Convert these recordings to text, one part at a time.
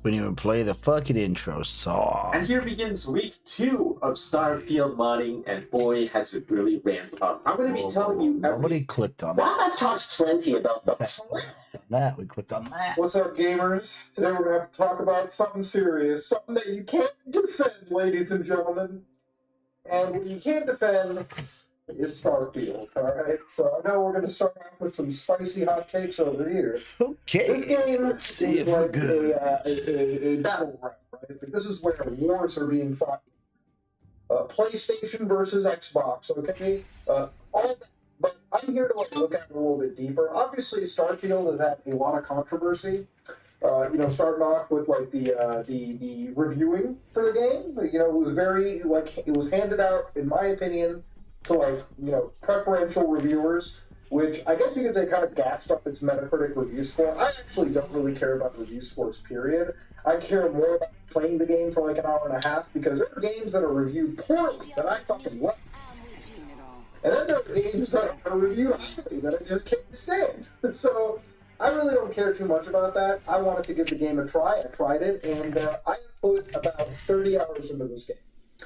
We didn't even play the fucking intro song. And here begins week 2 of Starfield modding, and boy, has it really ramped up. I'm going to be telling you Nobody clicked on that. Well, I've talked plenty about the We clicked on that. What's up, gamers? Today we're going to have to talk about something serious, something that you can't defend, ladies and gentlemen. And what you can't defend is Starfield, alright? So I know we're going to start off with some spicy hot takes over here. Okay. This game Let's see is if we're like good. a battleground, right? Like, this is where wars are being fought. PlayStation versus Xbox, okay? All that. But I'm here to look at it a little bit deeper. Obviously, Starfield has had a lot of controversy. Starting off with the reviewing for the game. It was very it was handed out, in my opinion, to preferential reviewers, which I guess you could say kind of gassed up its Metacritic review score. I actually don't really care about review scores, period. I care more about playing the game for like an hour and a half, because there are games that are reviewed poorly that I fucking love. And then there are games that are reviewed highly that I just can't stand. So I really don't care too much about that. I wanted to give the game a try. I tried it, and I put about 30 hours into this game.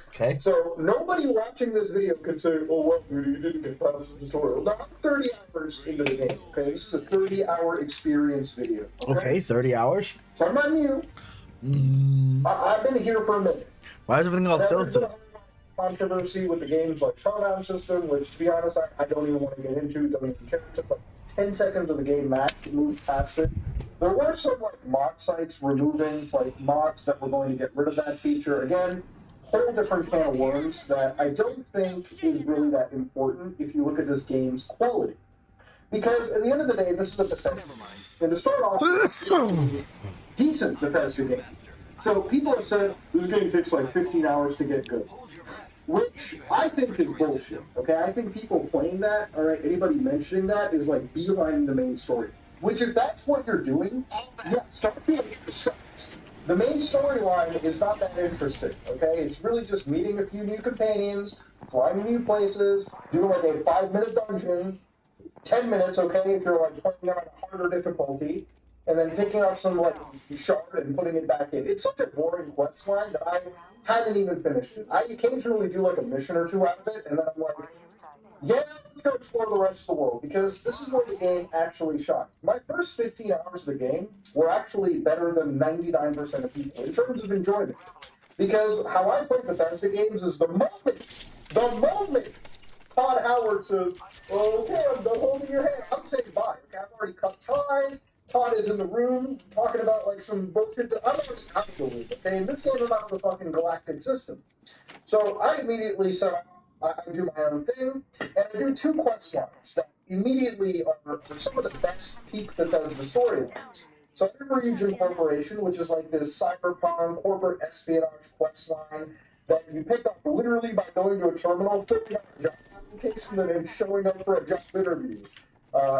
Okay. So nobody watching this video can say, "Oh, well, you didn't get past the tutorial." No, I'm 30 hours into the game. Okay, this is a 30-hour experience video. Okay, 30 hours. So I'm not new. I've been here for a minute. Why is everything all tilted? Controversy with the game's showdown system, which, to be honest, I don't even want to get into. Don't even care. It took 10 seconds of the game max to move past it. There were some mod sites removing mods that were going to get rid of that feature. Again, whole different can of worms that I don't think is really that important if you look at this game's quality. Because at the end of the day, this is a Bethesda. And to start off, it's a decent Bethesda game. So people have said this game takes 15 hours to get good, which I think is bullshit. Okay, I think people playing that, all right, anybody mentioning that is beelining the main story. Which, if that's what you're doing, yeah, Starfield sucks. The main storyline is not that interesting. Okay, it's really just meeting a few new companions, flying to new places, doing a 5-minute dungeon, 10 minutes. Okay, if you're playing on a harder difficulty. And then picking up some shard and putting it back in. It's such a boring quest line that I hadn't even finished it. I occasionally do a mission or two out of it, and then I'm yeah, let's go explore the rest of the world, because this is where the game actually shine. My first 15 hours of the game were actually better than 99% of people in terms of enjoyment. Because how I play Bethesda games is the moment Todd Howard says, "Okay, I'm done holding your hand," I'm saying bye. Okay, I've already cut ties. Todd is in the room talking about some bullshit that I'm already out of the loop. Okay, and this game is about the fucking galactic system. So I immediately set up, I do my own thing, and I do 2 quest lines that immediately are some of the best peak Bethesda storylines. So Every Region Corporation, which is this cyberpunk corporate espionage quest line that you pick up literally by going to a terminal, filling out a job application, and then showing up for a job interview.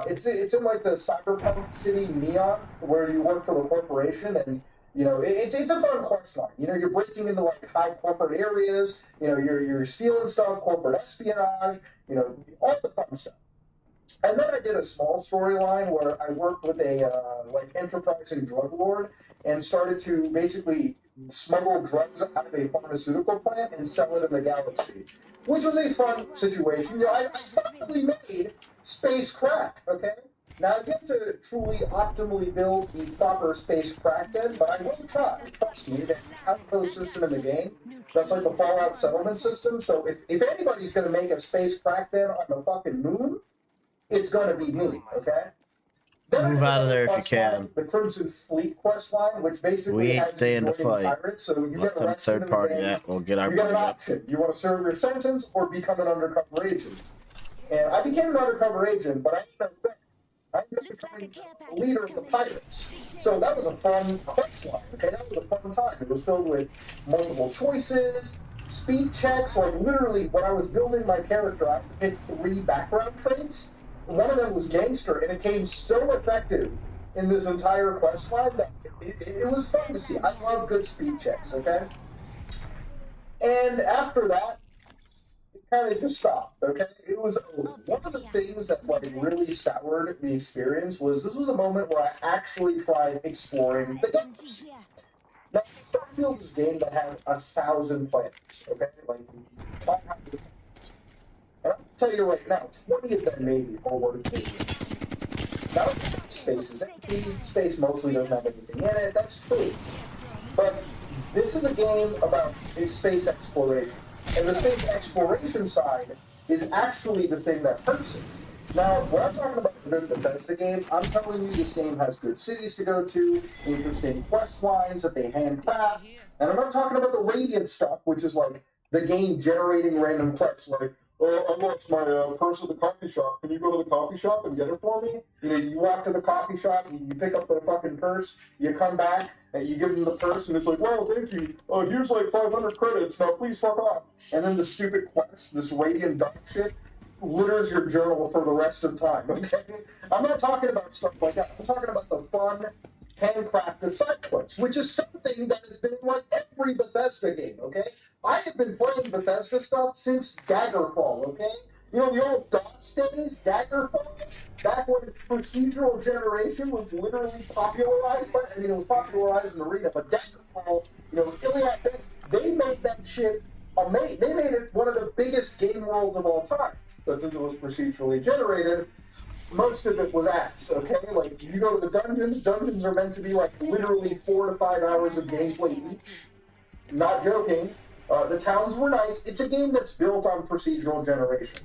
It's in the cyberpunk city Neon, where you work for the corporation, and it's a fun quest line. You're breaking into high corporate areas. You're stealing stuff, corporate espionage. All the fun stuff. And then I did a small storyline where I worked with a enterprising drug lord and started to basically smuggle drugs out of a pharmaceutical plant and sell it in the galaxy, which was a fun situation. I finally made space crack, okay? Now, I get to truly optimally build the proper space crack den, but I will try. Trust me, the outpost system in the game, that's the Fallout settlement system, so if anybody's going to make a space crack den on the fucking moon, it's going to be me, okay? Then Move out of there if you can. The Crimson Fleet quest line, which basically We ain't has staying to joining fight. pirates, so you Let get them arrested third in the party game. that. We'll get our You got an money up. option. You want to serve your sentence or become an undercover agent. And I became an undercover agent, but I ended up becoming the leader of the pirates. So that was a fun quest line, okay? That was a fun time. It was filled with multiple choices, speed checks. Literally, when I was building my character, I had to pick 3 background traits. One of them was gangster, and it came so effective in this entire quest line that it was fun to see. I love good speed checks, okay? And after that, it kind of just stopped, okay? It was over. One of the things that really soured the experience was this was a moment where I actually tried exploring the galaxy. Now, Starfield is a game that has 1,000 planets, okay? Like, talk how many planets. And I'll tell you right now, 20 of them maybe are worth being. Now, space is empty, space mostly doesn't have anything in it, that's true. But this is a game about space exploration. And the space exploration side is actually the thing that hurts it. Now, when I'm talking about a good Bethesda game, I'm telling you this game has good cities to go to, interesting quest lines that they handcraft, and I'm not talking about the Radiant stuff, which is like the game generating random quests, like, oh, I lost my purse at the coffee shop. Can you go to the coffee shop and get it for me? You know, you walk to the coffee shop, you pick up the fucking purse, you come back, and you give them the purse, and it's like, well, thank you. Here's like 500 credits. Now please fuck off. And then the stupid quest, this Radiant dog shit, litters your journal for the rest of time, okay? I'm not talking about stuff like that. I'm talking about the fun, handcrafted side quests, which is something that has been in like every Bethesda game, okay? I have been playing Bethesda stuff since Daggerfall, okay? You know, the old DOS days, Daggerfall, back when procedural generation was literally popularized by, I mean, it was popularized in Arena, but Daggerfall, you know, Iliad, they made that shit amazing. They made it one of the biggest game worlds of all time. But since it was procedurally generated, most of it was ass, okay? Like, you go to the dungeons are meant to be like literally 4 to 5 hours of gameplay each. Not joking. The towns were nice. It's a game that's built on procedural generation.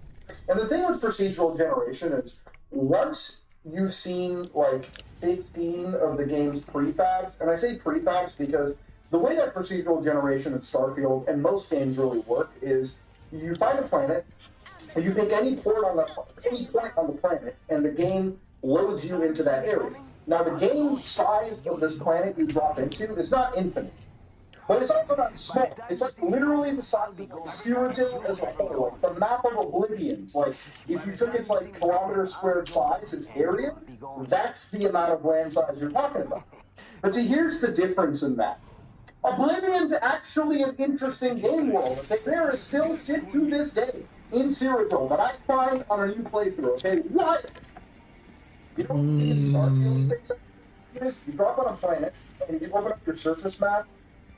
And the thing with procedural generation is, once you've seen like 15 of the game's prefabs, and I say prefabs because the way that procedural generation in Starfield and most games really work is you find a planet, you pick any point on the planet, and the game loads you into that area. Now, the game size of this planet you drop into is not infinite, but it's also not small. It's like literally the size of Cyrodiil as a whole, like the map of Oblivion's. Like, if you took its like kilometer squared size, its area, that's the amount of land size you're talking about. But see, here's the difference in that. Oblivion's actually an interesting game world. Okay? There is still shit to this day in Cyrodiil that I find on a new playthrough, okay? What? You know, in Starfield space, you drop on a planet, and you open up your surface map,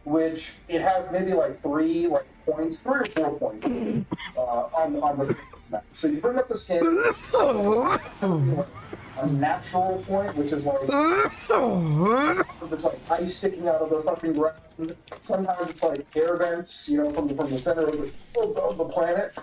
which it has maybe like 3 points, 3 or 4 points on the map. So you bring up the scan, a natural point, which is like, it's like ice sticking out of the fucking ground. Sometimes it's like air vents, you know, from the center of the planet.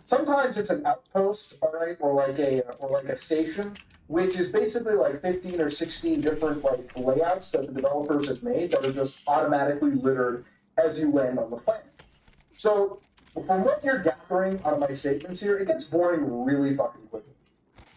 Sometimes it's an outpost, all right, or like a station, which is basically like 15 or 16 different like layouts that the developers have made that are just automatically littered as you land on the planet. So from what you're gathering out of my statements here, it gets boring really fucking quickly.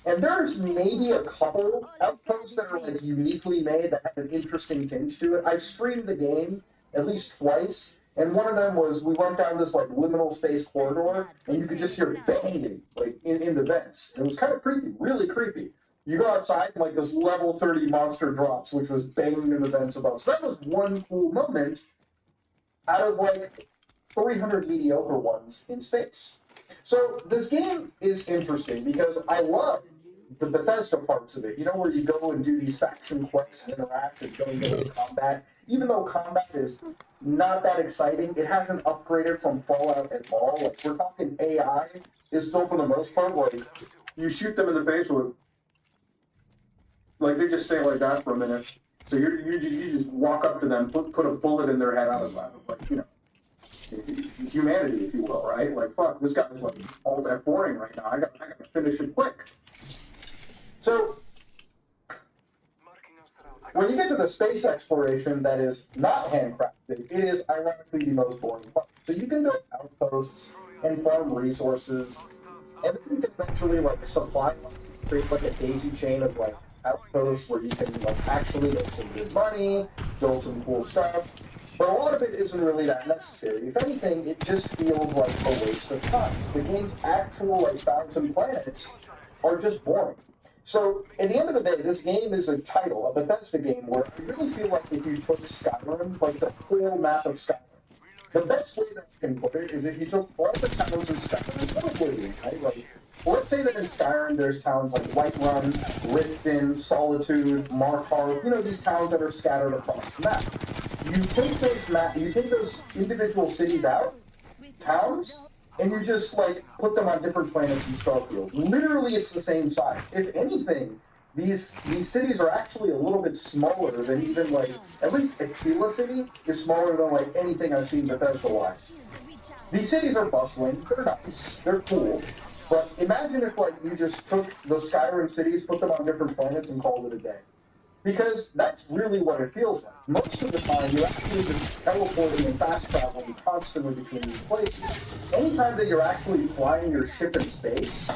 And there's maybe a couple outposts that are like uniquely made that have an interesting tinge to it. I've streamed the game at least twice. And one of them was, we went down this like liminal space corridor, and you could just hear banging like in the vents. And it was kind of creepy, really creepy. You go outside, and like this level 30 monster drops, which was banging in the vents above. So that was one cool moment out of like 300 mediocre ones in space. So this game is interesting because I love the Bethesda parts of it. You know, where you go and do these faction quests and interact and go into combat. Even though combat is not that exciting, it hasn't upgraded from Fallout at all. Like, we're talking AI is still, for the most part, like, you shoot them in the face with, like, they just stay like that for a minute. So you just walk up to them, put a bullet in their head out of that, like, you know, humanity, if you will, right? Like, fuck, this guy's like all that boring right now. I gotta finish it quick. So when you get to the space exploration that is not handcrafted, it is ironically the most boring part. So you can build outposts and farm resources, and then you can eventually like supply, create like a daisy chain of like outposts where you can like actually make some good money, build some cool stuff. But a lot of it isn't really that necessary. If anything, it just feels like a waste of time. The game's actual like 1,000 planets are just boring. So, at the end of the day, this game is a title, a Bethesda game, where I really feel like if you took Skyrim, like the whole map of Skyrim, the best way that I can put it is if you took all the towns in Skyrim, probably, right? Like, let's say that in Skyrim there's towns like Whiterun, Riften, Solitude, Markarth, you know, these towns that are scattered across the map. you take those individual cities out, towns, and you just like put them on different planets in Starfield. Literally, it's the same size. If anything, these cities are actually a little bit smaller than even like at least Aquila City is smaller than like anything I've seen Bethesda-wise. These cities are bustling. They're nice. They're cool. But imagine if like you just took the Skyrim cities, put them on different planets, and called it a day. Because that's really what it feels like. Most of the time, you're actually just teleporting and fast traveling constantly between these places. Anytime that you're actually flying your ship in space,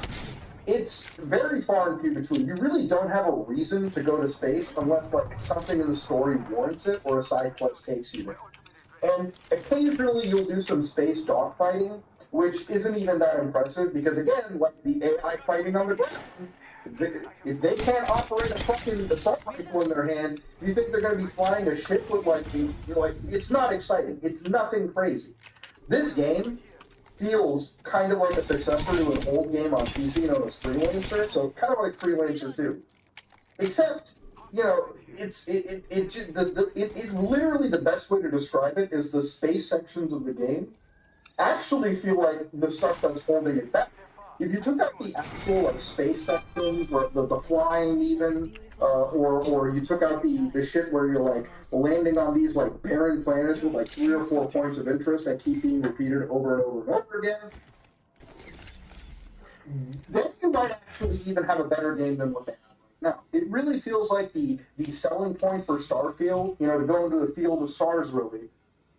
it's very far and few between. You really don't have a reason to go to space unless like something in the story warrants it or a side quest takes you there. And occasionally you'll do some space dogfighting, which isn't even that impressive because again, like the AI fighting on the ground, if they can't operate a fucking assault rifle in their hand, you think they're going to be flying a ship with like, it's not exciting. It's nothing crazy. This game feels kind of like a successor to an old game on PC known as Freelancer, so kind of like Freelancer 2. Except, you know, it literally the best way to describe it is the space sections of the game actually feel like the stuff that's holding it back. If you took out the actual like space sections, the flying even, or you took out the shit where you're like landing on these like barren planets with like 3 or 4 points of interest that keep being repeated over and over and over again, then you might actually even have a better game than what they have right now. It really feels like the selling point for Starfield, you know, to go into the field of stars really,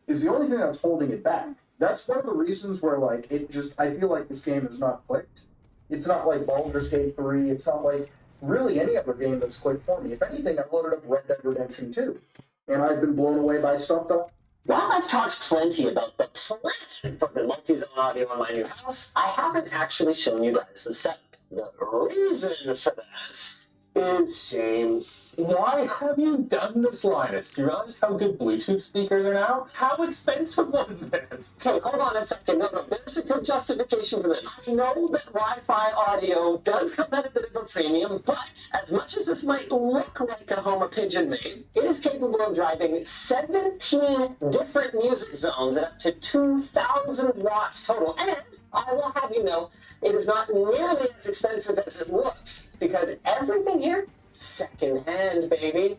is the only thing that's holding it back. That's one of the reasons where, like, I feel like this game is not clicked. It's not like Baldur's Gate 3. It's not like really any other game that's clicked for me. If anything, I loaded up Red Dead Redemption 2. And I've been blown away by stuff that... While I've talked plenty about the plan for the multi-zone audio in my new house, I haven't actually shown you guys the setup. The reason for that is shame. Why have you done this, Linus? Do you realize how good Bluetooth speakers are now? How expensive was this? Okay, hold on a second. No, there's a good justification for this. I know that Wi-Fi audio does come at a bit of a premium, but as much as this might look like a Homer Pigeon made, it is capable of driving 17 different music zones at up to 2,000 watts total. And I will have you know, it is not nearly as expensive as it looks, because everything here, second-hand, baby.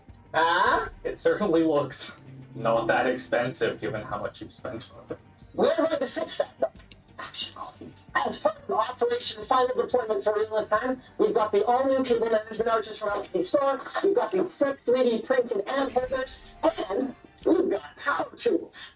It certainly looks not that expensive given how much you've spent on it. We're going to fix that, though. As part of Operation Final Deployment for Real this time, we've got the all-new cable management arches from LTD Store, we've got the sick 3D printed amp holders, and we've got power tools.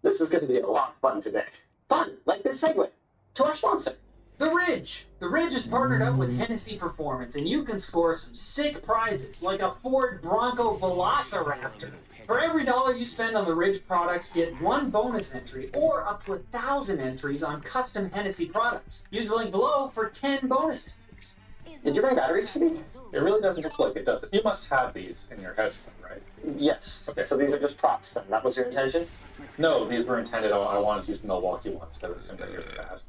This is going to be a lot of fun today. Fun, like this segue to our sponsor. The Ridge! The Ridge is partnered up with Hennessy Performance, and you can score some sick prizes, like a Ford Bronco Velociraptor. For every $1 you spend on the Ridge products, get 1 bonus entry, or up to 1,000 entries on custom Hennessy products. Use the link below for 10 bonus entries. Did you bring batteries for these? It really doesn't look like it, does it? You must have these in your house then, right? Yes. Okay. So these are just props then. That was your intention? No, these were intended, I wanted to use the Milwaukee ones, but it was simply really bad.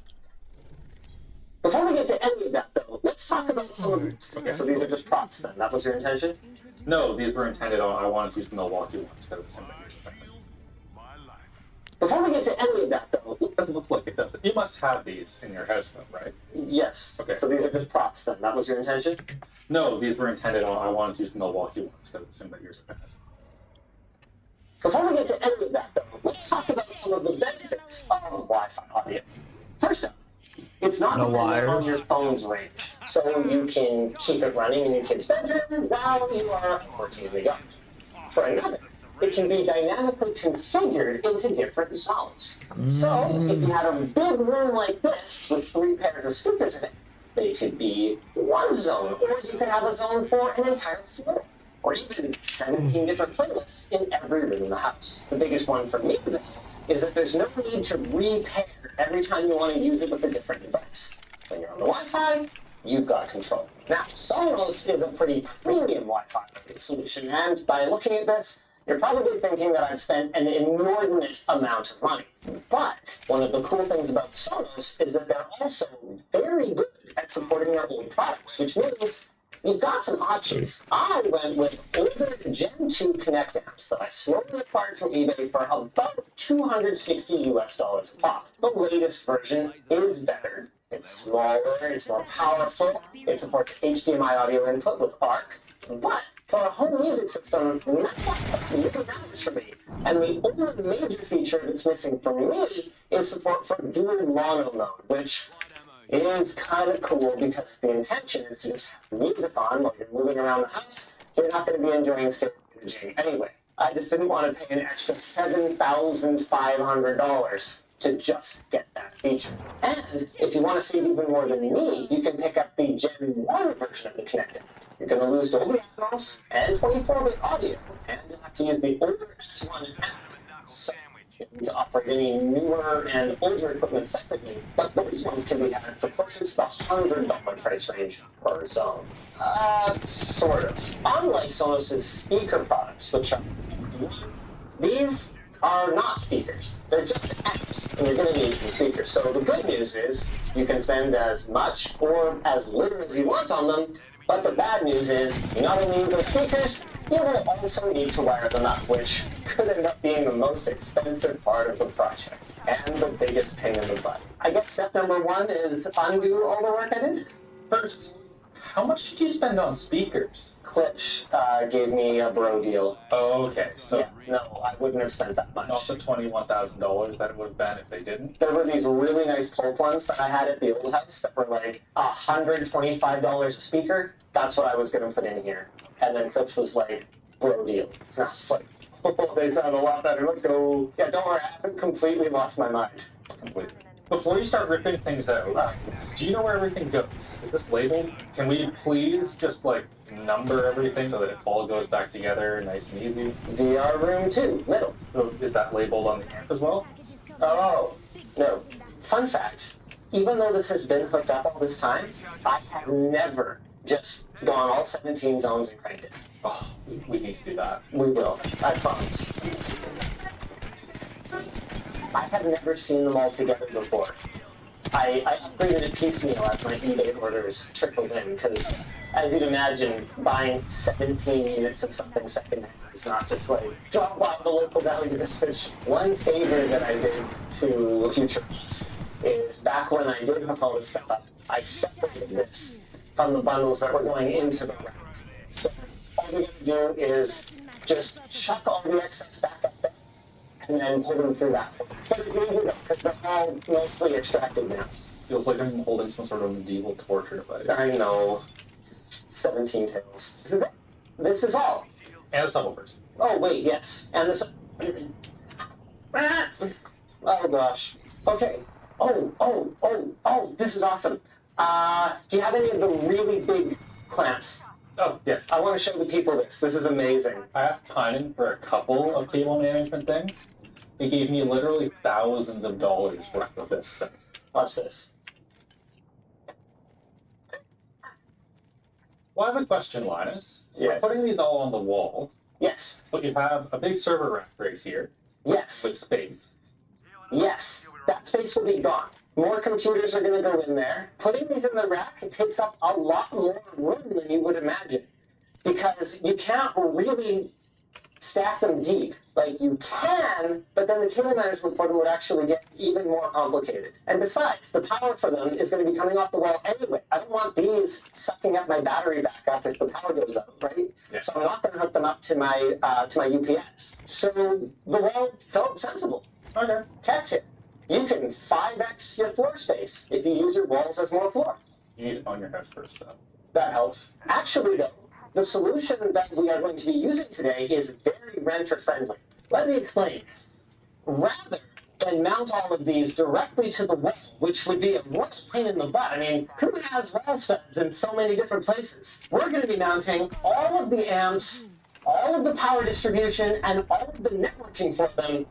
Before we get to any of that, though, let's talk about some of these. Okay. So these are just props then. That was your intention? No, these were intended, I wanted to use the Milwaukee ones, but it was simply really bad. Before we get to any of that, though, It doesn't look like it, does it? You must have these in your house though, right? yes. Okay. So these are just props then. That was your intention? No, these were intended, I wanted to use the Milwaukee ones, but it was simply really bad. Before we get to any of that, though, let's talk about some of the benefits of Wi-Fi audio. First up, it's not No dependent on wires. your phone's range, so you can keep it running in your kid's bedroom while you are working in the yard. For another, it can be dynamically configured into different zones. So, if you had a big room like this with 3 pairs of speakers in it, they could be 1 zone, or you could have a zone for an entire floor, or even 17 different playlists in every room in the house. The biggest one for me, though, is that there's no need to repair every time you want to use it with a different device. When you're on the Wi-Fi, you've got control. Now, Sonos is a pretty premium Wi-Fi solution, and by looking at this, you're probably thinking that I've spent an inordinate amount of money. But one of the cool things about Sonos is that they're also very good at supporting their old products, which means you've got some options. I went with older Gen 2 Connect amps that I slowly acquired from eBay for about $260 a pop. The latest version is better. It's smaller, it's more powerful, it supports HDMI audio input with ARC, but for a home music system, not that really matters for me. And the only major feature that's missing for me is support for dual mono mode, which is kind of cool because the intention is to just have music on while you're moving around the house. You're not going to be enjoying stereo imaging anyway. I just didn't want to pay an extra $7,500 to just get that feature. And if you want to save even more than me, you can pick up the Gen 1 version of the Kinect. You're going to lose Dolby Atmos and 24-bit audio, and you'll have to use the older S1 app. So you need to operate any newer and older equipment separately, but those ones can be had for closer to the $100 price range per zone. Sort of. Unlike Sonos' speaker products, which are these are not speakers. They're just amps, and you're going to need some speakers. So the good news is you can spend as much or as little as you want on them, but the bad news is you not only need those speakers, you will also need to wire them up, which could end up being the most expensive part of the project and the biggest pain in the butt. I guess step number 1 is undo all the work I did. First, how much did you spend on speakers? Klipsch gave me a bro deal. Oh, okay. So Yeah, no, I wouldn't have spent that much. not the $21,000 that it would have been if they didn't. There were these really nice Polk ones that I had at the old house that were like $125 a speaker. That's what I was going to put in here. And then Klipsch was like, bro deal. And I was like, oh, they sound a lot better. Let's go. Yeah, don't worry, I haven't completely lost my mind. Completely. Before you start ripping things out, do you know where everything goes? Is this labeled? Can we please just like number everything so that it all goes back together nice and easy? VR room 2, middle. So is that labeled on the amp as well? Oh, no. Fun fact, even though this has been hooked up all this time, I have never just gone all 17 zones and cranked it. Oh, we need to do that. We will, I promise. I have never seen them all together before. I upgraded it piecemeal as my eBay orders trickled in, because as you'd imagine, buying 17 units of something secondhand is not just like, drop by the local value village. One favor that I did to Future Boss is back when I did hook all this stuff up, I separated this from the bundles that were going into the rack. So all we gotta do is just chuck all the excess back up there and then pull them through that hole. But it's easy though, because they're all mostly extracted now. Feels like I'm holding some sort of medieval torture device. I know. 17 tails. This is it. This is all. And the subwoofers. Oh, wait, yes. And this. Oh, gosh. Okay. Oh, this is awesome. Do you have any of the really big clamps? Oh, yes. I want to show the people this. This is amazing. I asked Tynan for a couple of cable management things. They gave me literally thousands of dollars worth of this stuff. Watch this. Well, I have a question, Linus. Yes. We're putting these all on the wall, Yes. but you have a big server rack right here Yes. with space. Yes. That space will be gone. More computers are going to go in there. Putting these in the rack, it takes up a lot more room than you would imagine. Because you can't really stack them deep. Like, you can, but then the cable management for them would actually get even more complicated. And besides, the power for them is going to be coming off the wall anyway. I don't want these sucking up my battery backup if the power goes up, right? Yeah. So I'm not going to hook them up to my UPS. So the wall felt sensible. Okay. Tech tip. You can 5x your floor space if you use your walls as more floor. You need to own your house first, though. That helps. Actually, though, the solution that we are going to be using today is very renter-friendly. Let me explain. Rather than mount all of these directly to the wall, which would be a real pain in the butt. I mean, who has wall studs in so many different places? We're going to be mounting all of the amps, all of the power distribution, and all of the networking for them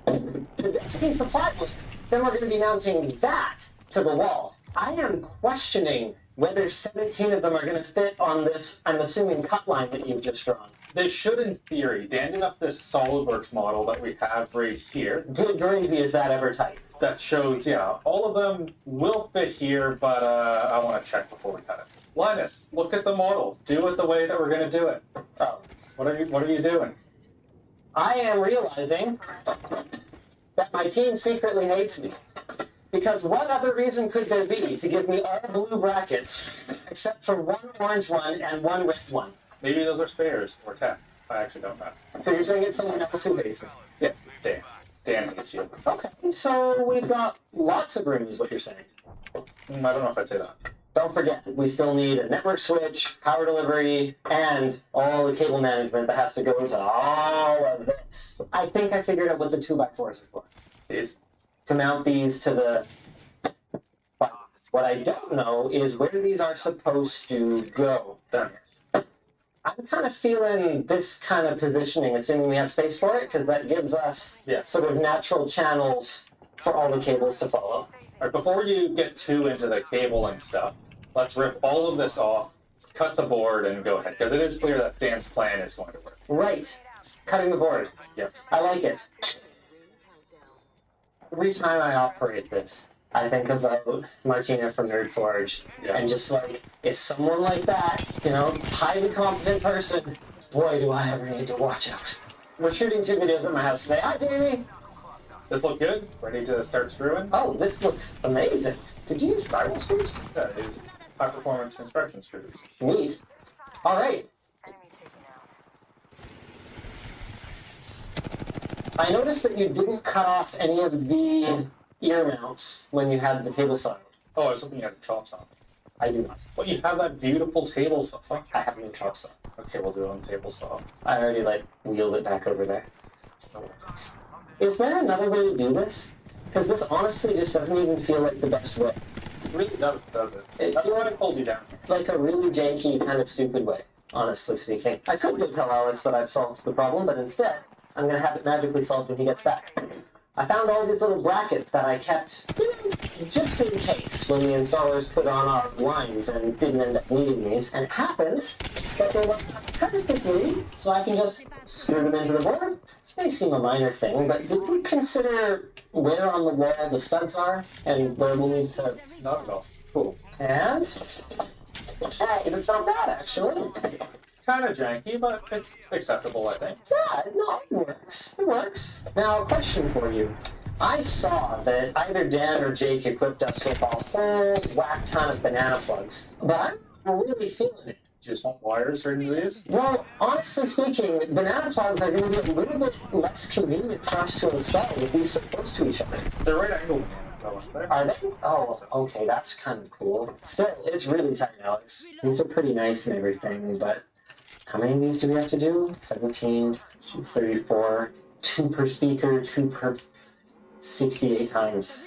to this piece of plywood. Then we're going to be mounting that to the wall. I am questioning whether 17 of them are going to fit on this, I'm assuming, cut line that you've just drawn. They should, in theory. Dan did up this SolidWorks model that we have right here Good gravy, is that ever tight? that shows, yeah, all of them will fit here, but I want to check before we cut it. Linus, look at the model. Do it the way that we're gonna do it. Oh, What are you doing? I am realizing that my team secretly hates me. Because what other reason could there be to give me all blue brackets, except for one orange one and one red one? Maybe those are spares or tests. I actually don't know. So you're saying it's someone else who hates me? Yes, it's Dan. Dan hates you. Okay, so we've got lots of room is what you're saying. I don't know if I'd say that. Don't forget, we still need a network switch, power delivery, and all the cable management that has to go to all of this. I think I figured out what the 2x4s are for. These? To mount these to the... But what I don't know is where these are supposed to go. Done. I'm kind of feeling this kind of positioning, assuming we have space for it, because that gives us sort of natural channels for all the cables to follow. Alright, before you get too into the cabling stuff, let's rip all of this off, cut the board, and go ahead. Because it is clear that Dan's plan is going to work. Right. Cutting the board. Yep. I like it. Every time I operate this, I think about Martina from NerdForge, and just like, if someone like that, you know, highly competent person, boy, do I ever need to watch out. We're shooting 2 videos at my house today. Hi, Jamie! This look good? Ready to start screwing? Oh, this looks amazing. Did you use spiral screws? Yeah, it's high performance construction screws. Neat. All right. I noticed that you didn't cut off any of the ear mounts when you had the table saw. Oh, I was looking at the chop saw. I do not. But you have that beautiful table saw. I have no chop saw. Okay, we'll do it on table saw. I already wheeled it back over there. Is there another way to do this? Because this honestly just doesn't even feel like the best way. It really does it? It That's feels why I pulled you down. like a really janky, kind of stupid way, honestly speaking. I could go tell Alex that I've solved the problem, but instead, I'm going to have it magically solved when he gets back. I found all these little brackets that I kept, just in case, when the installers put on our lines and didn't end up needing these. And it happens that they work perfectly, so I can just screw them into the board. This may seem a minor thing, but did you consider where on the wall the studs are and where we'll need to... Not at all. Cool. And... hey, it's not bad, actually. Kind of janky, but it's acceptable, I think. Yeah, no, it works. It works. Now, a question for you. I saw that either Dan or Jake equipped us with a whole whack ton of banana plugs, but I'm really feeling it. You just want wires right into these? Well, honestly speaking, banana plugs are going to be a little bit less convenient for us to install with these so close to each other. They're right angled. There. Are they? Oh, okay, that's kind of cool. Still, it's really tight, Alex. These are pretty nice and everything, but how many of these do we have to do? 17, 34, 2 per speaker, 2 per 68 times.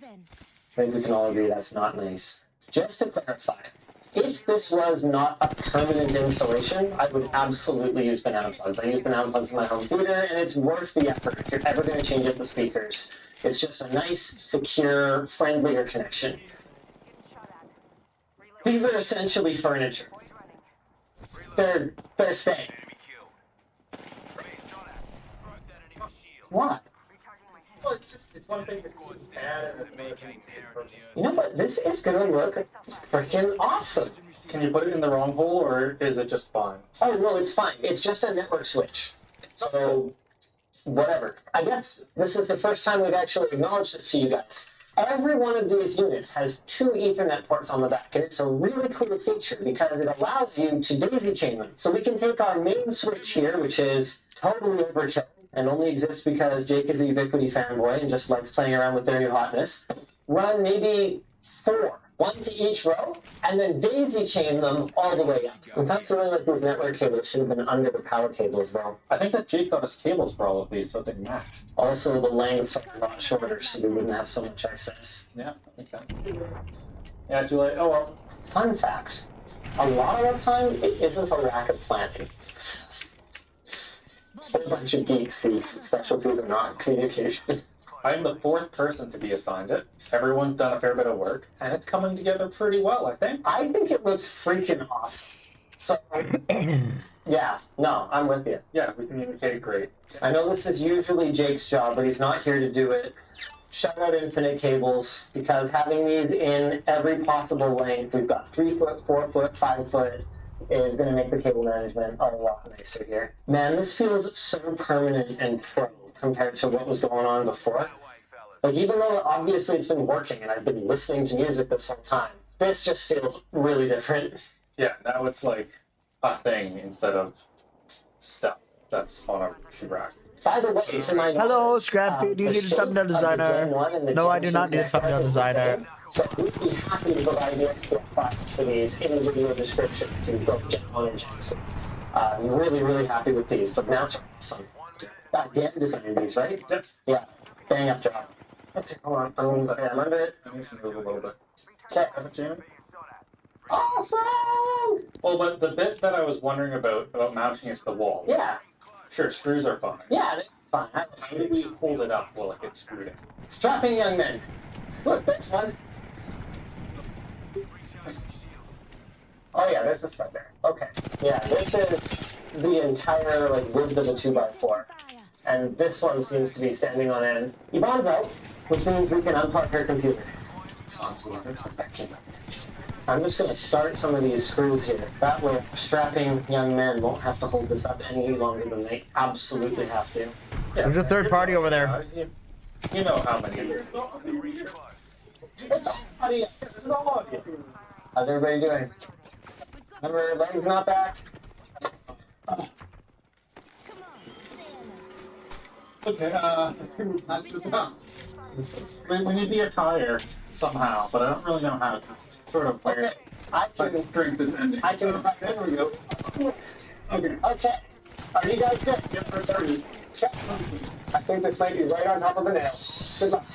I think we can all agree that's not nice. Just to clarify, if this was not a permanent installation, I would absolutely use banana plugs. I use banana plugs in my home theater, and it's worth the effort if you're ever going to change up the speakers. It's just a nice, secure, friendlier connection. These are essentially furniture. They're staying. What? Well, it's one thing to see it's bad and it's making You know what? This is gonna look freaking awesome. Can you put it in the wrong hole, or is it just fine? Oh, no, it's fine. It's just a network switch. So, whatever. I guess this is the first time we've actually acknowledged this to you guys. Every one of these units has 2 Ethernet ports on the back, and it's a really cool feature because it allows you to daisy chain them. So we can take our main switch here, which is totally overkill, and only exists because Jake is a Ubiquiti fanboy and just likes playing around with their new hotness. Run maybe 4, 1 to each row, and then daisy chain them all the way up. I'm kind of feeling like these network cables should have been under the power cables, though. I think that Jake got us cables for all of these, so they match. Also, the lengths are a lot shorter, so we wouldn't have so much excess. Yeah, that makes sense. Yeah, too late. Oh well. Fun fact, a lot of the time, it isn't a lack of planning. It's a whole bunch of geeks whose specialties are not communication. I'm the 4th person to be assigned it. Everyone's done a fair bit of work, and it's coming together pretty well, I think. I think it looks freaking awesome. So, yeah, no, I'm with you. Yeah, we communicated great. I know this is usually Jake's job, but he's not here to do it shout out Infinite Cables, because having these in every possible length, we've got 3 foot, 4 foot, 5 foot, is going to make the cable management a lot nicer here. Man, this feels so permanent and pro compared to what was going on before. Like, even though obviously it's been working and I've been listening to music this whole time, this just feels really different. Yeah, now it's like a thing instead of stuff that's on a shoe rack. By the way, to my Hello, knowledge, Scrappy. Do you the need a shape thumbnail of the designer? Gen 1 and the No, I Gen do not 2 need a thumbnail is the designer. same. So we'd be happy to provide the STL files for these in the video description to both Gen 1 and Gen 2. I'm really, really happy with these. The mounts are awesome. Dan designed these, right? Yep. Yeah. Bang up job. Okay, hold on. I'm under it. I need to move a little bit. Okay. Have it, Jamie? Awesome! Well, but the bit that I was wondering about mounting it to the wall. Yeah. Sure, screws are fine. Yeah, they're fine. How do we hold it up while it gets screwed in? Strapping young men. Look, there's one. Oh yeah, there's the stuff there. Okay. Yeah, this is the entire like width of a 2x4. And this one seems to be standing on end. Yvonne's out, which means we can unplug her computer. I'm just going to start some of these screws here. That way, strapping young men won't have to hold this up any longer than they absolutely have to. Yeah, There's a third party over there. You know how many. It's audio. How's everybody doing? Remember, legs not back. Okay, we need to get higher somehow, but I don't really know how. This is sort of weird. Okay, I My can. strength is ending. There we go. Okay. Okay. Are you guys good? Yep, for 30. Check. I think this might be right on top of the nail. Good luck.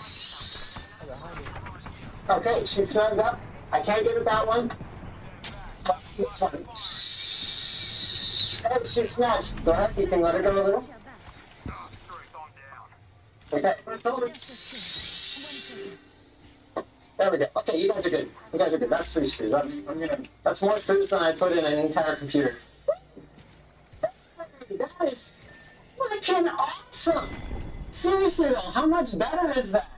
Okay, she's snugged up. I can't get at that one. But this one. Oh, she's snatched. Go ahead, you can let her go a little. Okay. There we go. Okay, you guys are good. You guys are good. That's 3 screws. That's more screws than I put in an entire computer. That is freaking awesome. Seriously though, how much better is that?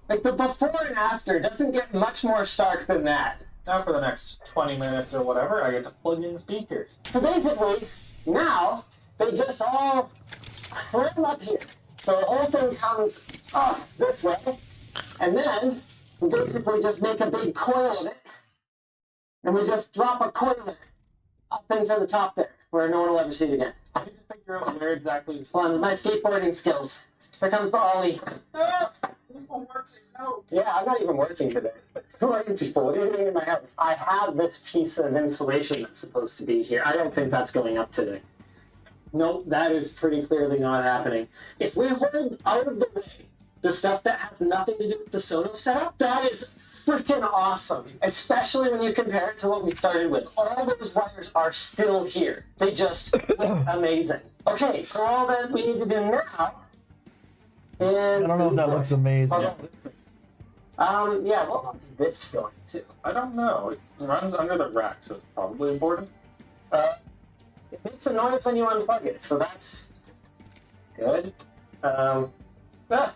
Like the before and after doesn't get much more stark than that. Now for the next 20 minutes or whatever, I get to plug in speakers. So basically, now they just all cram up here. So the whole thing comes up this way, and then we basically just make a big coil of it, and we just drop a coil up into the top there, where no one will ever see it again. I need to figure out where exactly. Fun, my skateboarding skills. Here comes the ollie. Yeah, I'm not even working today. Who are you people? What are you doing in my house? I have this piece of insulation that's supposed to be here. I don't think that's going up today. Nope, that is pretty clearly not happening. If we hold out of the way the stuff that has nothing to do with the Sonos setup, that is freaking awesome. Especially when you compare it to what we started with. All those wires are still here. They just look amazing. Okay, so all that we need to do now is... I don't know if that looks amazing. Yeah, what was this going to? I don't know. It runs under the rack, so it's probably important. It makes a noise when you unplug it, so that's good. Oh gosh.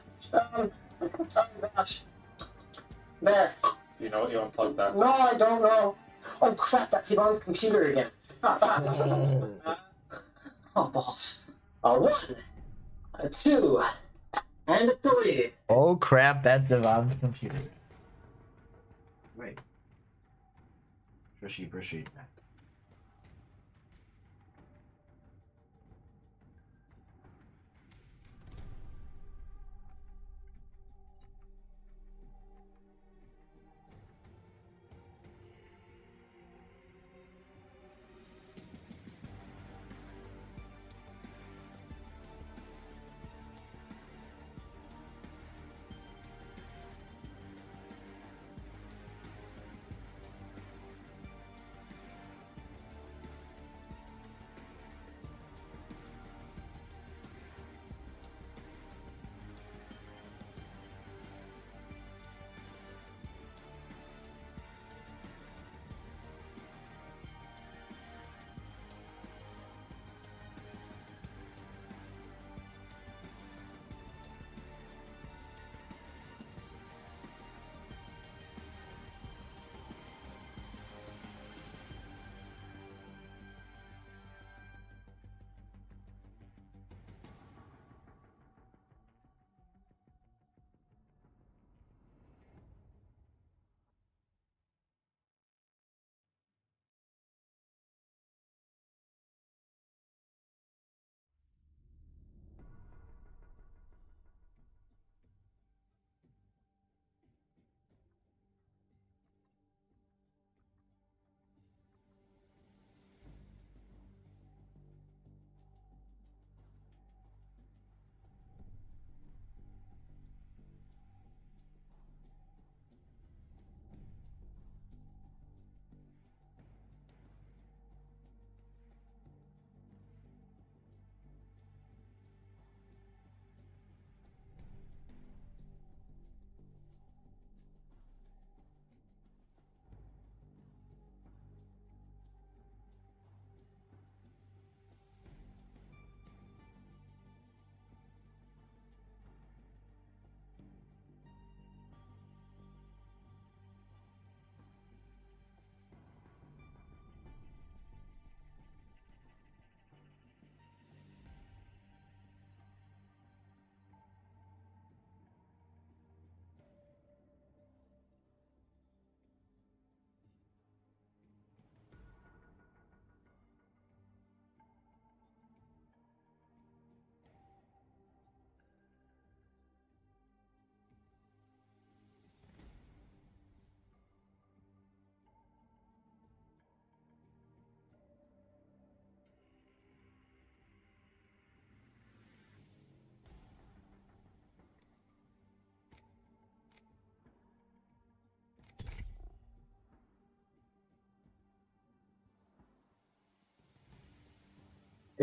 There. Do you know what you unplugged that? No, I don't know. Oh crap, that's Yvonne's computer again. Oh balls. A 1, a 2, and a 3. Oh crap, that's Devon's computer. Wait. Sure she appreciates that.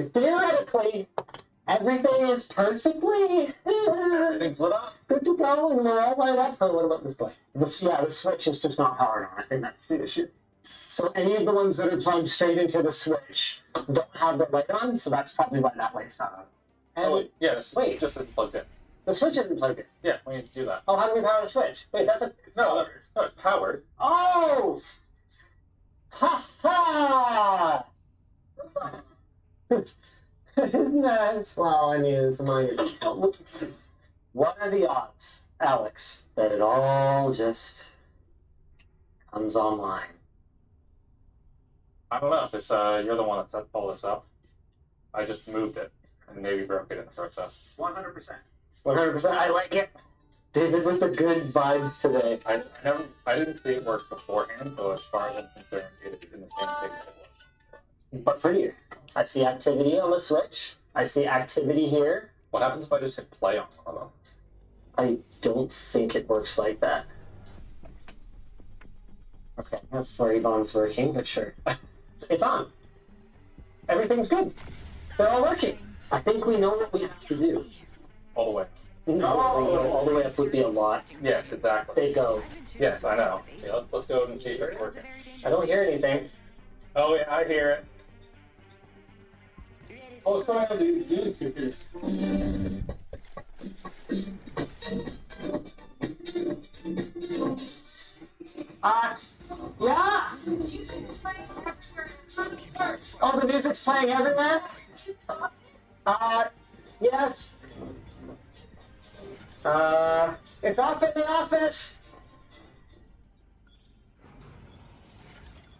Theoretically, everything is perfectly Everything's lit up. good to go, and we're all light up. Oh, what about this boy? The switch is just not powered on. I think that's the issue. So any of the ones that are plugged straight into the switch don't have the light on, so that's probably why that light's not on. And Oh, wait. Yeah, this Wait. just isn't plugged in. the switch isn't plugged in. Yeah, we need to do that. Oh, how do we power the switch? Wait, that's a... No, it's powered. Oh! Ha ha! Isn't that well? I mean, it's a minor detail. What are the odds, Alex, that it all just comes online? I don't know if it's you're the one that set all this up. I just moved it and maybe broke it in the process. 100%. 100%. I like it. David with the good vibes today. I didn't see it work beforehand, so as far as I'm concerned, it is in the same thing that it was. But for you, I see activity on the switch. I see activity here. What happens if I just hit play on one of them? I don't think it works like that. Okay, that's where Yvonne's working, but sure. It's on. Everything's good. They're all working. I think we know what we have to do. All the way. No, all the way up would be a lot. Yes, exactly. They go. Yes, I know. Yeah, let's go and see if it's working. I don't hear anything. Oh yeah, I hear it. Oh, what's going on with these Zoom computers? Yeah? Oh, the music's playing everywhere? Yes. It's off in the office.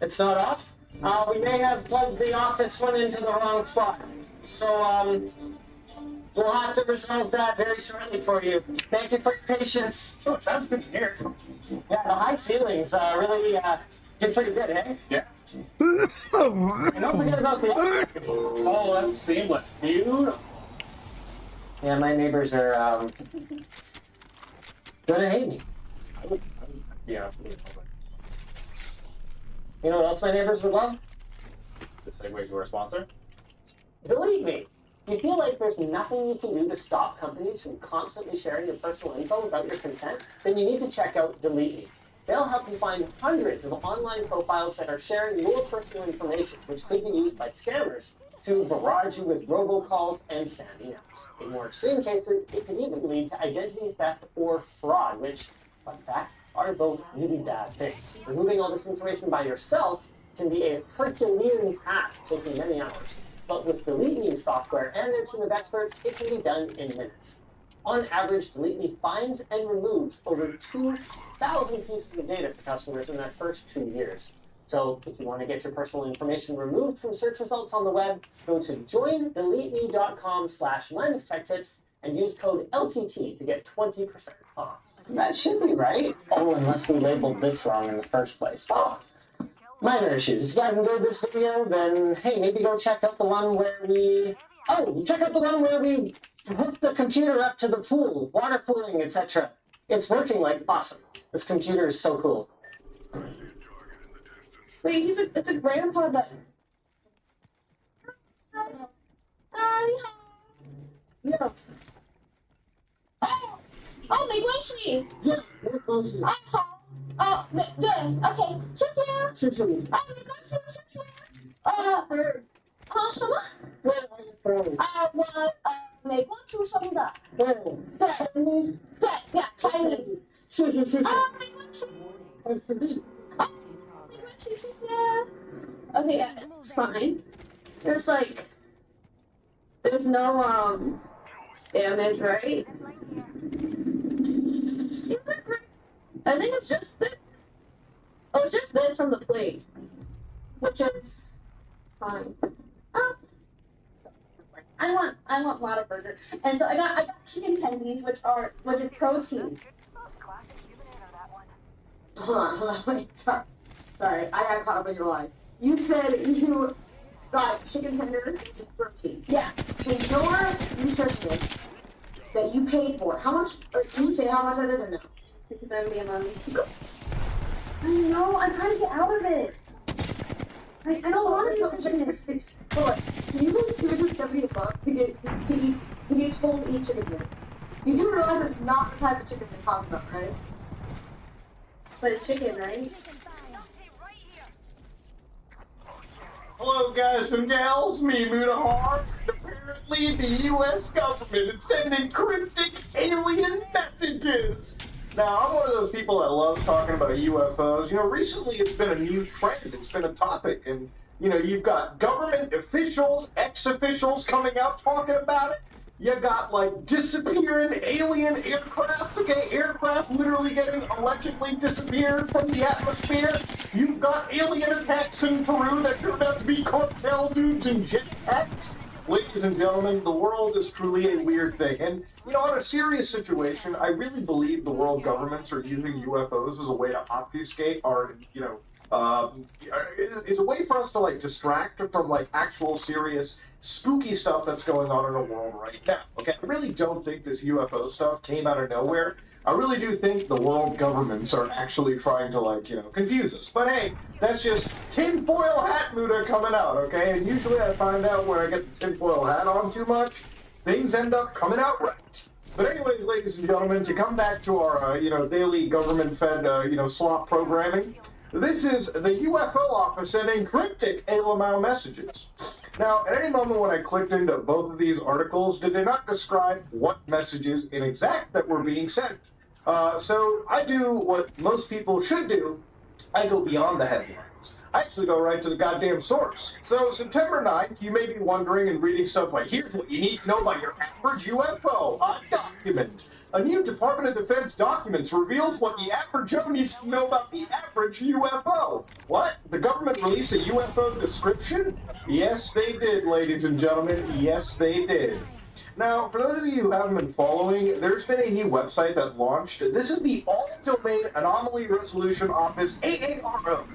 It's not off? We may have plugged the office one into the wrong spot. So, we'll have to resolve that very shortly for you. Thank you for your patience. Oh, it sounds good here. Yeah, the high ceilings really did pretty good, eh? Yeah. And don't forget about the... Oh, that's seamless. Beautiful. Yeah, my neighbors are gonna hate me. Yeah. You know what else my neighbors would love? The segue to our sponsor. Delete Me. Do you feel like there's nothing you can do to stop companies from constantly sharing your personal info without your consent? Then you need to check out Delete Me. They'll help you find hundreds of online profiles that are sharing your personal information, which could be used by scammers to barrage you with robocalls and spam emails. In more extreme cases, it could even lead to identity theft or fraud, which, fun fact, are both really bad things. Removing all this information by yourself can be a Herculean task taking many hours. But with Delete Me's software and their team of experts, it can be done in minutes. On average, Delete Me finds and removes over 2,000 pieces of data for customers in their first 2 years. So if you want to get your personal information removed from search results on the web, go to joindeleteme.com/lenstechtips and use code LTT to get 20% off. That should be right. Oh, unless we labeled this wrong in the first place. Oh, minor issues. If you guys enjoyed this video, then hey, maybe go check out the one where we... Oh, check out the one where we hook the computer up to the pool, water cooling, etc. It's working like awesome. This computer is so cool. Wait, it's a grandpa button. Yeah. Oh, 没关系。好。哦，对 ，OK， 谢谢。谢谢你。没关系，谢谢。什么？我美国出生的。对呀 ，Chinese。谢谢。没关系。没关系，谢谢。Okay, yeah, it's fine. There's no damage, right? Is that right? I think it's just this. Oh, it's just this from the plate, which is fine. I want Whataburger, and so I got chicken tendies, which is protein. Hold on, wait, sorry, I got caught up in your line. You said you got chicken tenders with protein. Yeah. So your nutritionist that you paid for, how much, can you say how much that is or no? $6.70 a month. I know, I'm trying to get out of it. I don't want to go to chicken for 6. But can you go $270 to get told eat chicken dinner? You do realize it's not the type of chicken they're talking about, right? But it's chicken, right? Hello, guys and gals. Me, Mutahar. Apparently, the U.S. government is sending cryptic alien messages. Now, I'm one of those people that loves talking about UFOs. You know, recently it's been a new trend. It's been a topic. And, you know, you've got government officials, ex-officials coming out talking about it. You got, like, disappearing alien aircraft, okay? Aircraft literally getting allegedly disappeared from the atmosphere. You've got alien attacks in Peru that turned out to be cartel dudes and jetpacks. Ladies and gentlemen, the world is truly a weird thing. And, you know, on a serious situation, I really believe the world governments are using UFOs as a way to obfuscate or, you know, it's a way for us to, like, distract from, like, actual serious spooky stuff that's going on in the world right now. Okay, I really don't think this UFO stuff came out of nowhere. I really do think the world governments are actually trying to, like, you know, confuse us. But hey, that's just tinfoil hat Muda coming out, okay? And usually I find out when I get the tinfoil hat on too much, things end up coming out right. But anyways, ladies and gentlemen, to come back to our, you know, daily government-fed, you know, slop programming, this is the UFO office sending cryptic ALMAO messages. Now, at any moment when I clicked into both of these articles, did they not describe what messages in exact that were being sent? So I do what most people should do. I go beyond the headlines. I actually go right to the goddamn source. So September 9th, you may be wondering and reading stuff like, here's what you need to know about your average UFO, a document. A new Department of Defense documents reveals what the average Joe needs to know about the average UFO. What? The government released a UFO description? Yes, they did, ladies and gentlemen. Yes, they did. Now, for those of you who haven't been following, there's been a new website that launched. This is the All-Domain Anomaly Resolution Office, AARO.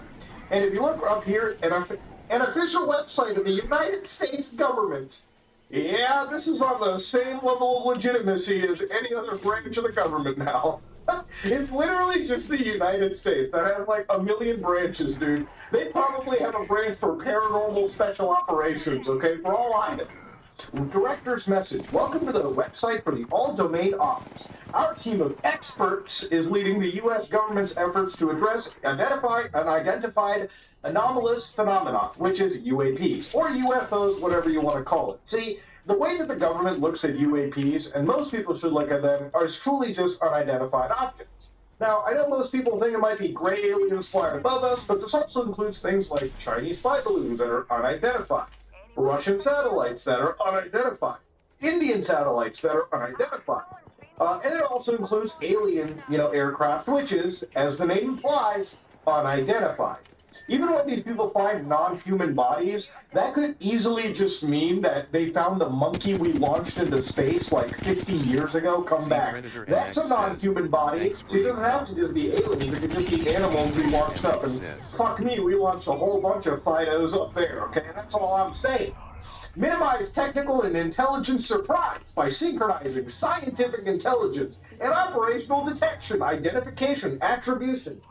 And if you look up here, an official website of the United States government. Yeah, this is on the same level of legitimacy as any other branch of the government now. It's literally just the United States that has like a million branches, dude. They probably have a branch for paranormal special operations, okay, for all I know. Director's message. Welcome to the website for the All-Domain Office. Our team of experts is leading the U.S. government's efforts to address unidentified anomalous phenomena, which is UAPs, or UFOs, whatever you want to call it. See, the way that the government looks at UAPs, and most people should look at them, are truly just unidentified objects. Now, I know most people think it might be gray aliens flying above us, but this also includes things like Chinese spy balloons that are unidentified, Russian satellites that are unidentified, Indian satellites that are unidentified. And it also includes alien, aircraft, which is, as the name implies, unidentified. Even when these people find non-human bodies, that could easily just mean that they found the monkey we launched into space like 50 years ago come back. That's a non-human body, so it doesn't have to just be aliens, it could just be animals we launched up. And fuck me, we launched a whole bunch of Fidos up there, okay? That's all I'm saying. Minimize technical and intelligence surprise by synchronizing scientific intelligence and operational detection, identification, attribution.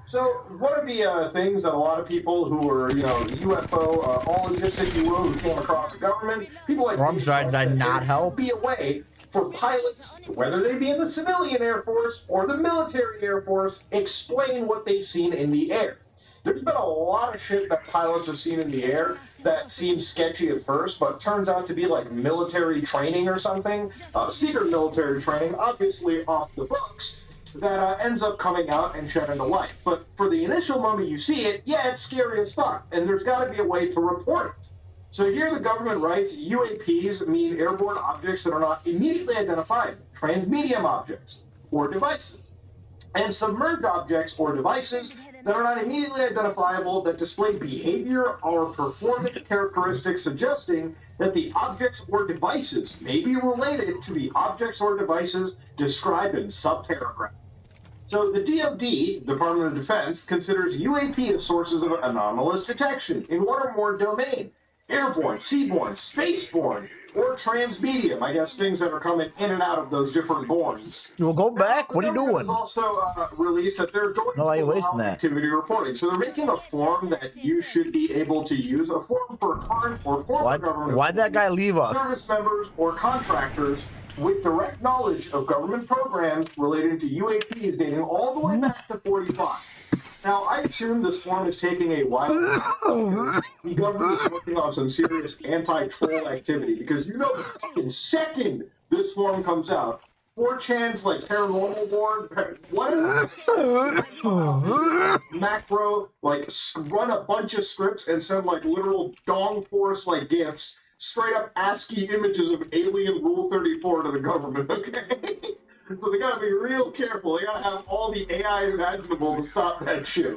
So one of the things that a lot of people who were, UFO-ologists, if you will, who came across the government, people like Wrong side, did I not help? Be a way for pilots, whether they be in the civilian Air Force or the military Air Force, explain what they've seen in the air. There's been a lot of shit that pilots have seen in the air that seems sketchy at first, but turns out to be like military training or something, secret military training, obviously off the books, that ends up coming out and shedding a light. But for the initial moment you see it, yeah, it's scary as fuck, and there's got to be a way to report it. So here the government writes, UAPs mean airborne objects that are not immediately identified, transmedium objects or devices, and submerged objects or devices that are not immediately identifiable that display behavior or performance characteristics suggesting that the objects or devices may be related to the objects or devices described in subparagraph. So the DoD, Department of Defense, considers UAP as sources of anomalous detection in one or more domains. airborne, seaborne, spaceborne, or transmedium. I guess things that are coming in and out of those different borns. We'll go back. What are you The government doing? has also released that they're going No, why are you to wasting allow that? activity reporting. So they're making a form that you should be able to use, a form for current or former government Why'd that guy leave us? service members or contractors with direct knowledge of government programs relating to UAPs dating all the way back to 45. Now, I assume this form is taking a while. The government is working on some serious anti-troll activity because you know the fucking second this form comes out, 4chan's like paranormal board, whatever, macro, like run a bunch of scripts and send like literal dong force like gifs, straight up ASCII images of alien Rule 34 to the government, okay? So they gotta be real careful. They gotta have all the AI imaginable to stop that shit.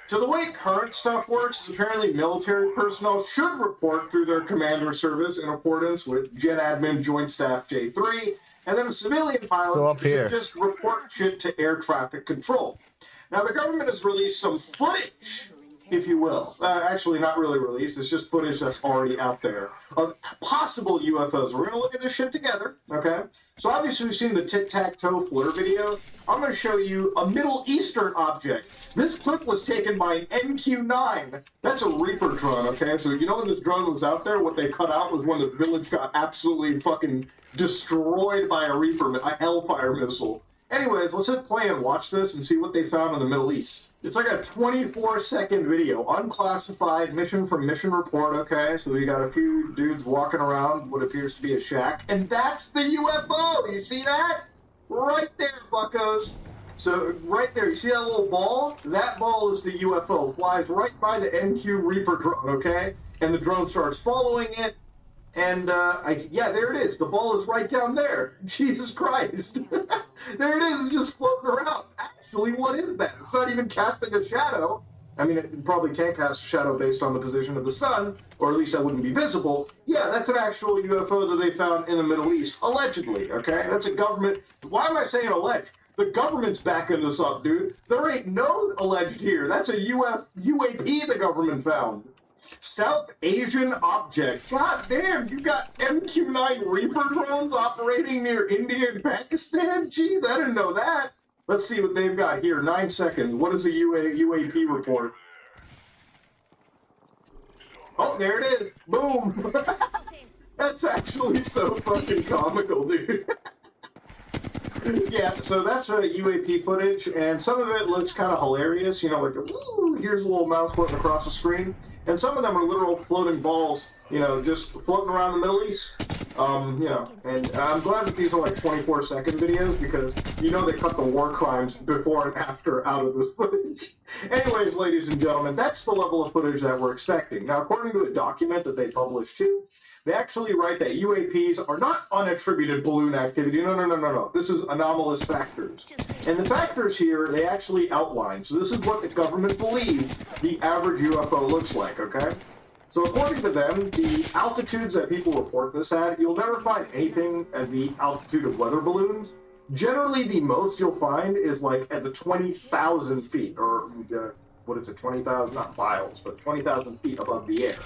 So the way current stuff works is apparently military personnel should report through their commander service in accordance with Gen Admin Joint Staff J3, and then a civilian Go pilot up here. should just report shit to air traffic control. Now the government has released some footage, if you will. Actually, not really released. It's just footage that's already out there of possible UFOs. We're gonna look at this shit together, okay? So obviously we've seen the tic-tac-toe FLIR video. I'm going to show you a Middle Eastern object. This clip was taken by an MQ-9. That's a Reaper drone, okay? So you know when this drone was out there, what they cut out was when the village got absolutely fucking destroyed by a Reaper, a Hellfire missile. Anyways, let's hit play and watch this and see what they found in the Middle East. It's like a 24-second video, unclassified, mission from mission report, okay? So we got a few dudes walking around what appears to be a shack. And that's the UFO! You see that? Right there, buckos. So right there, you see that little ball? That ball is the UFO. Flies right by the NQ Reaper drone, okay? And the drone starts following it. And, yeah, there it is. The ball is right down there. Jesus Christ. There it is. It's just floating around. Actually, what is that? It's not even casting a shadow. I mean, it probably can't cast a shadow based on the position of the sun, or at least that wouldn't be visible. Yeah, that's an actual UFO that they found in the Middle East, allegedly, okay? That's a government... Why am I saying alleged? The government's backing this up, dude. There ain't no alleged here. That's a UAP the government found. South Asian object. God damn, you got MQ-9 Reaper drones operating near India and Pakistan? Jeez, I didn't know that. Let's see what they've got here. 9 seconds. What is a UAP report? Oh, there it is. Boom. That's actually so fucking comical, dude. Yeah, so that's UAP footage, and some of it looks kind of hilarious. You know, like, woo, here's a little mouse floating across the screen. And some of them are literal floating balls, you know, just floating around the Middle East. You know, and I'm glad that these are like 24-second videos because, you know, they cut the war crimes before and after out of this footage. Anyways, ladies and gentlemen, that's the level of footage that we're expecting. Now, according to a document that they published too, they actually write that UAPs are not unattributed balloon activity. No. This is anomalous factors. And the factors here, they actually outline. So this is what the government believes the average UFO looks like, okay? So according to them, the altitudes that people report this at, you'll never find anything at the altitude of weather balloons. Generally, the most you'll find is like at the 20,000 feet, or what is it, 20,000, not miles, but 20,000 feet above the air.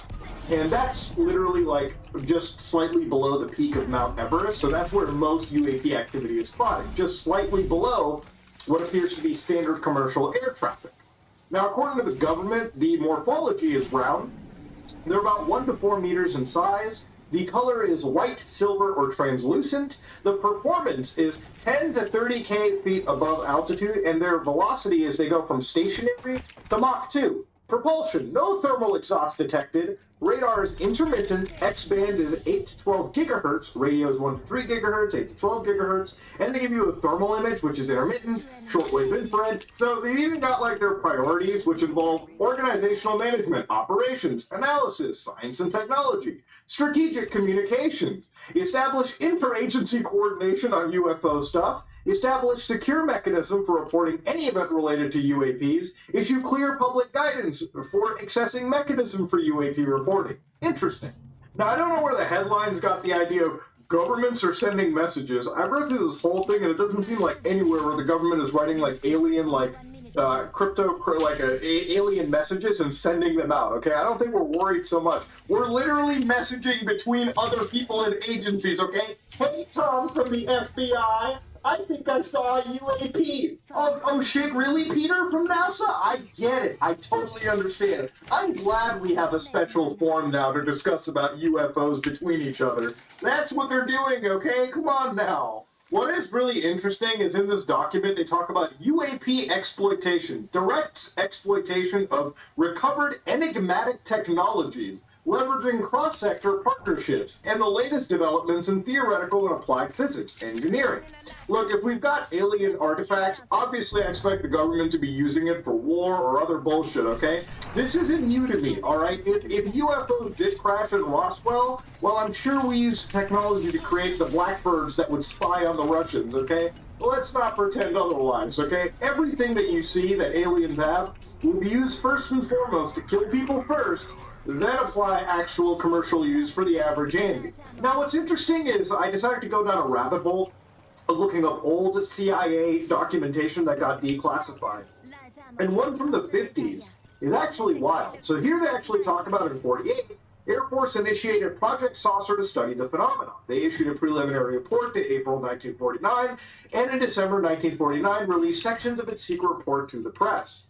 And that's literally like just slightly below the peak of Mount Everest, so that's where most UAP activity is spotted, just slightly below what appears to be standard commercial air traffic. Now, according to the government, the morphology is round. They're about 1 to 4 meters in size. The color is white, silver, or translucent. The performance is 10 to 30 feet above altitude, and their velocity as they go from stationary to Mach 2. Propulsion, no thermal exhaust detected. Radar is intermittent. X-band is 8 to 12 gigahertz. Radio is 1 to 3 gigahertz, 8 to 12 gigahertz. And they give you a thermal image, which is intermittent, shortwave infrared. So they've even got like their priorities, which involve organizational management, operations, analysis, science and technology, strategic communications, establish interagency coordination on UFO stuff, establish secure mechanism for reporting any event related to UAPs, issue clear public guidance for accessing mechanism for UAP reporting. Interesting. Now, I don't know where the headlines got the idea of governments are sending messages. I've read through this whole thing, and it doesn't seem like anywhere where the government is writing like alien, like alien messages and sending them out. Okay, I don't think we're worried so much. We're literally messaging between other people and agencies. Okay, hey Tom from the FBI, I think I saw a UAP. Oh shit, really, Peter from NASA? I get it. I totally understand. I'm glad we have a special forum now to discuss about UFOs between each other. That's what they're doing. Okay, come on now. What is really interesting is in this document, they talk about UAP exploitation, direct exploitation of recovered enigmatic technologies, leveraging cross-sector partnerships, and the latest developments in theoretical and applied physics engineering. Look, if we've got alien artifacts, obviously I expect the government to be using it for war or other bullshit, okay? This isn't new to me, alright? If UFOs did crash at Roswell, well, I'm sure we used technology to create the Blackbirds that would spy on the Russians, okay? Let's not pretend otherwise, okay? Everything that you see that aliens have will be used first and foremost to kill people first, then apply actual commercial use for the average Andy. Now, what's interesting is I decided to go down a rabbit hole of looking up old CIA documentation that got declassified. And one from the 50s is actually wild. So here they actually talk about in 48, Air Force initiated Project Saucer to study the phenomenon. They issued a preliminary report to April 1949, and in December 1949 released sections of its secret report to the press.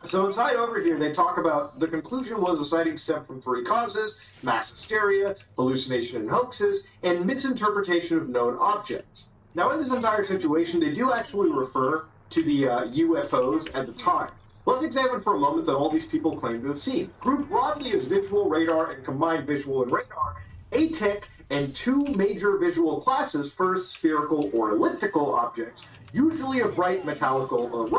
So inside over here, they talk about the conclusion was the sighting stemmed from three causes: mass hysteria, hallucination and hoaxes, and misinterpretation of known objects. Now, in this entire situation, they do actually refer to the UFOs at the time. Let's examine for a moment that all these people claim to have seen. Grouped broadly as visual radar and combined visual and radar, ATIC and two major visual classes for spherical or elliptical objects, usually of bright metallical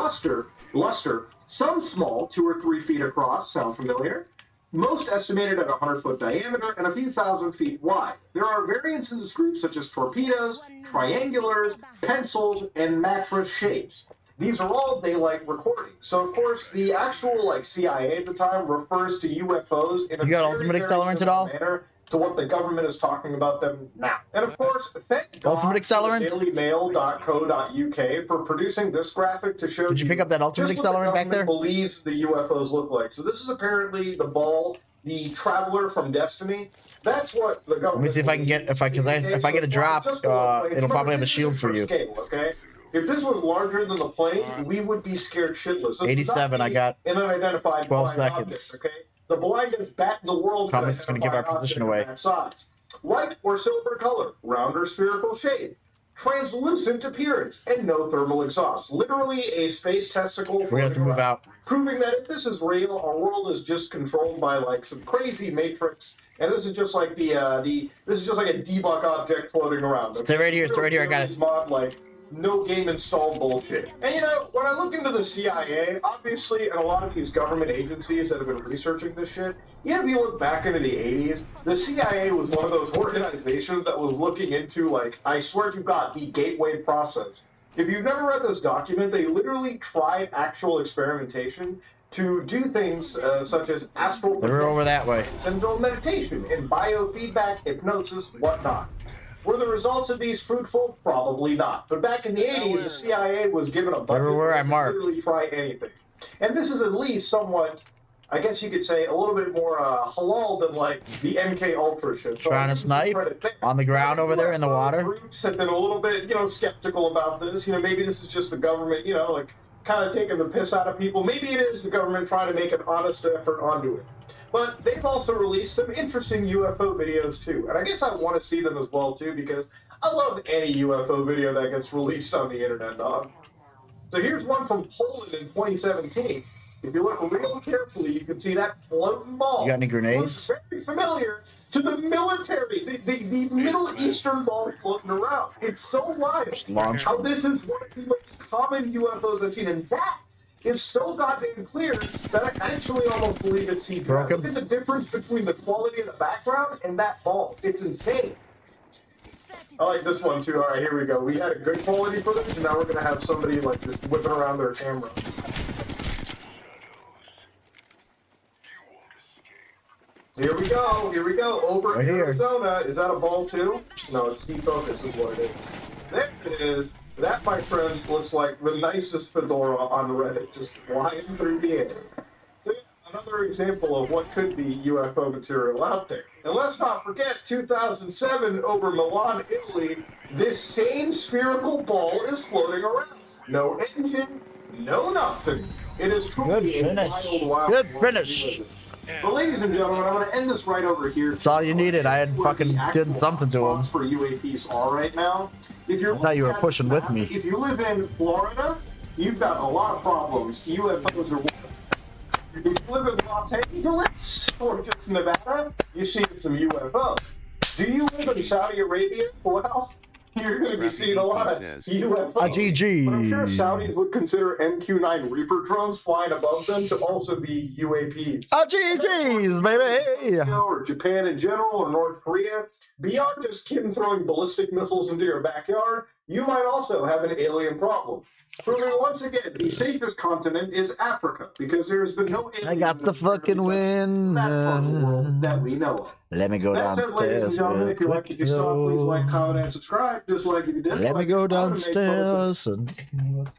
luster, some small, 2 or 3 feet across, sound familiar? Most estimated at 100-foot diameter and a few thousand feet wide. There are variants in this group such as torpedoes, triangulars, pencils, and mattress shapes. These are all daylight recordings. So, of course, the actual CIA at the time refers to UFOs in a You got very, ultimate very accelerant at similar all? manner to what the government is talking about them now. And of course, thank God Ultimate accelerant? for dailymail.co.uk for producing this graphic to show Did you pick up that ultimate just what the accelerant back government there? believes the UFOs look like. So this is apparently the ball, the traveler from Destiny. That's what the government. Let me see if I can get if I get a drop, it'll probably have a shield for you. Scale, okay? If this was larger than the plane, we would be scared shitless. This would 87, not I be got an unidentified 12 flying seconds. object, okay? The blindest bat in the world. Promise it's gonna give our position away. Size. White or silver color, round or spherical shape, translucent appearance, and no thermal exhaust. Literally a space testicle. We have to move out. Proving that if this is real, our world is just controlled by like some crazy matrix, and this is just like this is just like a debug object floating around. Stay right here, stay right here, I got it. Mod, like, no game installed bullshit. And you know, when I look into the CIA, obviously, and a lot of these government agencies that have been researching this shit, if you look back into the 80s, the CIA was one of those organizations that was looking into, like, I swear to God, the gateway process. If you've never read this document, they literally tried actual experimentation to do things such as astral They're over that way. syndrome meditation and biofeedback, hypnosis, whatnot. Were the results of these fruitful? Probably not. But back in the 80s, the CIA was given a budget Everywhere I to marked. literally try anything. And this is at least somewhat, I guess you could say, a little bit more halal than like the MK Ultra shit. So Trying to I give some snipe credit there. on the ground over there in the water. Groups have been a little bit, skeptical about this. Maybe this is just the government, like kind of taking the piss out of people. Maybe it is the government trying to make an honest effort onto it. But they've also released some interesting UFO videos too. And I guess I want to see them as well too, because I love any UFO video that gets released on the internet, dog. So here's one from Poland in 2017. If you look real carefully, you can see that floating ball. You got any Looks grenades? very familiar to the military, the Middle Eastern ball floating around. It's so wild Just launch. how this is one of the most common UFOs I've seen, and that is so goddamn clear that I actually almost believe it's CGI. Broke him? Look at the difference between the quality of the background and that ball. It's insane. I like this one too. All right, here we go. We had a good quality footage, and now we're gonna have somebody like just whipping around their camera. Here we go. Here we go. Over Right here. Arizona. Is that a ball too? No, it's defocus is what it is. There it is. That, my friends, looks like the nicest fedora on Reddit, just flying through the air. So, yeah, another example of what could be UFO material out there. And let's not forget, 2007 over Milan, Italy, this same spherical ball is floating around. No engine, no nothing. It is truly Good a finish. wild, wild Good world to finish. live in. But ladies and gentlemen, I'm going to end this right over here. That's all you needed. I had Where the fucking actual did something to him. hotspots for UAPs are right now. If you're I thought you were looking at pushing the with map, me. If you live in Florida, you've got a lot of problems. UFOs are one. If you live in Los Angeles or just Nevada, you see some UFOs. Do you live in Saudi Arabia? Well, you're going to be seeing a lot of UFOs. A GG. But I'm sure Saudis would consider MQ-9 Reaper drones flying above them to also be UAPs. A GG's, baby. Or Japan in general, or North Korea, beyond just kidding throwing ballistic missiles into your backyard, you might also have an alien problem. Proving once again, the safest continent is Africa, because there's been no aliens I got the fucking win. that part of the world that we know of. Let me go That said, ladies and downstairs gentlemen, real if you like quick. what you saw, please like, comment, and subscribe. Just like if you didn't. Let me like, go I'm gonna make fun of some- downstairs and.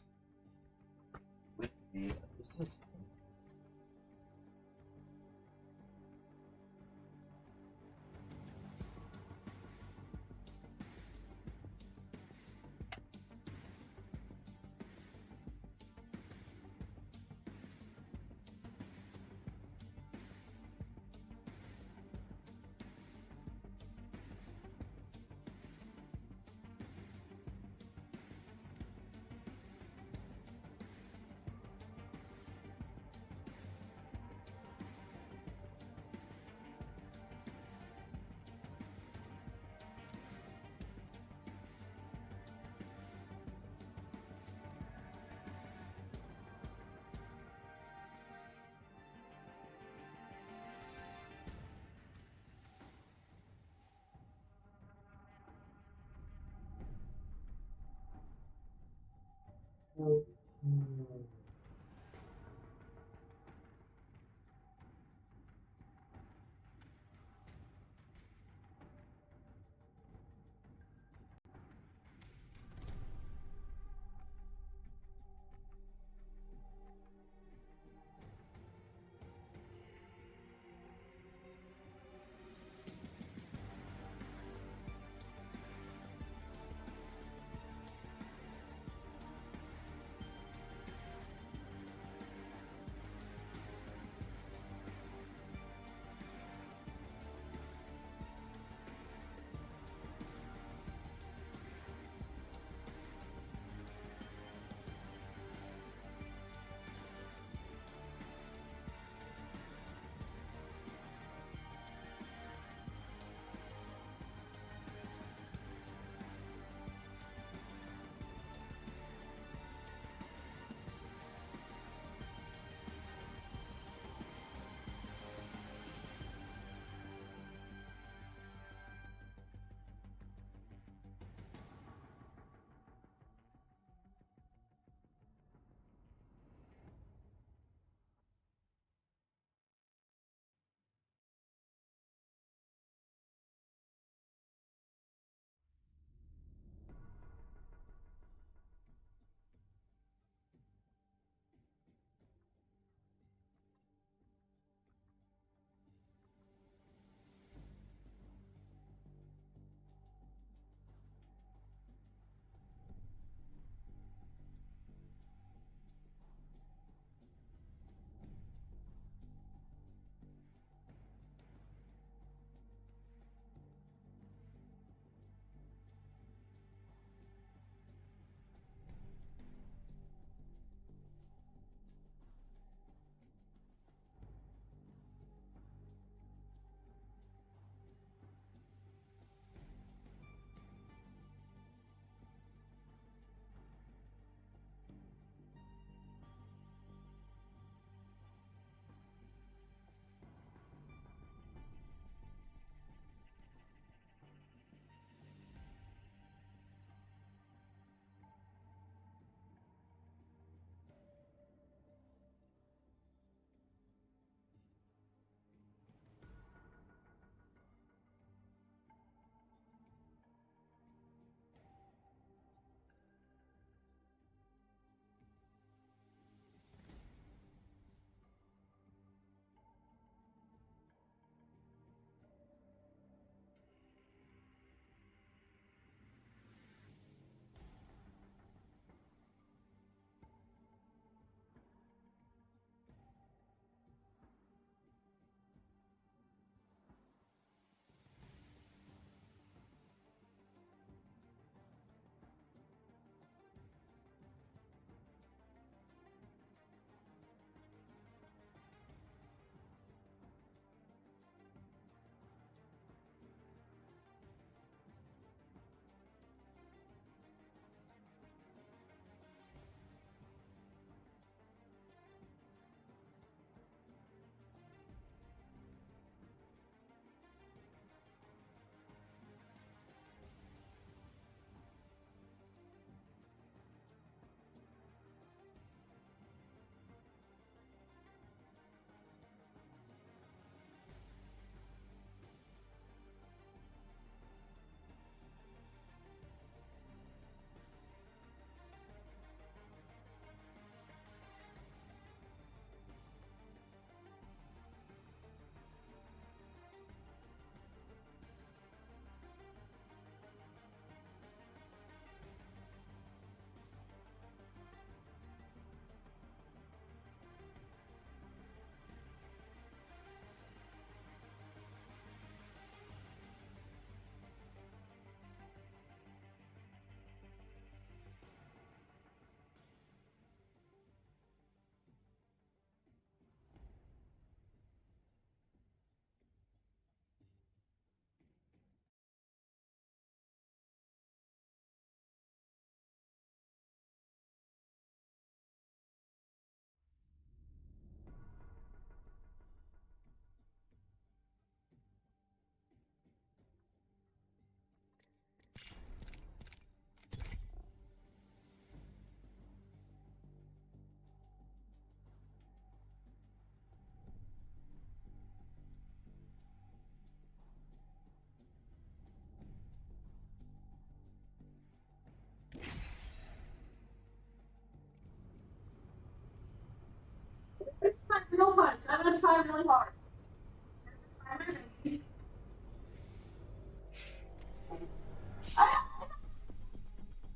really hard.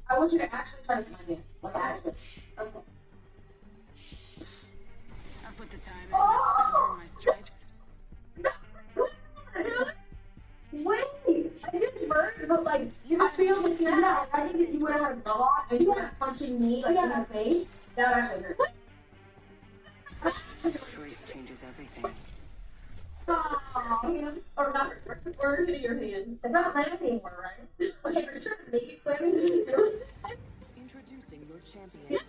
I want you to actually try to get my hand. Like, actually. Okay. I put the time in. I've earned my stripes. Wait! I didn't burn, but like, You can feel the yeah, I think if you would have had a glove on and you were punching me like in the face, that would actually hurt. Choice changes everything. Oh, Or not, or hitting your hand. it's not clammy anymore, right? Okay, are you trying to make it clammy? Introducing your champion.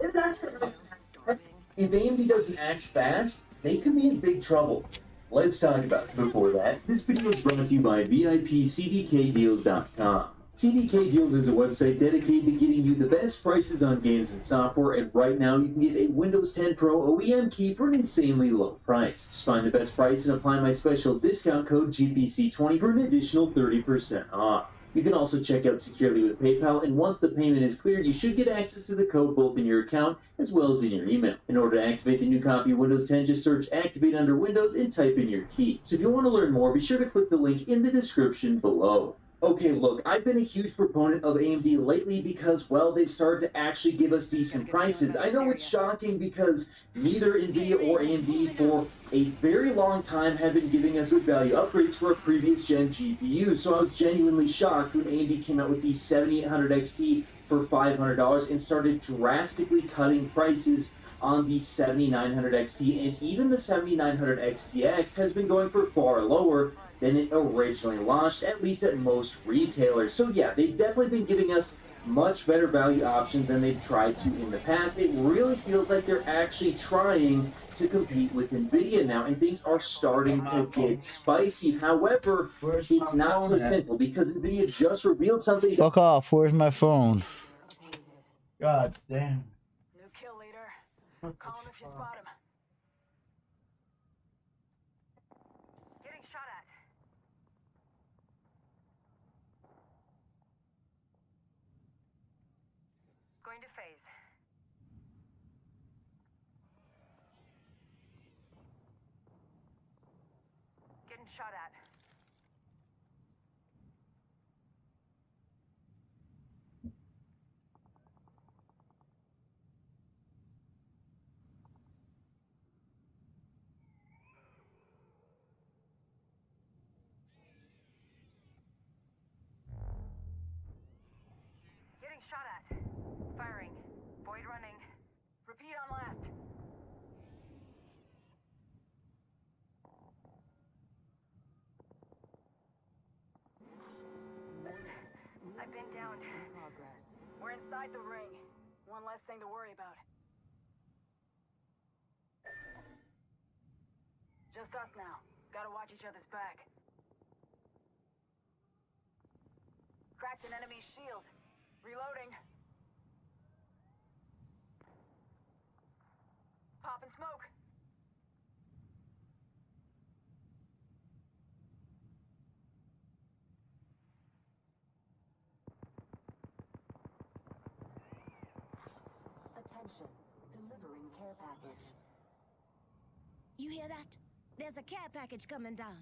It's actually really Starving. If AMD doesn't act fast, they could be in big trouble. Let's talk about it. Before that, this video is brought to you by VIPCDKDeals.com. CDK Deals is a website dedicated to getting you the best prices on games and software, and right now you can get a Windows 10 Pro OEM key for an insanely low price. Just find the best price and apply my special discount code GPC20 for an additional 30% off. You can also check out securely with PayPal, and once the payment is cleared, you should get access to the code both in your account as well as in your email. In order to activate the new copy of Windows 10, just search Activate under Windows and type in your key. So if you want to learn more, be sure to click the link in the description below. Okay, look, I've been a huge proponent of AMD lately because, well, they've started to actually give us decent prices. I know it's shocking because neither NVIDIA or AMD for a very long time have been giving us good value upgrades for a previous gen GPU, so I was genuinely shocked when AMD came out with the 7800 XT for $500 and started drastically cutting prices on the 7900 XT, and even the 7900 XTX has been going for far lower than it originally launched, at least at most retailers. So yeah, they've definitely been giving us much better value options than they've tried to in the past. It really feels like they're actually trying to compete with NVIDIA now, and things are starting to get spicy. However, Where's it's my not so phone at? simple because NVIDIA just revealed something. Fuck off. Where's my phone? God damn. New kill leader. Call him if you spot him. Getting shot at. Going to phase. Getting shot at. Getting shot at. Firing. Void running. Repeat on last. I've been downed. Progress. We're inside the ring. One less thing to worry about. Just us now. Gotta watch each other's back. Cracked an enemy's shield. Reloading. Pop and smoke. Attention. Delivering care package. You hear that? There's a care package coming down.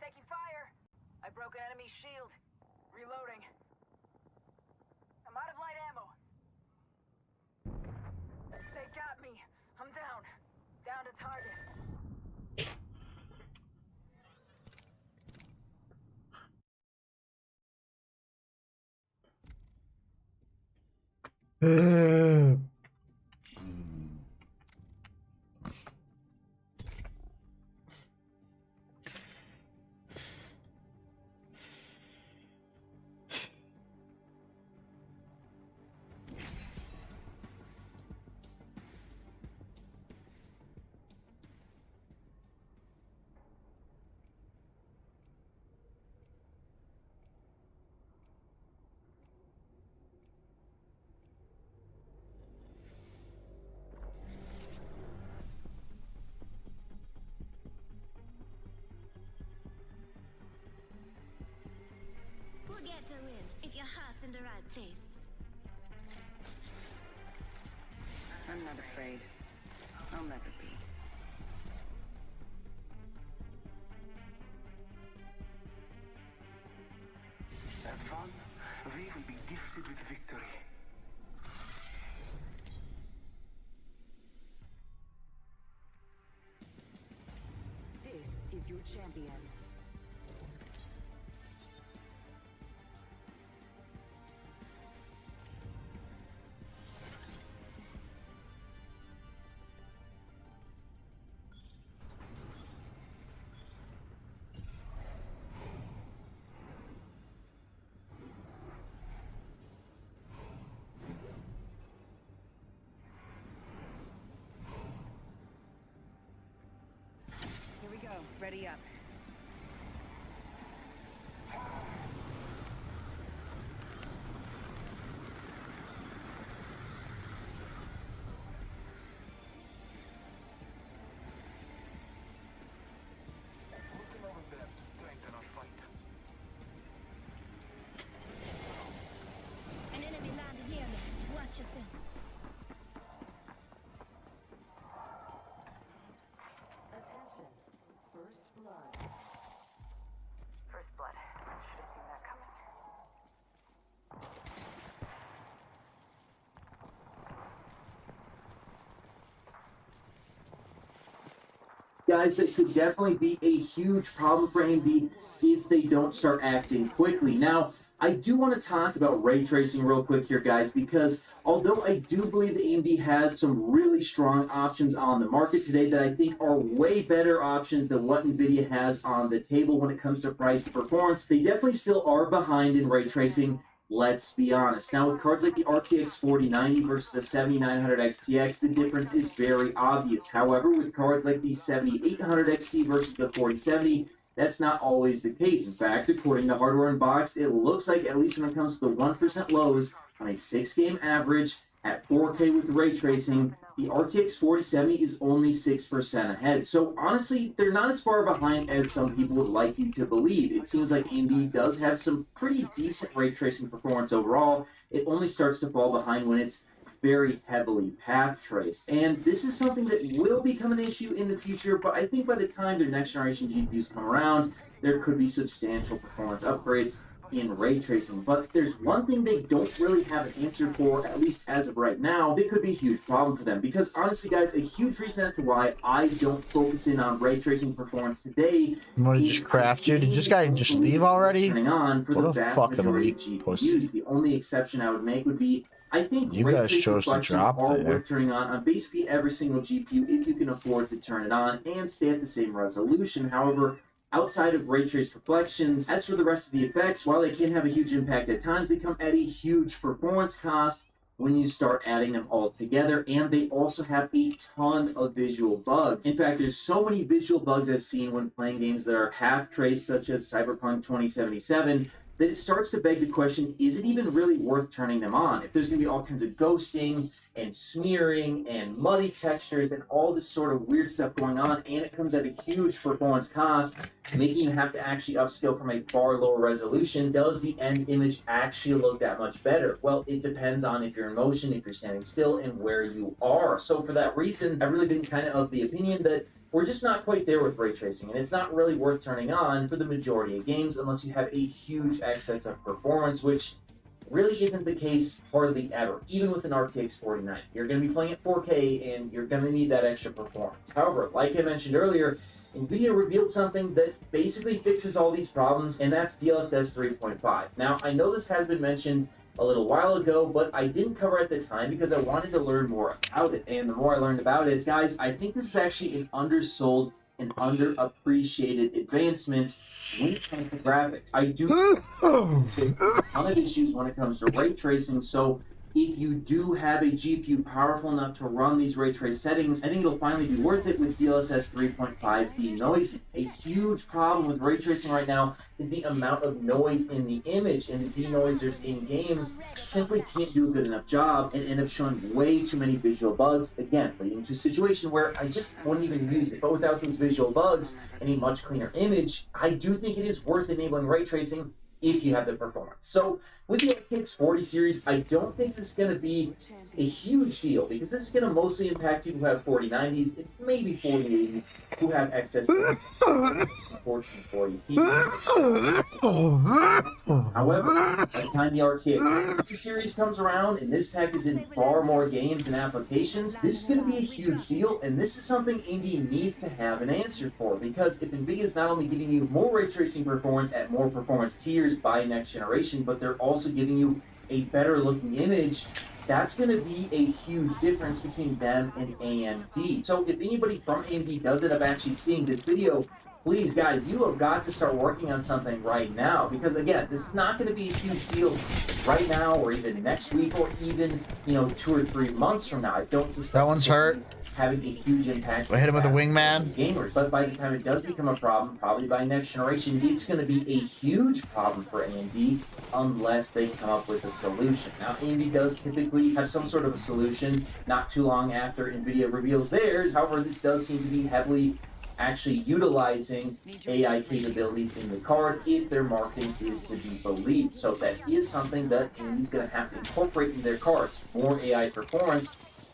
Taking fire. I broke an enemy shield. Reloading. I'm out of light ammo. They got me. I'm down. Down to target. better win if your heart's in the right place. I'm not afraid. I'll never be. As fun, we will be gifted with victory. This is your champion. Here we go. Ready up. Looking over them to strengthen our fight. An enemy landed near me. Watch yourself. Attention. First blood. First blood. Should have seen that coming. Guys, that could definitely be a huge problem for AMD if they don't start acting quickly. Now, I do want to talk about ray tracing real quick here, guys, because although I do believe AMD has some really strong options on the market today that I think are way better options than what NVIDIA has on the table when it comes to price to performance, they definitely still are behind in ray tracing. Let's be honest. Now, with cards like the RTX 4090 versus the 7900 XTX, the difference is very obvious. However, with cards like the 7800 XT versus the 4070, that's not always the case. In fact, according to Hardware Unboxed, it looks like, at least when it comes to the 1% lows on a 6-game average at 4K with ray tracing, the RTX 4070 is only 6% ahead. So honestly, they're not as far behind as some people would like you to believe. It seems like AMD does have some pretty decent ray tracing performance overall. It only starts to fall behind when it's very heavily path traced. And this is something that will become an issue in the future, but I think by the time their next generation GPUs come around, there could be substantial performance upgrades in ray tracing. But there's one thing they don't really have an answer for, at least as of right now. It could be a huge problem for them, because honestly, guys, a huge reason as to why I don't focus in on ray tracing performance today. You want to just craft you? Did this guy just leave already? Turning on for What the a vast fucking majority of weak GPUs. pussy. The only exception I would make would be, I think You ray guys tracing chose to functions drop are there. worth turning on basically every single GPU if you can afford to turn it on and stay at the same resolution. However, outside of ray trace reflections, as for the rest of the effects, while they can have a huge impact at times, they come at a huge performance cost when you start adding them all together, and they also have a ton of visual bugs. In fact, there's so many visual bugs I've seen when playing games that are path traced, such as Cyberpunk 2077, that it starts to beg the question, is it even really worth turning them on? If there's going to be all kinds of ghosting and smearing and muddy textures and all this sort of weird stuff going on, and it comes at a huge performance cost, making you have to actually upscale from a far lower resolution, does the end image actually look that much better? Well, it depends on if you're in motion, if you're standing still, and where you are. So for that reason, I've really been kind of the opinion that we're just not quite there with ray tracing, and it's not really worth turning on for the majority of games unless you have a huge excess of performance, which really isn't the case hardly ever, even with an RTX 4090. You're going to be playing at 4K, and you're going to need that extra performance. However, like I mentioned earlier, NVIDIA revealed something that basically fixes all these problems, and that's DLSS 3.5. Now, I know this has been mentioned a little while ago, but I didn't cover it at the time because I wanted to learn more about it. And the more I learned about it, guys, I think this is actually an undersold and underappreciated advancement when it comes to graphics. I do face a ton of issues when it comes to ray tracing, so if you do have a GPU powerful enough to run these ray trace settings, I think it'll finally be worth it with DLSS 3.5 denoising. A huge problem with ray tracing right now is the amount of noise in the image, and the denoisers in games simply can't do a good enough job and end up showing way too many visual bugs, again, leading to a situation where I just wouldn't even use it. But without those visual bugs and a much cleaner image, I do think it is worth enabling ray tracing if you have the performance. So with the RTX 40 series, I don't think this is going to be a huge deal because this is going to mostly impact people who have 4090s and maybe 4080s who have excess 1440 However, by the time the RTX series comes around and this tech is in far more games and applications, this is going to be a huge deal, and this is something AMD needs to have an answer for, because if NVIDIA is not only giving you more ray tracing performance at more performance tiers by next generation, but they're also giving you a better looking image, that's going to be a huge difference between them and AMD. So if anybody from AMD does end up actually seeing this video, please guys, you have got to start working on something right now, because again, this is not going to be a huge deal right now or even next week or even 2 or 3 months from now. I don't suspect that one's hurt. Having a huge impact. We hit him with a wingman. Gamers, but by the time it does become a problem, probably by next generation, it's going to be a huge problem for AMD unless they come up with a solution. Now, AMD does typically have some sort of a solution not too long after NVIDIA reveals theirs. However, this does seem to be heavily actually utilizing AI capabilities in the card if their marketing is to be believed. So that is something that AMD is going to have to incorporate in their cards. More AI performance,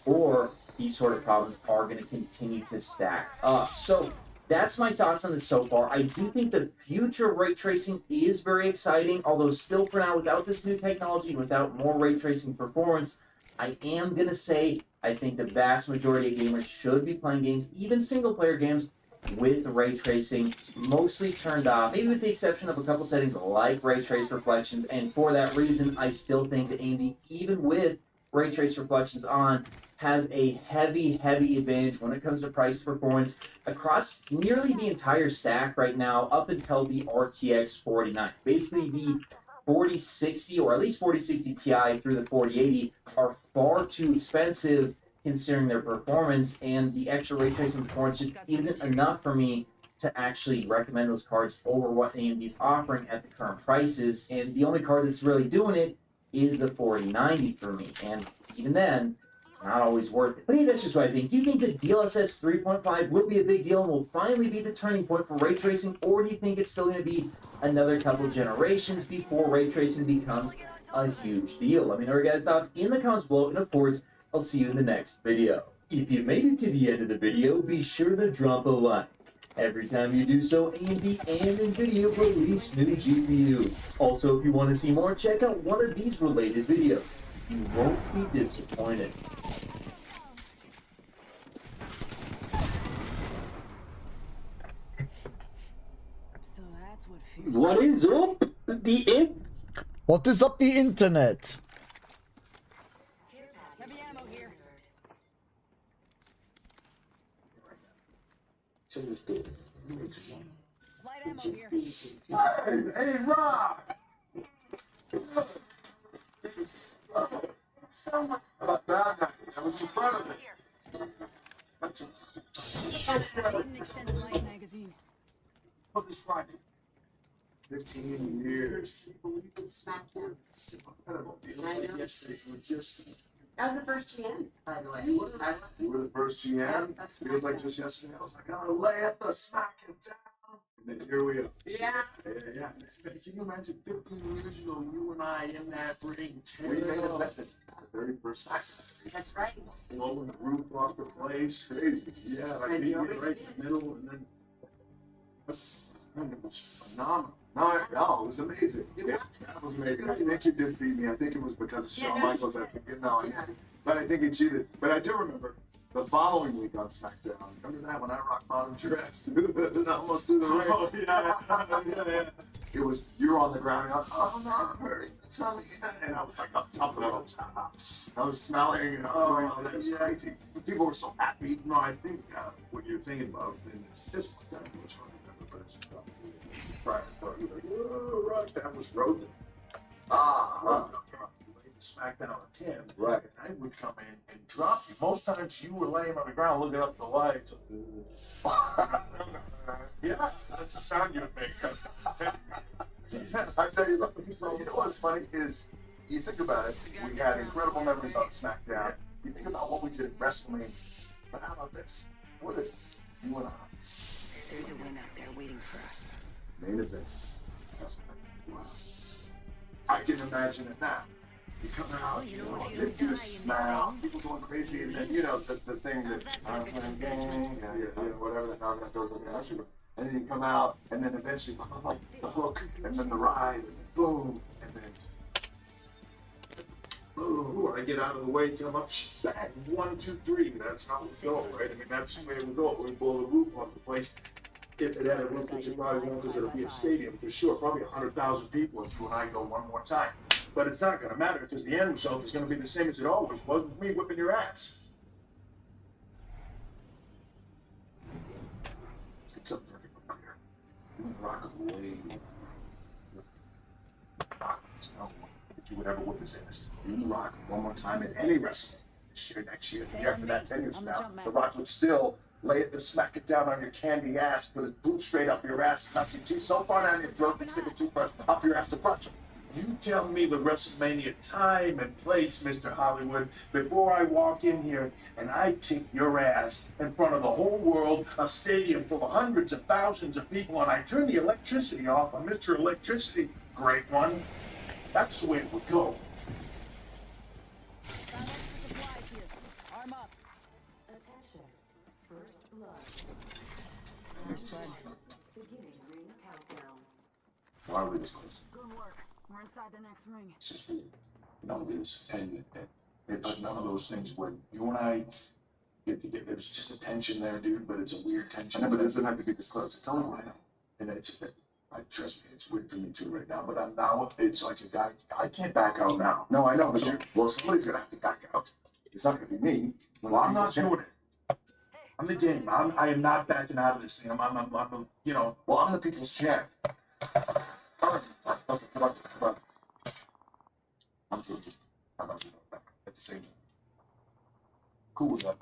or these sort of problems are going to continue to stack up. So that's my thoughts on this so far. I do think the future of ray tracing is very exciting, although still for now, without this new technology, without more ray tracing performance, I am going to say I think the vast majority of gamers should be playing games, even single-player games, with ray tracing mostly turned off, maybe with the exception of a couple settings like ray trace reflections. And for that reason, I still think that AMD, even with ray trace reflections on, has a heavy advantage when it comes to price performance across nearly the entire stack right now, up until the RTX 4090. Basically, the 4060 or at least 4060 Ti through the 4080 are far too expensive considering their performance, and the extra ray tracing performance just isn't enough for me to actually recommend those cards over what AMD is offering at the current prices. And the only card that's really doing it is the 4090 for me, and even then, it's not always worth it. But hey, that's just what I think. Do you think that DLSS 3.5 will be a big deal and will finally be the turning point for ray tracing, or do you think it's still going to be another couple generations before ray tracing becomes a huge deal? Let me know your guys' thoughts in the comments below, and of course, I'll see you in the next video. If you made it to the end of the video, be sure to drop a like. Every time you do so, AMD and NVIDIA release new GPUs. Also, if you want to see more, check out one of these related videos. You won't be disappointed. So that's what What is up? What is up the internet? heavy ammo here. Light ammo here. Hey, Rob! So much. About that, I was in front of it. An extended light magazine. Look, it's Friday. 15 years. Believe in SmackDown. It's incredible. I know. Yesterday was just. That was the first GM, by the way. You were the first GM. That's Feels like just yesterday. I was like, I'm gonna lay at the smacking down. And then here we are. Yeah. Yeah. Can you imagine 15 years ago, you and I in that ring? We made a bet the very first SmackDown. That's right. Blowing the roof off the place. Crazy. Yeah, like And you you were always right did. in the middle, and then. It was phenomenal. No, it was amazing. Yeah, that was amazing. I think you did beat me. I think it was because of Shawn Michaels. I think but I think he cheated. But I do remember the following week on SmackDown. Remember that when I rock bottom dress almost through the ring? Oh yeah. It was you were on the ground. And I was, oh no, I'm hurting. Tell me. And I was like up top of the ropes. I was smelling. And that was crazy. People were so happy. No, I think what you're thinking about, and it's just kind of much fun. Prior thought you were like, oh, right, that was Rogan. SmackDown on him. Right. And I would come in and drop you. Most times you were laying on the ground looking up the lights. Yeah, that's the sound you would make. I tell you, you know what's funny is, you think about it, we had incredible memories on SmackDown. You think about what we did at WrestleMania. But how about this? What if you and I? There's a win out there waiting for us. Main event. Wow. I can imagine it now. You come out, you know, you smile, people going crazy, and then, you know, the thing that, whatever the dog goes on the usher, and then you come out, and then eventually, the hook, and then the ride, and then boom, and then, boom, I get out of the way, come up, bang, 1, 2, 3, that's how we go, right? I mean, that's the way we go. We blow the roof off the place. If it had a roof, which it probably won't, because it'll be a stadium for sure, probably 100,000 people if you and I go one more time. But it's not going to matter because the end result is going to be the same as it always was with me whipping your ass. Let's get something up here. You rock away. You would ever whip his ass. You rock one more time at any wrestling. This year, next year, the year after that, 10 years from now, the Rock would still lay it, smack it down on your candy ass, put his boot straight up your ass, knock your teeth so far down your throat, and stick a toothbrush up your ass to punch him. You tell me the WrestleMania time and place, Mr. Hollywood, before I walk in here and I kick your ass in front of the whole world, a stadium full of hundreds of thousands of people, and I turn the electricity off on Mr. Electricity, great one. That's the way it would go. Arm up. Attention. First blood. Beginning ring countdown. Why are we this close? Good work. We're inside the next ring. It's just, none of this, and it's none of those things where you and I get together. There's just a tension there, dude, but it's a weird tension. But it doesn't have to be this close. It's only one. And I trust me, it's weird for me too right now. But I'm now, it's like a guy, I can't back out now. No, I know, but well, somebody's gonna have to back out. It's not gonna be me. Well, I'm not doing it. I'm the game. I am not backing out of this thing. I'm you know, well, I'm the people's champ. All right, okay, come on. I'm through. I'm not at the same time. Cool with that.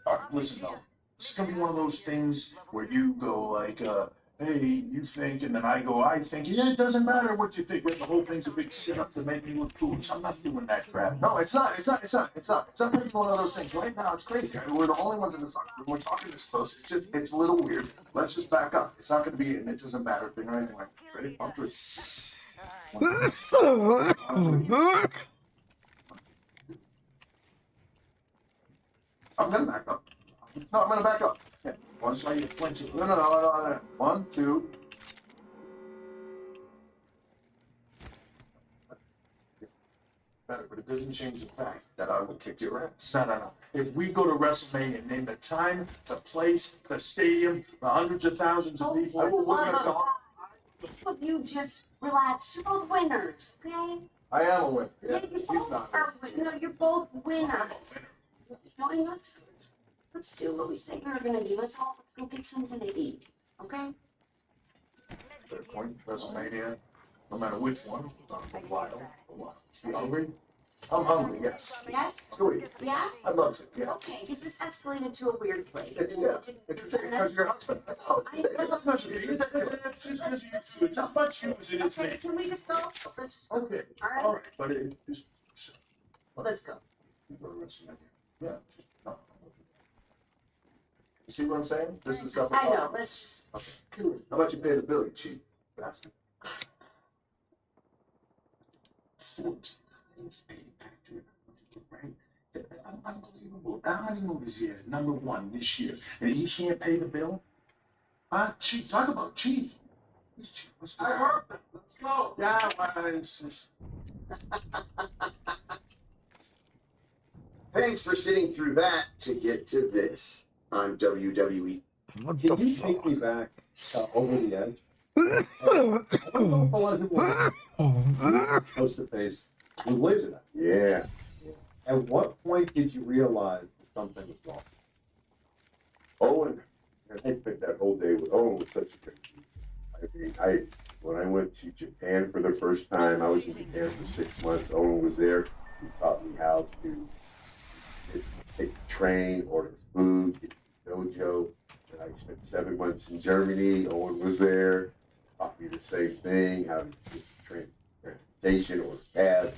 All right, listen though. It's gonna be one of those things where you go like, hey, you think, and then I go, I think. Yeah, it doesn't matter what you think. The whole thing's a big sit-up to make me look cool. I'm not doing that crap. No, it's not gonna be one of those things. Right now, it's crazy. I mean, we're the only ones in this. We're talking this close. It's a little weird. Let's just back up. It's not gonna be, and it doesn't matter thing or anything like that. Ready? I'm through. I'm gonna back up. No, I'm gonna back up. Yeah. Once I flinch it. No. 1, 2. Better, but it doesn't change the fact that I will kick your ass. No. If we go to WrestleMania, name the time, the place, the stadium, the hundreds of thousands of people, we're gonna talk. You just relax. You're both winners, okay? I am a winner. Yeah, you both are. No, you're both winners. No, let's do what we say we were gonna do. Let's go get something to eat, okay? Fair point. WrestleMania, no matter which one, a while. You hungry? I'm hungry, yes. Yes? Let's go eat. Yeah? I'd love to, yeah. Okay, because this escalated to a weird place. Yeah. Because your husband. Just because you used to it, just much you as it is me. Can we just go? Let's just go. Okay. All right. But it just. Let's go. Yeah. No. You see what I'm saying? This is something. I know. Let's just. Okay. Cool. How about you pay the bill, you cheap bastard? 14 days paid actor, right? Unbelievable. How many movies he had? Number 1 this year, and he can't pay the bill? Huh? Cheap. Talk about cheap. He's cheap. I heard that. Let's go. Yeah. Thanks for sitting through that to get to this. I'm WWE. Can you take me back over the edge? I don't know if a lot of people supposed to face with laser. Yeah. At what point did you realize that something was wrong? Owen, I spent that whole day with Owen. Was such a great. I mean, when I went to Japan for the first time, I was in Japan for 6 months. Owen was there. He taught me how to take the train, order food, get the dojo. And I spent 7 months in Germany. Owen was there. Taught me the same thing, how to get transportation or cabs.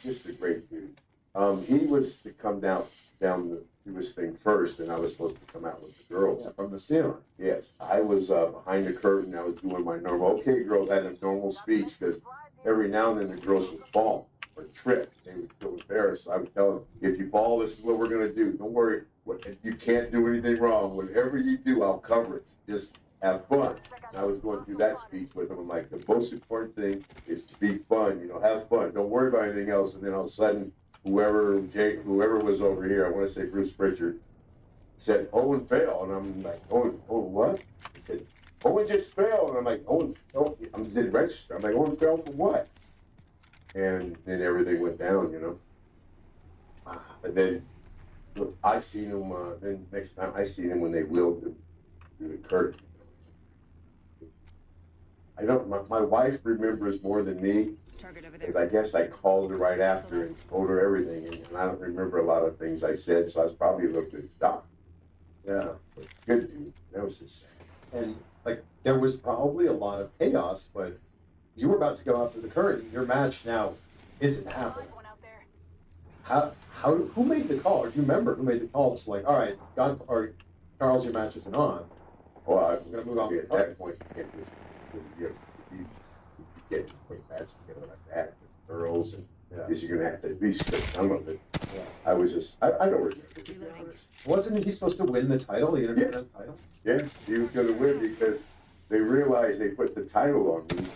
Just a great dude. He was to come down do his thing first, and I was supposed to come out with the girls. Yeah, from the ceiling. Yes, I was behind the curtain. I was doing my normal, okay, girls, I had a normal speech because every now and then the girls would fall or trip. They would feel embarrassed. So I would tell them, if you fall, this is what we're gonna do. Don't worry, you can't do anything wrong. Whatever you do, I'll cover it. Just have fun. And I was going through that speech with them. I'm like, the most important thing is to be fun. You know, have fun. Don't worry about anything else. And then all of a sudden, whoever was over here, I want to say Bruce Pritchard, said Owen fell, and I'm like, Owen what? He said, Owen just fell, and I'm like, Owen, I didn't register. I'm like, Owen fell for what? And then everything went down, you know. And then I seen him. Then next time I seen him when they wheeled him through the curtain. I don't. My wife remembers more than me, because I guess I called her right after and told her everything, and I don't remember a lot of things I said, so I was probably a little bit shocked. Yeah, Good dude. That was just. and like there was probably a lot of chaos, but you were about to go after the curtain. Your match now isn't happening. Who made the call? Or do you remember who made the call? It's like, all right, Charles, your match isn't on. Well, I'm gonna move on. At that point, you can't just you can't just put matches together like that with girls, and because you're gonna have to at least get some of it. Yeah. I was just I don't remember, to be honest. Wasn't he supposed to win the title, the Intercontinental title? Yes, he was gonna win because they realized they put the title on me,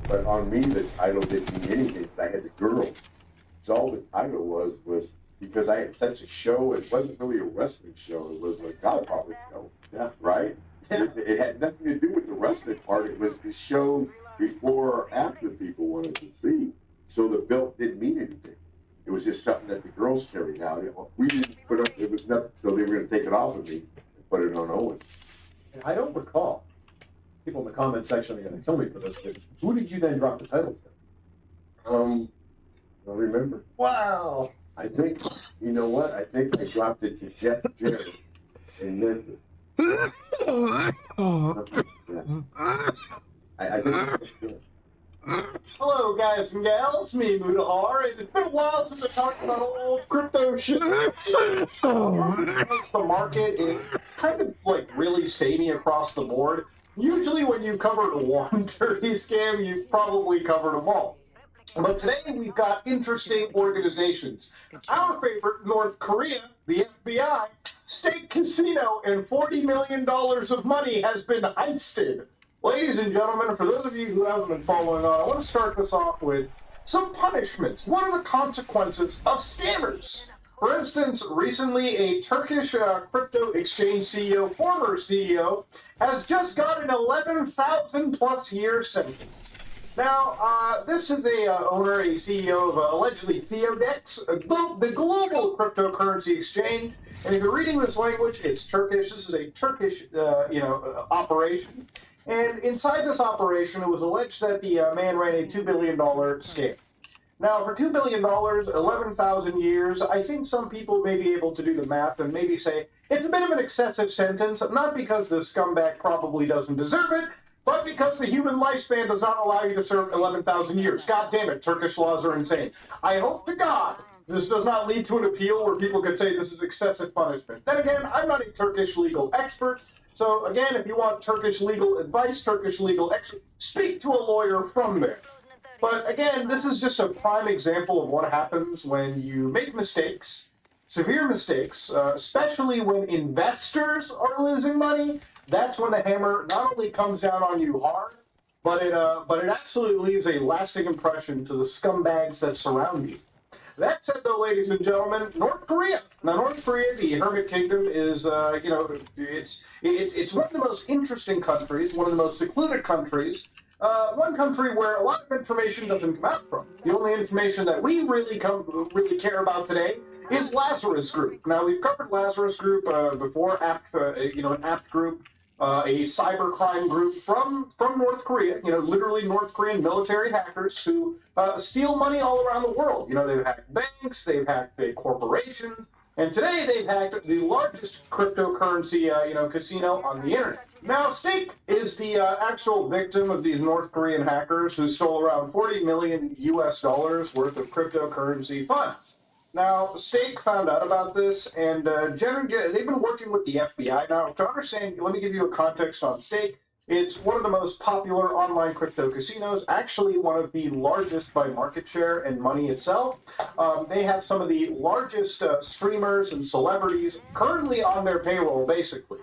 but on me the title didn't mean anything because I had the girls. So all the title was because I had such a show. It wasn't really a wrestling show. It was a Godfather show. Yeah. Right? Yeah. It had nothing to do with the wrestling part. It was the show before or after people wanted to see. So the belt didn't mean anything. It was just something that the girls carried out. We didn't put up, it was nothing, so they were going to take it off of me and put it on Owen. And I don't recall. People in the comment section are going to kill me for this, but who did you then drop the title to? I remember. Wow. I think, you know what? I think I dropped it to Jeff Jarrett in Memphis. I think. Hello, guys and gals. Me, Mudahar. It's been a while since I talked about old crypto shit. The market is kind of like really samey across the board. Usually, when you covered one dirty scam, you've probably covered them all. But today we've got interesting organizations. Our favorite, North Korea, the FBI, State Casino, and $40 million of money has been heisted. Ladies and gentlemen, for those of you who haven't been following on, I want to start this off with some punishments. What are the consequences of scammers? For instance, recently a Turkish crypto exchange CEO, former CEO, has just got an 11,000 plus year sentence. Now, this is a owner, a CEO of allegedly Theodex, the global cryptocurrency exchange. And if you're reading this language, it's Turkish. This is a Turkish, operation. And inside this operation, it was alleged that the man ran a $2 billion scam. Now, for $2 billion, 11,000 years, I think some people may be able to do the math and maybe say it's a bit of an excessive sentence, not because the scumbag probably doesn't deserve it, but because the human lifespan does not allow you to serve 11,000 years. God damn it, Turkish laws are insane. I hope to God this does not lead to an appeal where people could say this is excessive punishment. Then again, I'm not a Turkish legal expert. So again, if you want Turkish legal advice, Turkish legal expert, speak to a lawyer from there. But again, this is just a prime example of what happens when you make mistakes, severe mistakes, especially when investors are losing money. That's when the hammer not only comes down on you hard, but it absolutely leaves a lasting impression to the scumbags that surround you. That said, though, ladies and gentlemen, North Korea. Now, North Korea, the Hermit Kingdom, is, it's one of the most interesting countries, one of the most secluded countries, one country where a lot of information doesn't come out from. The only information that we really care about today is Lazarus Group. Now, we've covered Lazarus Group before, an apt group, a cybercrime group from North Korea, literally North Korean military hackers who steal money all around the world. They've hacked banks, they've hacked big corporations, and today they've hacked the largest cryptocurrency, casino on the internet. Now, Stake is the actual victim of these North Korean hackers who stole around $40 million US worth of cryptocurrency funds. Now, Stake found out about this, and they've been working with the FBI. Now, to understand, let me give you a context on Stake. It's one of the most popular online crypto casinos, actually one of the largest by market share and money itself. They have some of the largest streamers and celebrities currently on their payroll, basically,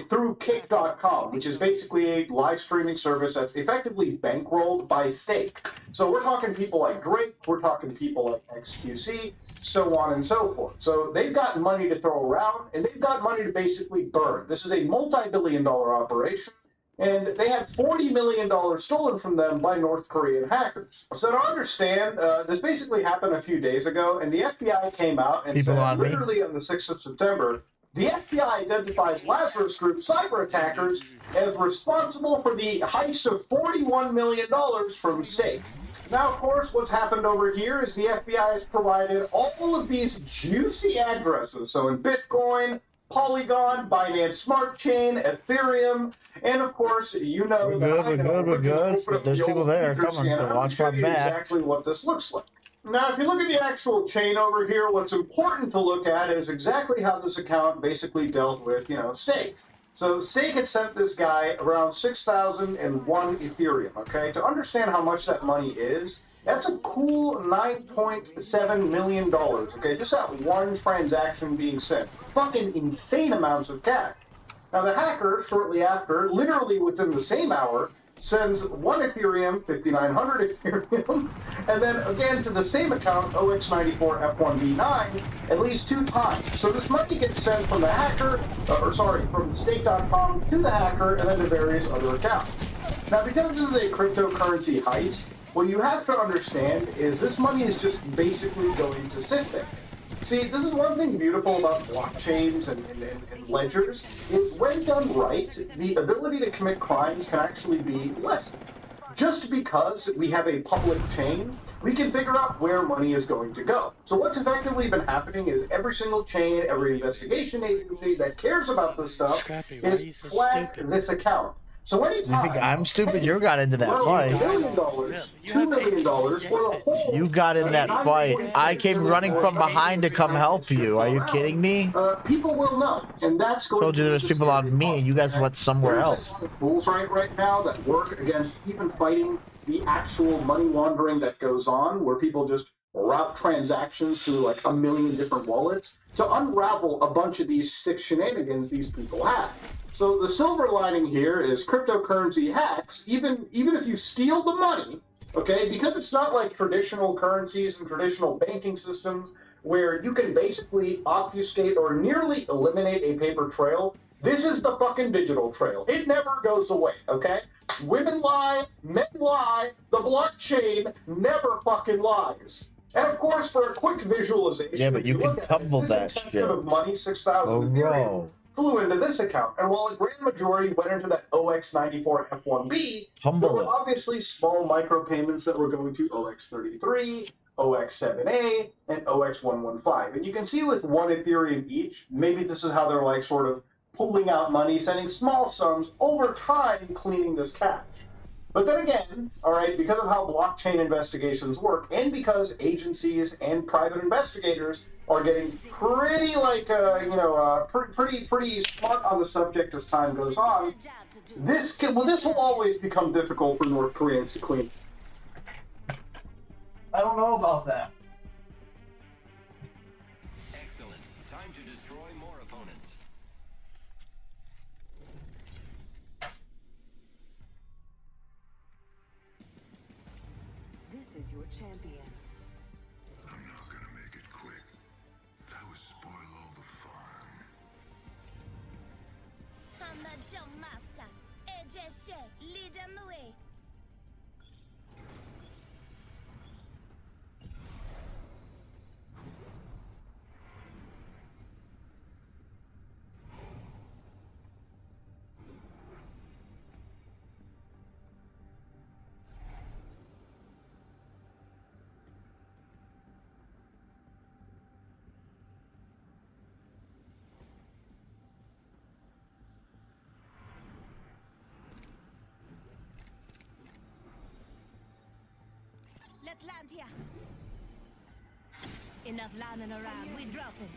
through Kick.com, which is basically a live streaming service that's effectively bankrolled by Stake. So we're talking people like Drake, we're talking people like XQC, so on and so forth. So they've got money to throw around, and they've got money to basically burn. This is a multi-billion-dollar operation, and they had $40 million stolen from them by North Korean hackers. So to understand, this basically happened a few days ago, and the FBI came out and said, literally on the 6th of September, the FBI identifies Lazarus Group cyber attackers as responsible for the heist of $41 million from Stake. Now, of course, what's happened over here is the FBI has provided all of these juicy addresses. So in Bitcoin, Polygon, Binance Smart Chain, Ethereum, and of course, you know we're good. There's people there. Come on, so watch my back. Exactly what this looks like. Now, if you look at the actual chain over here, what's important to look at is exactly how this account basically dealt with, Stake. So Stake had sent this guy around 6,001 Ethereum, okay? To understand how much that money is, that's a cool $9.7 million, okay? Just that one transaction being sent. Fucking insane amounts of cash. Now, the hacker, shortly after, literally within the same hour, sends 1 Ethereum, 5,900 Ethereum, and then again to the same account, OX94F1B9, at least 2 times. So this money gets sent from the hacker, from Stake.com to the hacker, and then to various other accounts. Now, because this is a cryptocurrency heist, what you have to understand is this money is just basically going to sit there. See, this is one thing beautiful about blockchains and ledgers, is when done right, the ability to commit crimes can actually be lessened. Just because we have a public chain, we can figure out where money is going to go. So what's effectively been happening is every single chain, every investigation agency that cares about this stuff is flagged this account. So anytime you think I'm stupid? You got into that fight. $1 million, $2 million for the whole. You got in that fight. I came running from behind to come help you. Are you kidding me? People will know, and that's going. Told you there was people on me, and you guys went somewhere else. Rules right now that work against even fighting the actual money laundering that goes on, where people just route transactions through like a million different wallets to unravel a bunch of these sick shenanigans these people have. So the silver lining here is cryptocurrency hacks, even if you steal the money, okay, because it's not like traditional currencies and traditional banking systems where you can basically obfuscate or nearly eliminate a paper trail. This is the fucking digital trail. It never goes away, okay? Women lie, men lie, the blockchain never fucking lies. And of course, for a quick visualization, yeah, but you can tumble that shit. Of money, 6,000 Ethereum, flew into this account, and while a grand majority went into that OX94F1B, there were obviously small micropayments that were going to OX33, OX7A, and OX115. And you can see with 1 Ethereum each, maybe this is how they're like sort of pulling out money, sending small sums over time, cleaning this cash. But then again, all right, because of how blockchain investigations work, and because agencies and private investigators are getting pretty, like, pretty smart on the subject as time goes on, this will always become difficult for North Koreans to clean. I don't know about that. Excellent. Time to destroy more opponents. This is your champion. I'm not gonna make it quick. That would spoil all the fun. I'm the jump master. AJ Shea, lead them the way. Let's land here. Enough landing around. We dropping.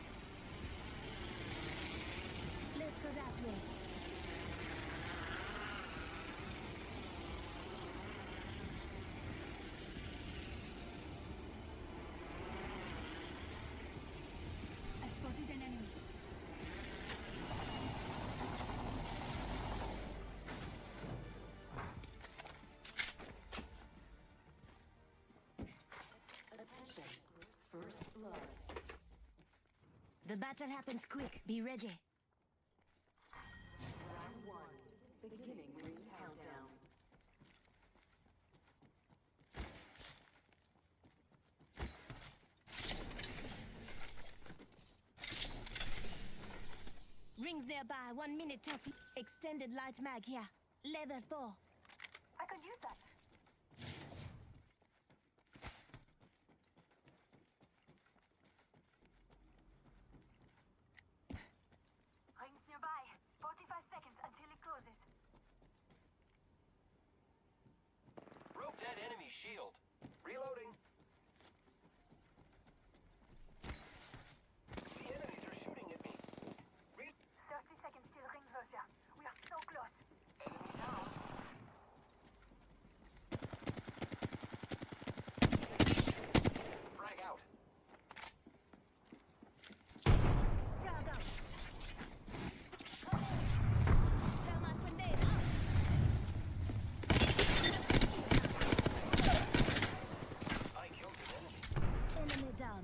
Let's go that way. The battle happens quick. Be ready. Round 1. Beginning ring countdown. Rings nearby. 1 minute tough. Extended light mag here. Level 4. I could use that. Rings nearby. 45 seconds until it closes. Broke that enemy shield. Reloading. The enemies are shooting at me. 30 seconds till ring closure. We are so close. Enemy down. Frag out. Frag out. Thermite grenade out. I killed an enemy. Enemy down.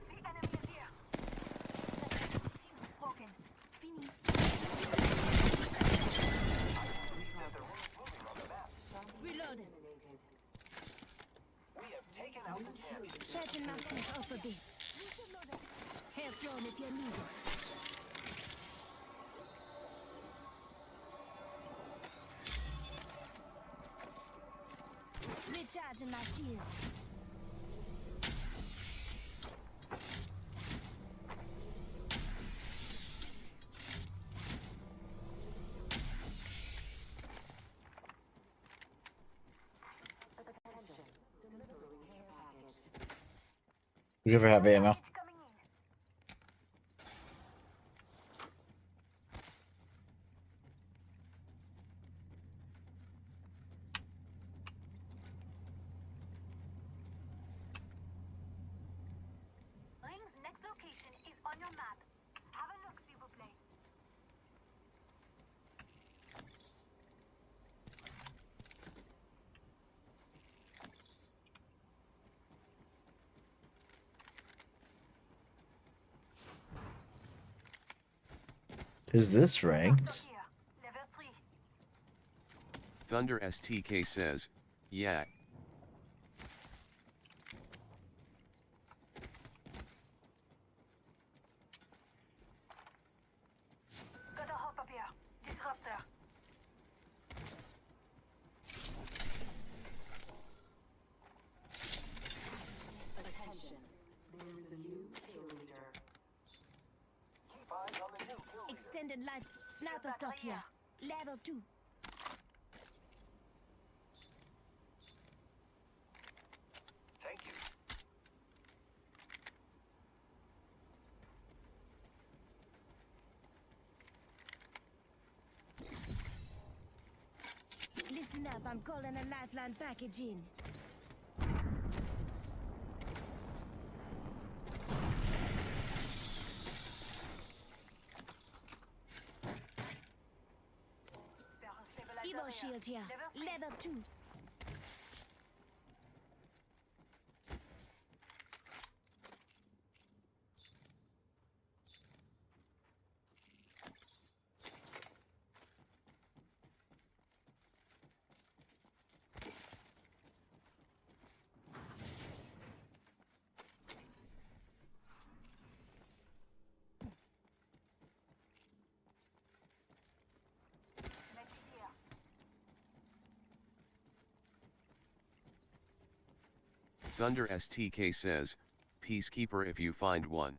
The enemy is here. Shield is broken. Fini. There's the room moving on the map. Reloading. We have taken out the champion. Patching myself up a bit. Hair thrown if you need it. Recharging my shield. You ever have ammo? Coming in. Ring's next location is on your map. Have a look, s'il vous plaît. Is this ranked? Here, level 3. Thunder STK says, yeah. Got a hop up here. Disruptor. Attention. There is a new kill leader. Keep eyes on the new kill leader. Extended life. Sniper stock here. Level 2. Thank you. Listen up, I'm calling a lifeline package in. Barrel stabilizer Evo here. shield here. Level 2. Next here. Thunder STK says, Peacekeeper if you find one.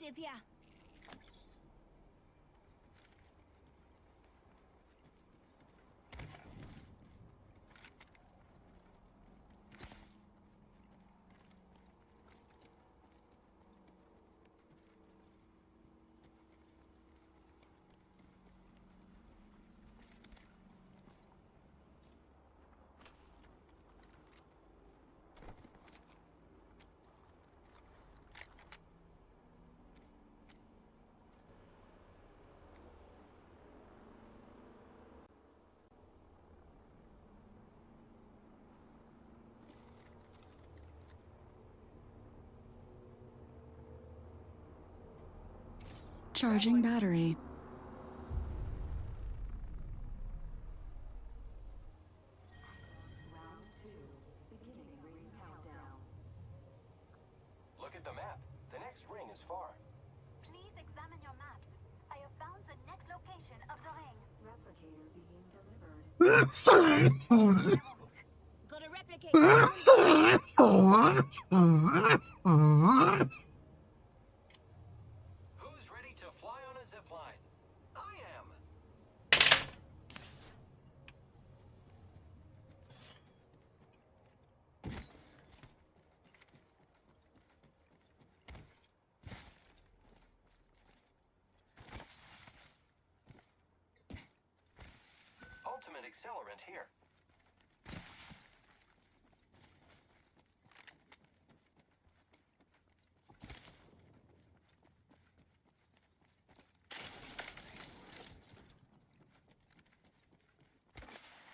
active here. Charging battery. Look at the map. The next ring is far. Please examine your maps. I have found the next location of the ring. Replicator being delivered. Gotta replicate. Who's ready to fly on a zipline? I am. Ultimate accelerant here.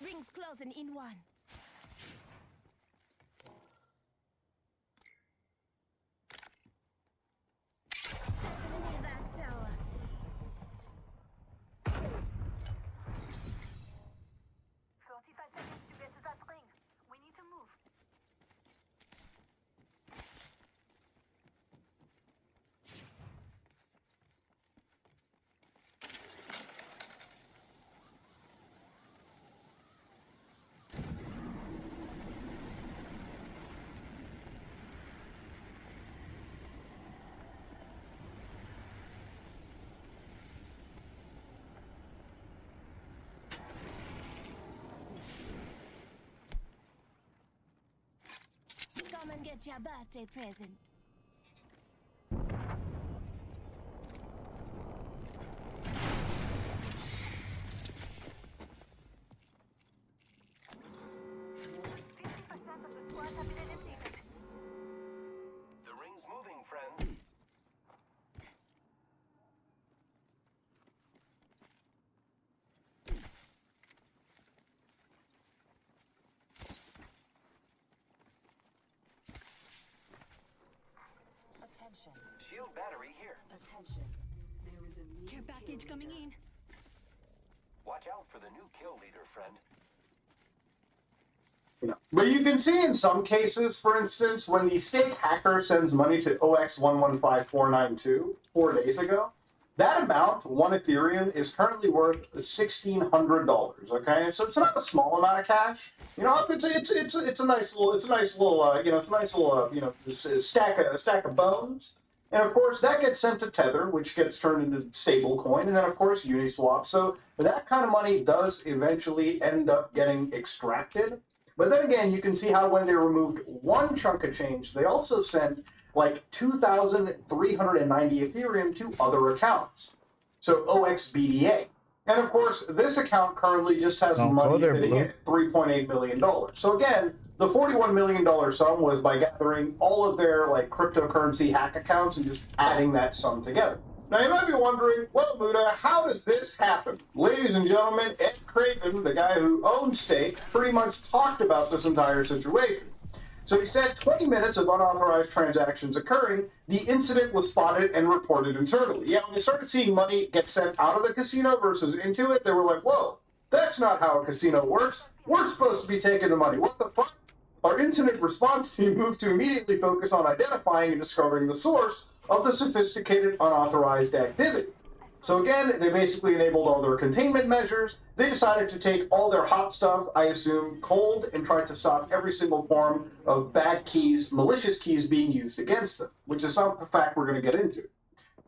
Rings closing in one. Setting an evac tower. 45 seconds to get to that ring. We need to move. Come and get your birthday present. The ring's moving, friends. Attention. Shield battery here. Attention. There is a new Care package coming in. Watch out for the new kill leader, friend. But you can see in some cases, for instance, when the Stake hacker sends money to OX115492 4 days ago, that amount, 1 Ethereum, is currently worth $1,600. Okay, so it's not a small amount of cash. You know, it's a nice little stack of bones. And of course, that gets sent to Tether, which gets turned into stablecoin, and then of course Uniswap. So that kind of money does eventually end up getting extracted. But then again, you can see how when they removed one chunk of change, they also sent like 2,390 Ethereum to other accounts. So OXBDA. And of course, this account currently just has money sitting at $3.8 million. So again, the $41 million sum was by gathering all of their like cryptocurrency hack accounts and just adding that sum together. Now you might be wondering, well, Muda, how does this happen? Ladies and gentlemen, Ed Craven, the guy who owns Stake, pretty much talked about this entire situation. So he said 20 minutes of unauthorized transactions occurring, the incident was spotted and reported internally. Yeah, when they started seeing money get sent out of the casino versus into it, they were like, whoa, that's not how a casino works. We're supposed to be taking the money. What the fuck? Our incident response team moved to immediately focus on identifying and discovering the source of the sophisticated unauthorized activity. So again, they basically enabled all their containment measures. They decided to take all their hot stuff, I assume, cold, and tried to stop every single form of bad keys, malicious keys being used against them, which is some fact we're going to get into.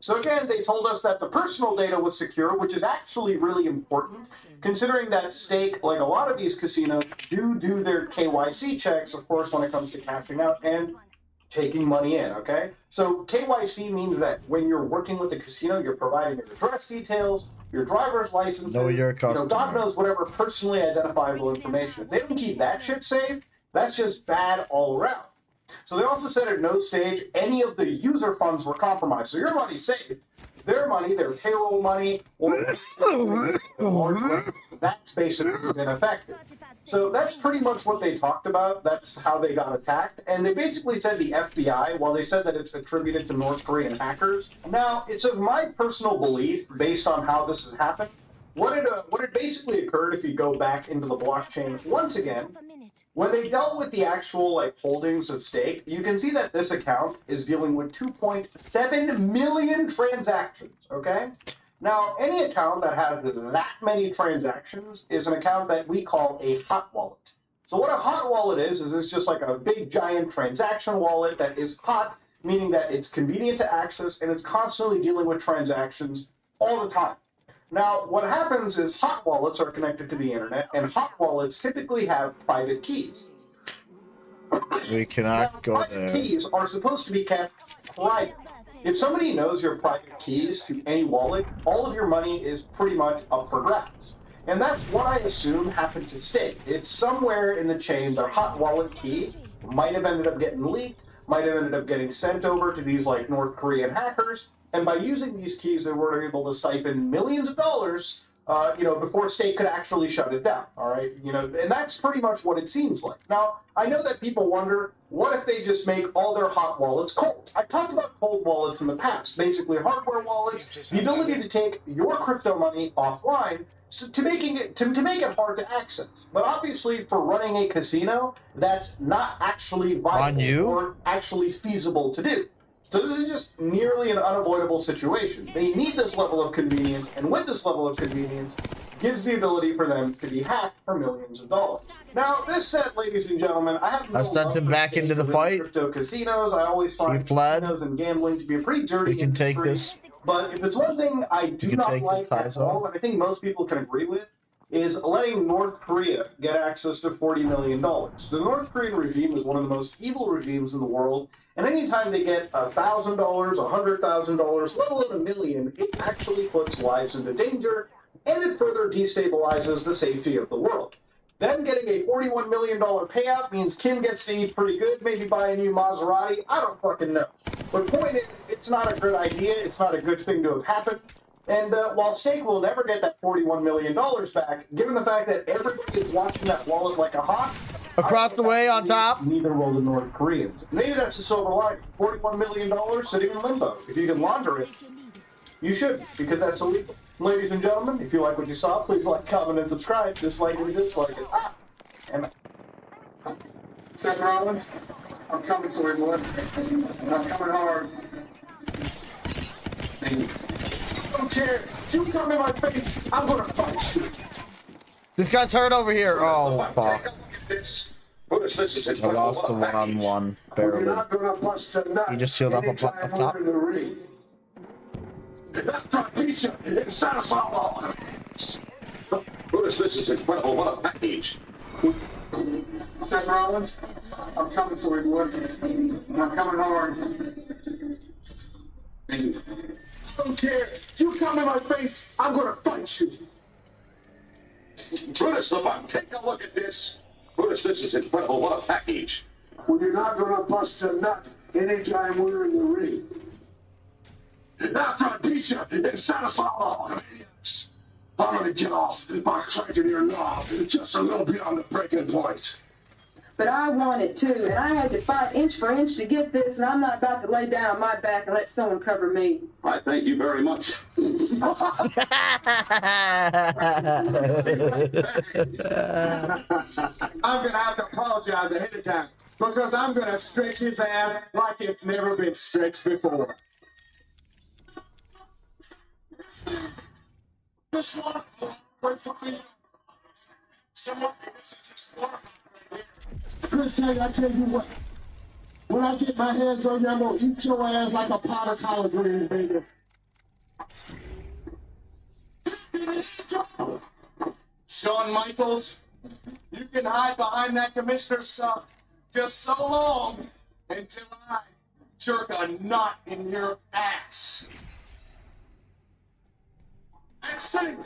So again, they told us that the personal data was secure, which is actually really important, considering that Stake, like a lot of these casinos, do their KYC checks, of course, when it comes to cashing out and taking money in, okay? So KYC means that when you're working with the casino, you're providing your address details, your driver's license, Know your God customer. knows whatever personally identifiable information. If they don't keep that shit safe, that's just bad all around. So they also said at no stage any of the user funds were compromised. So your money's safe. Their money, their payroll money, or that's basically been affected. So that's pretty much what they talked about. That's how they got attacked. And they basically said the FBI, while they said that it's attributed to North Korean hackers. Now, it's of my personal belief, based on how this has happened, what had basically occurred if you go back into the blockchain once again, when they dealt with the actual holdings of Stake, you can see that this account is dealing with 2.7 million transactions, okay? Now, any account that has that many transactions is an account that we call a hot wallet. So what a hot wallet is it's just like a big giant transaction wallet that is hot, meaning that it's convenient to access and it's constantly dealing with transactions all the time. Now, what happens is hot wallets are connected to the internet, and hot wallets typically have private keys. We cannot go Private there. keys are supposed to be kept private. If somebody knows your private keys to any wallet, all of your money is pretty much up for grabs. And that's what I assume happened to Stake. It's somewhere in the chain their hot wallet key might have ended up getting leaked, might have ended up getting sent over to these North Korean hackers, and by using these keys, they were able to siphon millions of dollars, before Stake could actually shut it down. All right, and that's pretty much what it seems like. Now, I know that people wonder, what if they just make all their hot wallets cold? I've talked about cold wallets in the past, basically hardware wallets, the ability to take your crypto money offline, so to make it hard to access. But obviously, for running a casino, that's not actually viable or actually feasible to do. So this is just nearly an unavoidable situation. They need this level of convenience, and with this level of convenience, gives the ability for them to be hacked for millions of dollars. Now, this said, ladies and gentlemen, I have I sent him back into the fight. Crypto casinos. I always find casinos and gambling to be a pretty dirty We can take this. But if it's one thing I do not like at all, and I think most people can agree with, is letting North Korea get access to $40 million. The North Korean regime is one of the most evil regimes in the world, and anytime they get $1,000, $100,000, let alone $1 million, it actually puts lives into danger, and it further destabilizes the safety of the world. Then getting a $41 million payout means Kim gets to eat pretty good, maybe buy a new Maserati, I don't fucking know. But point is, it's not a good idea, it's not a good thing to have happened. And while Stake will never get that $41 million back, given the fact that everybody is watching that wallet like a hawk, across the way on top. Neither will the North Koreans. Maybe that's the silver lining. $41 million sitting in limbo. If you can launder it, you should, because that's illegal. Ladies and gentlemen, if you like what you saw, please like, comment, and subscribe. Dislike it, dislike it. And Seth Rollins, I'm coming for you, boy. I'm coming hard. Don't care. You come in my face, I'm gonna fight you. This guy's hurt over here. Oh, fuck. I lost the one-on-one, barely. He just sealed up top. This is incredible. What a package. Seth Rollins, I'm coming for you, boy. I'm coming hard. Don't care. You come in my face, I'm gonna fight you. Brutus, take a look at this. Brutus, this is incredible. What a package. Well, you're not gonna bust a nut anytime we're in the ring. After I beat you and satisfy all the idiots, I'm gonna get off by cranking your knob just a little beyond the breaking point. But I wanted to, and I had to fight inch for inch to get this, and I'm not about to lay down on my back and let someone cover me. I thank you very much. I'm gonna have to apologize ahead of time because I'm gonna stretch his ass like it's never been stretched before. This one, wait for me. Someone, this is just one. Chris K, I tell you what, when I get my hands on you, I'm gonna eat your ass like a pot of collard greens, baby. Shawn Michaels, you can hide behind that commissioner's sock just so long until I jerk a knot in your ass. Next thing,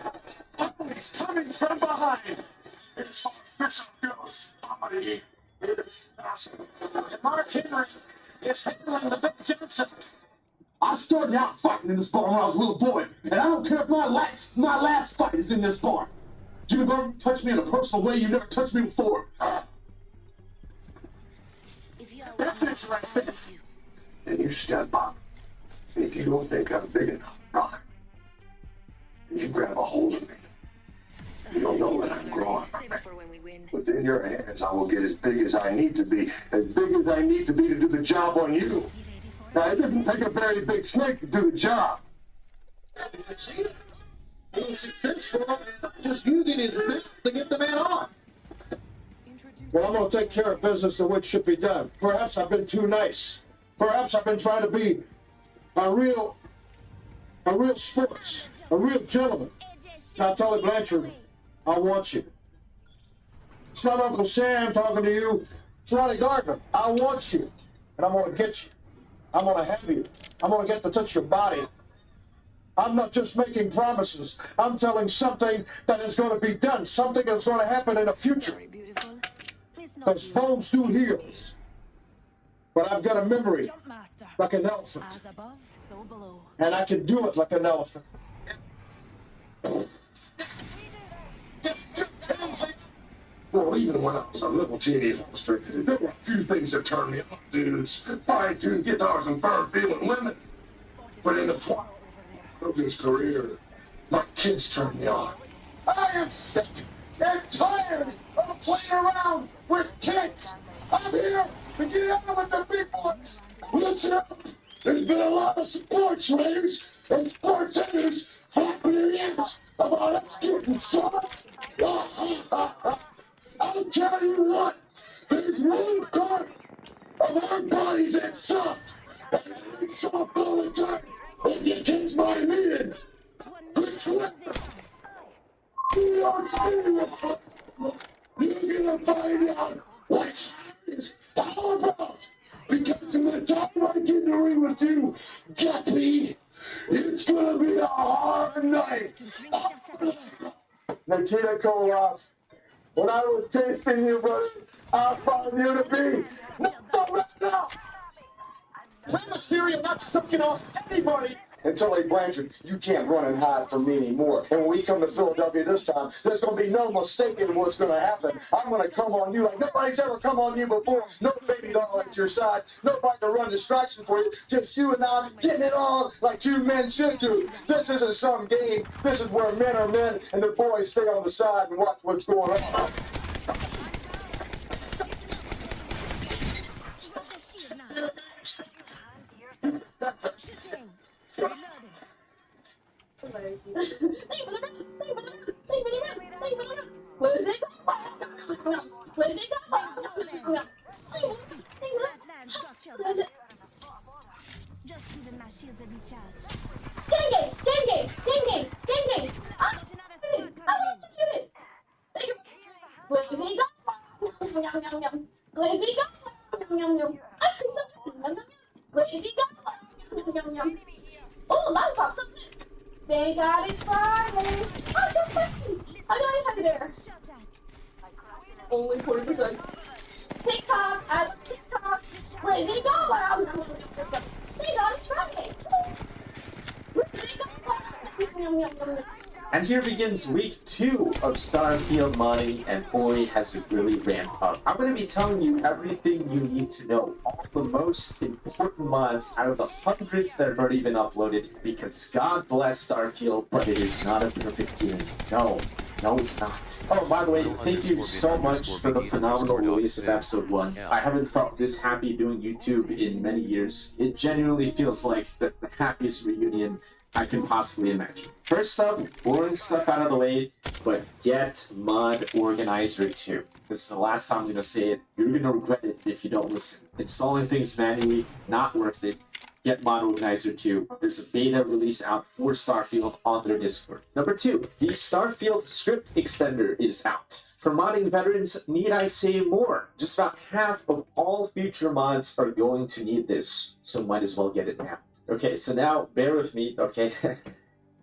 always coming from behind. It's Bishop Bill's body. It's awesome. And Mark Henry is handling the Big Johnson. I started out fighting in this bar when I was a little boy, and I don't care if my last fight is in this bar. Jimmy Garvin touched me in a personal way you never touched me before. That's interesting. Then you step up. If you don't think I'm big enough, brother, and you grab a hold of me, you don't know that I'm growing. But in your hands, I will get as big as I need to be to do the job on you. Now, it doesn't take a very big snake to do the job. He succeeded. He was successful, just using his wrist to get the man on. Well, I'm going to take care of business the way it should be done. Perhaps I've been too nice. Perhaps I've been trying to be a real sports, a real gentleman. Now, Tully Blanchard, I want you. It's not Uncle Sam talking to you. It's Ronnie Gardner. I want you, and I'm going to get you. I'm going to have you. I'm going to get to touch your body. I'm not just making promises. I'm telling something that is going to be done, something that's going to happen in the future. Those bones do heal. But I've got a memory like an elephant. And I can do it like an elephant. Well, even when I was a little teeny youngster, there were a few things that turned me on, dudes. Fine-tuned guitars and firm-feeling women. But in the twilight of his career, my kids turned me on. I am sick and tired of playing around with kids. I'm here to get out with the big boys. Listen up. There's been a lot of sports writers and sports editors flapping their ears about us getting soft. I'll tell you what. There's one part of our bodies that's soft. And it ain't soft all the time. If you catch my meaning, it's what you're gonna find out what it's all about. Because from the time I get in the ring with you, Guppy, it's gonna be a hard night. Nikita Koloff, when I was tasting you, brother, I found you to be not right now. Rey Mysterio not sucking off anybody. And Tully Blanchard, you can't run and hide from me anymore. And when we come to Philadelphia this time, there's going to be no mistaking what's going to happen. I'm going to come on you like nobody's ever come on you before. No baby doll at your side. Nobody to run distraction for you. Just you and I getting it on like two men should do. This isn't some game. This is where men are men and the boys stay on the side and watch what's going on. Just giving my shields a recharge. Oh, lollipops! They got it Friday. Oh, so sexy! I got it there. Only 40%. TikTok, I love TikTok. Lazy dollar. They got it Friday. And here begins week 2 of Starfield modding, and boy has it really ramped up. I'm going to be telling you everything you need to know, all the most important mods out of the hundreds that have already been uploaded, because God bless Starfield, but it is not a perfect game. No, it's not. Oh, by the way, thank you so much for the phenomenal release of episode 1. I haven't felt this happy doing YouTube in many years. It genuinely feels like the happiest reunion I can possibly imagine. First up, boring stuff out of the way, but get Mod Organizer 2. This is the last time I'm going to say it. You're going to regret it if you don't listen. Installing things manually, not worth it. get Mod Organizer 2. There's a beta release out for Starfield on their Discord. Number 2, the Starfield script extender is out. For modding veterans, need I say more? Just about half of all future mods are going to need this, so might as well get it now. Okay, so now bear with me, okay?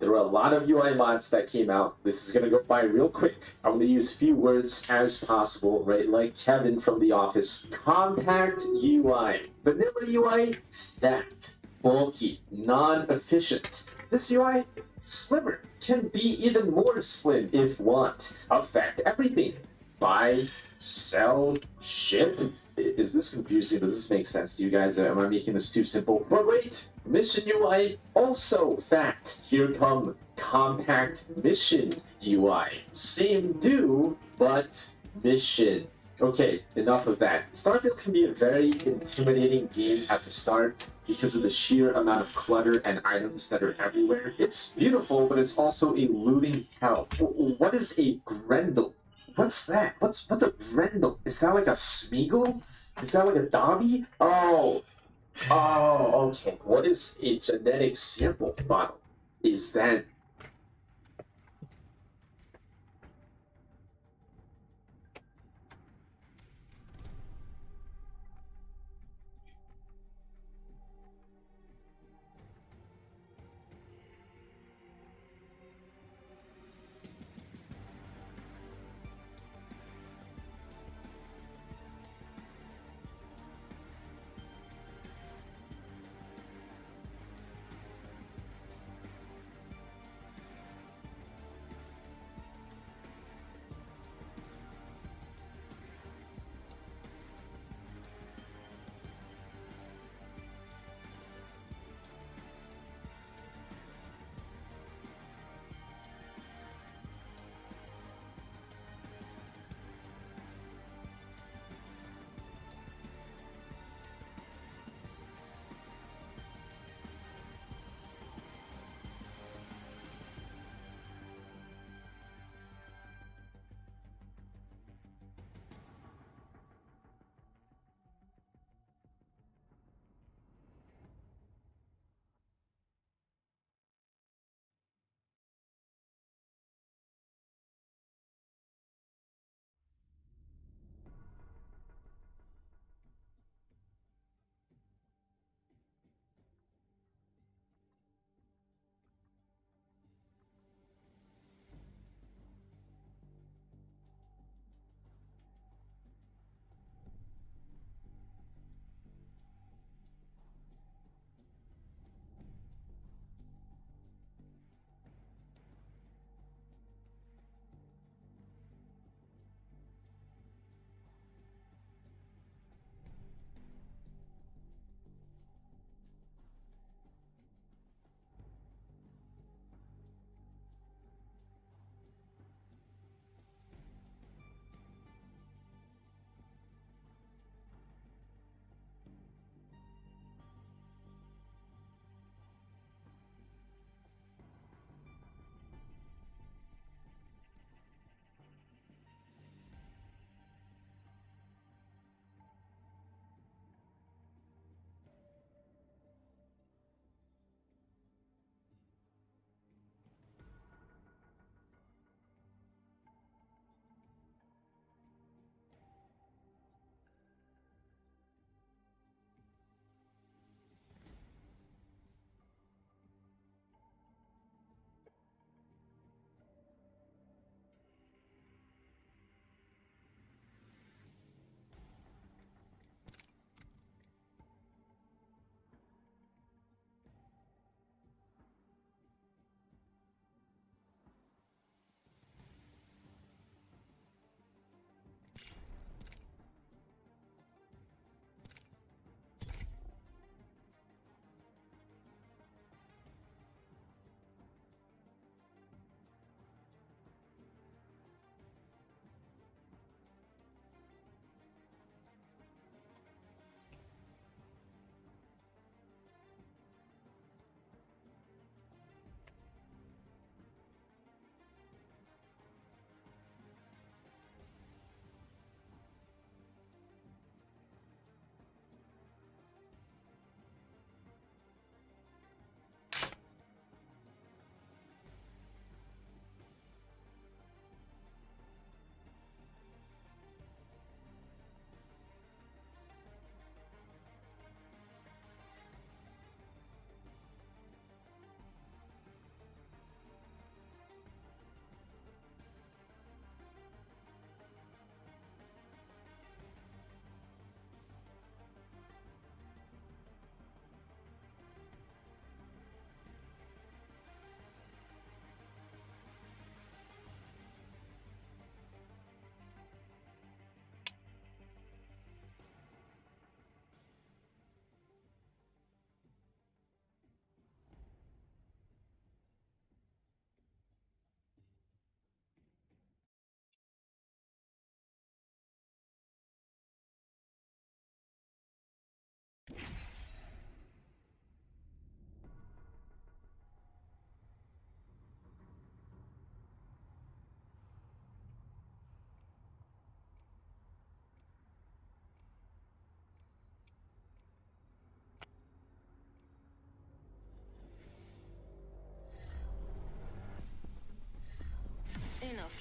There were a lot of UI mods that came out. This is going to go by real quick. I'm going to use few words as possible, right? Like Kevin from The Office. Compact UI. Vanilla UI, fat. Bulky. Non-efficient. This UI, slimmer. Can be even more slim if want. Affect everything. Buy, sell, ship. Is this confusing? Does this make sense to you guys? Am I making this too simple? But wait! Mission UI also fat. Here come compact mission UI. Same do, but mission. Okay, enough of that. Starfield can be a very intimidating game at the start because of the sheer amount of clutter and items that are everywhere. It's beautiful, but it's also a looting hell. What is a Grendel? What's that? What's a Grendel? Is that like a Smeagol? Is that like a Dobby? Oh, okay. What is a genetic sample bottle? Is that...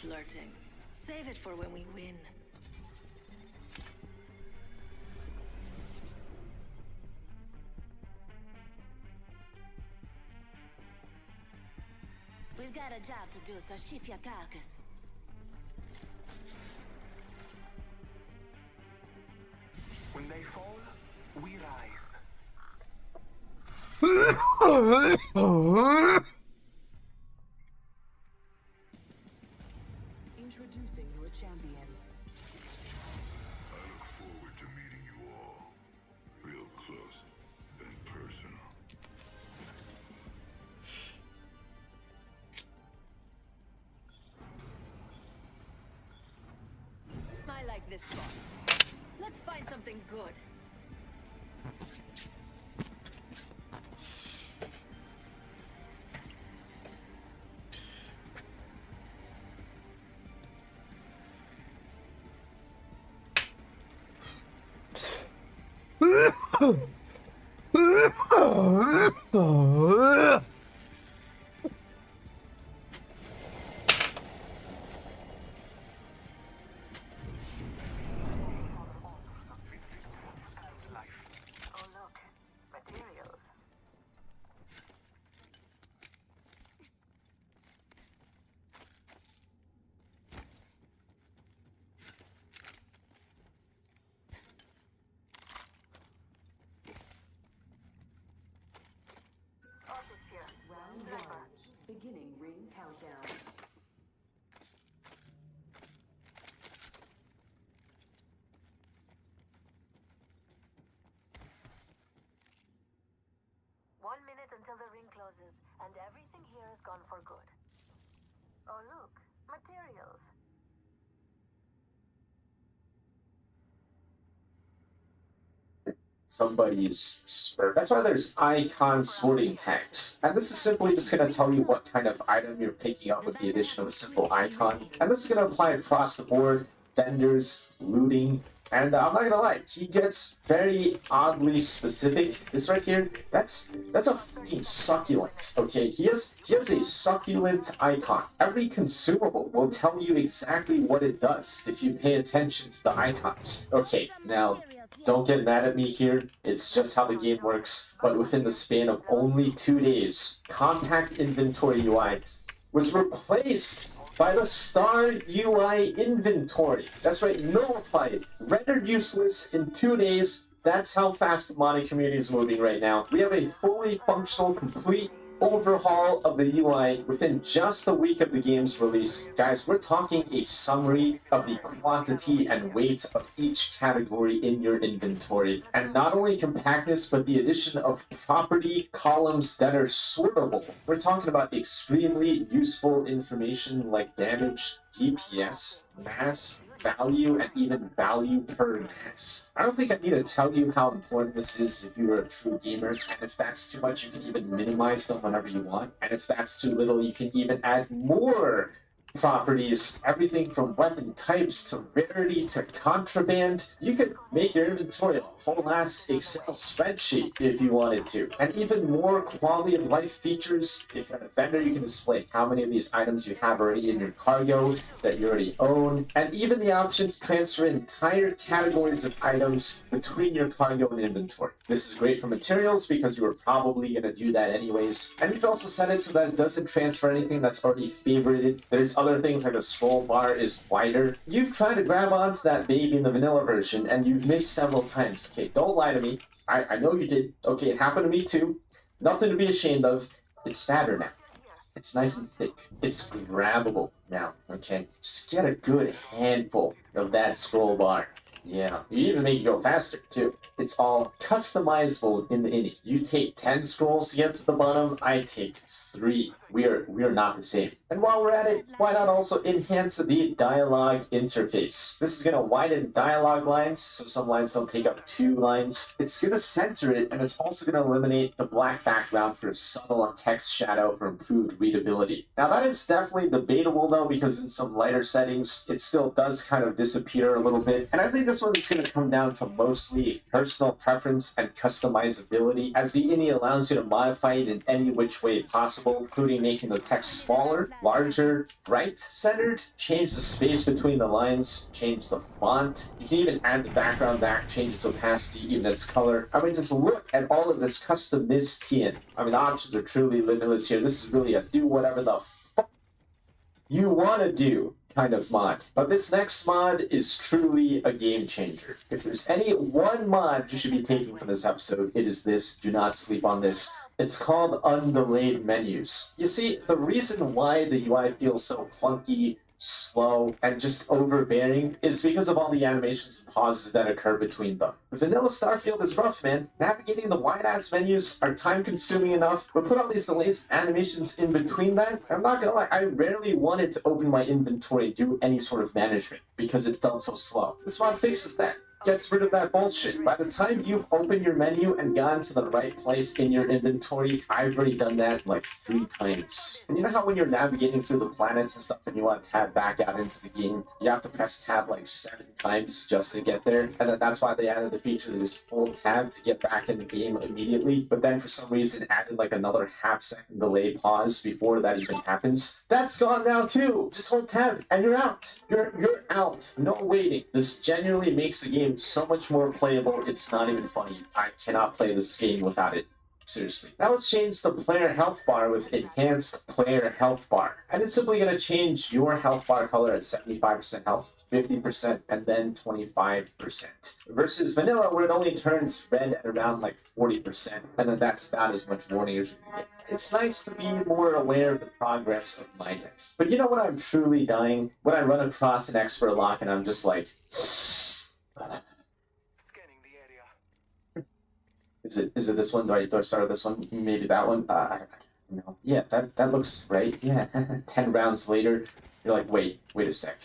flirting. Save it for when we win. We've got a job to do, so shift your carcass. When they fall, we rise. Introducing your champion. I look forward to meeting you all. Real close, then personal. I like this spot. Let's find something good. Oh look, materials. Office here. Round Sniper. 1. Beginning ring countdown. One minute until the ring closes, and everything here is gone for good. Oh look, materials. Somebody's spur. That's why there's icon sorting tags. And this is simply just going to tell you what kind of item you're picking up with the addition of a simple icon. And this is going to apply across the board, vendors, looting, and I'm not going to lie, he gets very oddly specific. This right here, that's a fucking succulent, okay? He has a succulent icon. Every consumable will tell you exactly what it does if you pay attention to the icons. Okay, now, don't get mad at me here, it's just how the game works, but within the span of only 2 days, Compact Inventory UI was replaced by the Star UI Inventory. That's right, nullified, rendered useless in 2 days. That's how fast the modding community is moving right now. We have a fully functional, complete overhaul of the UI within just a week of the game's release. Guys, we're talking a summary of the quantity and weight of each category in your inventory. And not only compactness, but the addition of property columns that are sortable. We're talking about extremely useful information like damage, DPS, mass, value, and even value per mass. I don't think I need to tell you how important this is if you're a true gamer, and if that's too much, you can even minimize them whenever you want, and if that's too little, you can even add more properties, everything from weapon types to rarity to contraband. You could make your inventory a whole ass Excel spreadsheet if you wanted to. And even more quality of life features. If you're a vendor, you can display how many of these items you have already in your cargo that you already own, and even the option to transfer entire categories of items between your cargo and inventory. This is great for materials because you are probably going to do that anyways. And you can also set it so that it doesn't transfer anything that's already favorited. There's other things like the scroll bar is wider. You've tried to grab onto that baby in the vanilla version and you've missed several times. Okay, don't lie to me. I know you did. Okay, it happened to me too. Nothing to be ashamed of. It's fatter now. It's nice and thick. It's grabbable now, okay? Just get a good handful of that scroll bar. Yeah, you even make it go faster too. It's all customizable in the init. You take 10 scrolls to get to the bottom, I take 3. We are not the same. And while we're at it, why not also enhance the dialogue interface? This is going to widen dialogue lines, so some lines don't take up 2 lines. It's going to center it, and it's also going to eliminate the black background for subtle text shadow for improved readability. Now that is definitely debatable though, because in some lighter settings, it still does kind of disappear a little bit. And I think this this one is going to come down to mostly personal preference and customizability, as the INI allows you to modify it in any which way possible, including making the text smaller, larger, right-centered, change the space between the lines, change the font. You can even add the background back, change its opacity, even its color. I mean, just look at all of this customness in. I mean, the options are truly limitless here. This is really a do whatever the fuck you want to do kind of mod. But this next mod is truly a game changer. If there's any one mod you should be taking from this episode, it is this. Do not sleep on this. It's called Undelayed Menus. You see, the reason why the UI feels so clunky, slow, and just overbearing is because of all the animations and pauses that occur between them. Vanilla Starfield is rough, man. Navigating the wide-ass menus are time-consuming enough, but put all these delays animations in between that, I'm not gonna lie, I rarely wanted to open my inventory and do any sort of management because it felt so slow. This mod fixes that. Gets rid of that bullshit. By the time you've opened your menu and gone to the right place in your inventory, I've already done that like 3 times. And you know how when you're navigating through the planets and stuff and you want to tab back out into the game, you have to press tab like 7 times just to get there? And then that's why they added the feature to just hold tab to get back in the game immediately, but then for some reason added like another half-second delay pause before that even happens. That's gone now too! Just hold tab and you're out! You're out! No waiting. This genuinely makes the game so much more playable, it's not even funny. I cannot play this game without it. Seriously. Now let's change the player health bar with enhanced player health bar. And it's simply going to change your health bar color at 75% health, 50%, and then 25%. Versus vanilla, where it only turns red at around like 40%, and then that's about as much warning as you can get. It's nice to be more aware of the progress of my decks. But you know what I'm truly dying? When I run across an expert lock and I'm just like... Is it this one? Do I start with this one? Maybe that one? No. Yeah, that looks right. Yeah. 10 rounds later, you're like, wait a sec.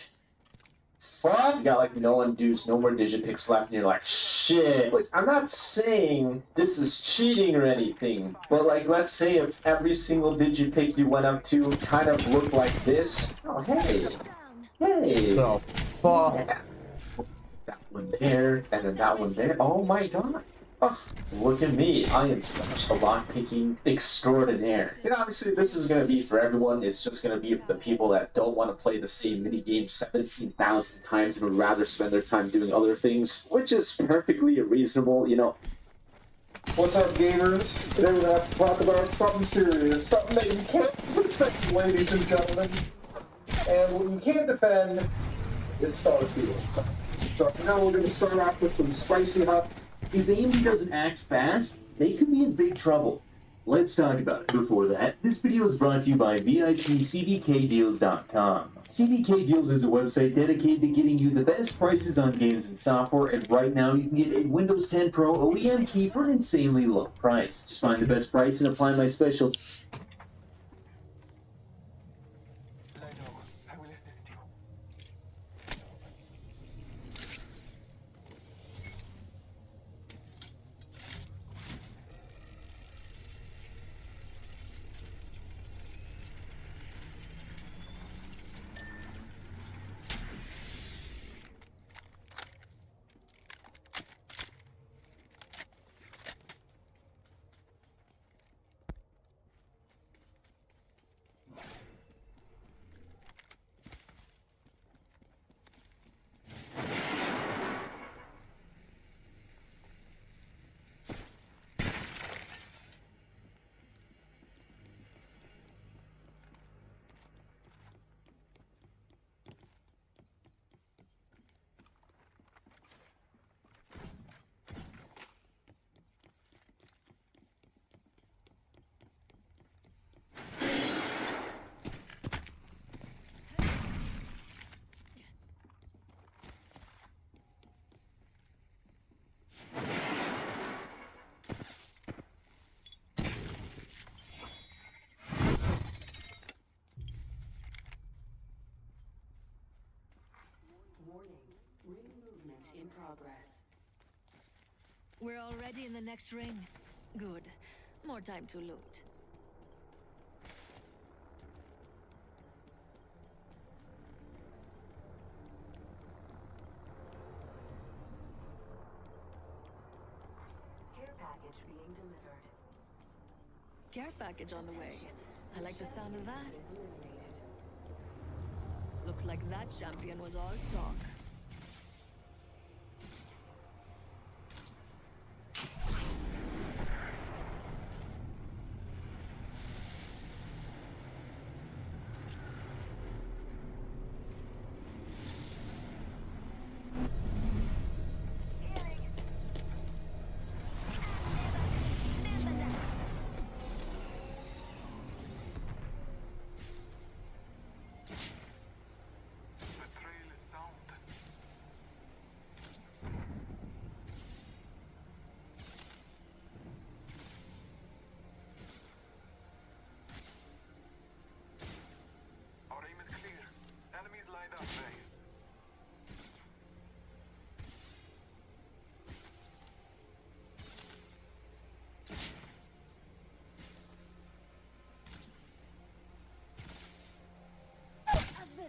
Fuck! You got like no undos, no more digipicks left, and you're like, shit! Like, I'm not saying this is cheating or anything, but like, let's say if every single digipick you went up to kind of looked like this. Oh, hey! Hey! Oh, fuck. Yeah. That one there, and then that one there. Oh my god! Oh, look at me. I am such a lockpicking extraordinaire. And obviously this is going to be for everyone. It's just going to be for the people that don't want to play the same minigame 17,000 times and would rather spend their time doing other things, which is perfectly reasonable, you know. What's up, gamers? Today we're going to have to talk about something serious. Something that you can't defend, ladies and gentlemen. And what you can't defend is Starfield. So now we're going to start off with some spicy hot... If AMD doesn't act fast, they could be in big trouble. Let's talk about it. Before that, this video is brought to you by VIPCDKdeals.com. CDK Deals is a website dedicated to getting you the best prices on games and software, and right now you can get a Windows 10 Pro OEM key for an insanely low price. Just find the best price and apply my special... We're already in the next ring. Good. More time to loot. package being delivered. Care package on the way. I like the sound of that. Looks like that champion was all talk.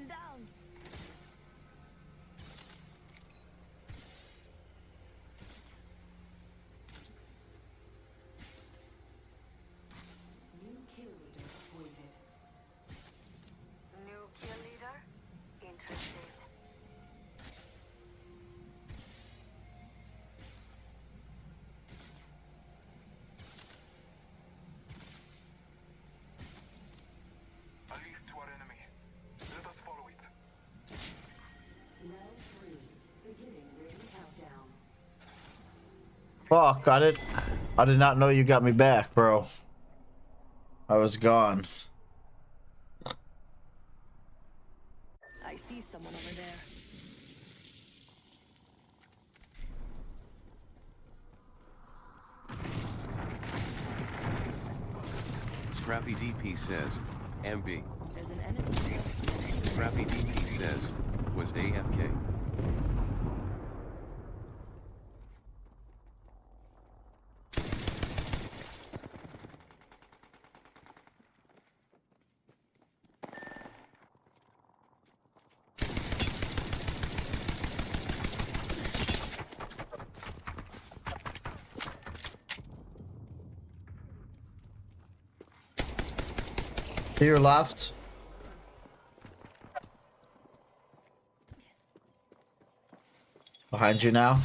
Down. New kill leader appointed. New kill leader? Interesting. A leaf to our enemy. Let us follow it. Round 3. Beginning ring countdown. Fuck, I did not know you got me back, bro. I was gone. I see someone over there. Scrappy DP says, MB. There's an enemy. Scrappy DP says, was AFK. To your left. Behind you now.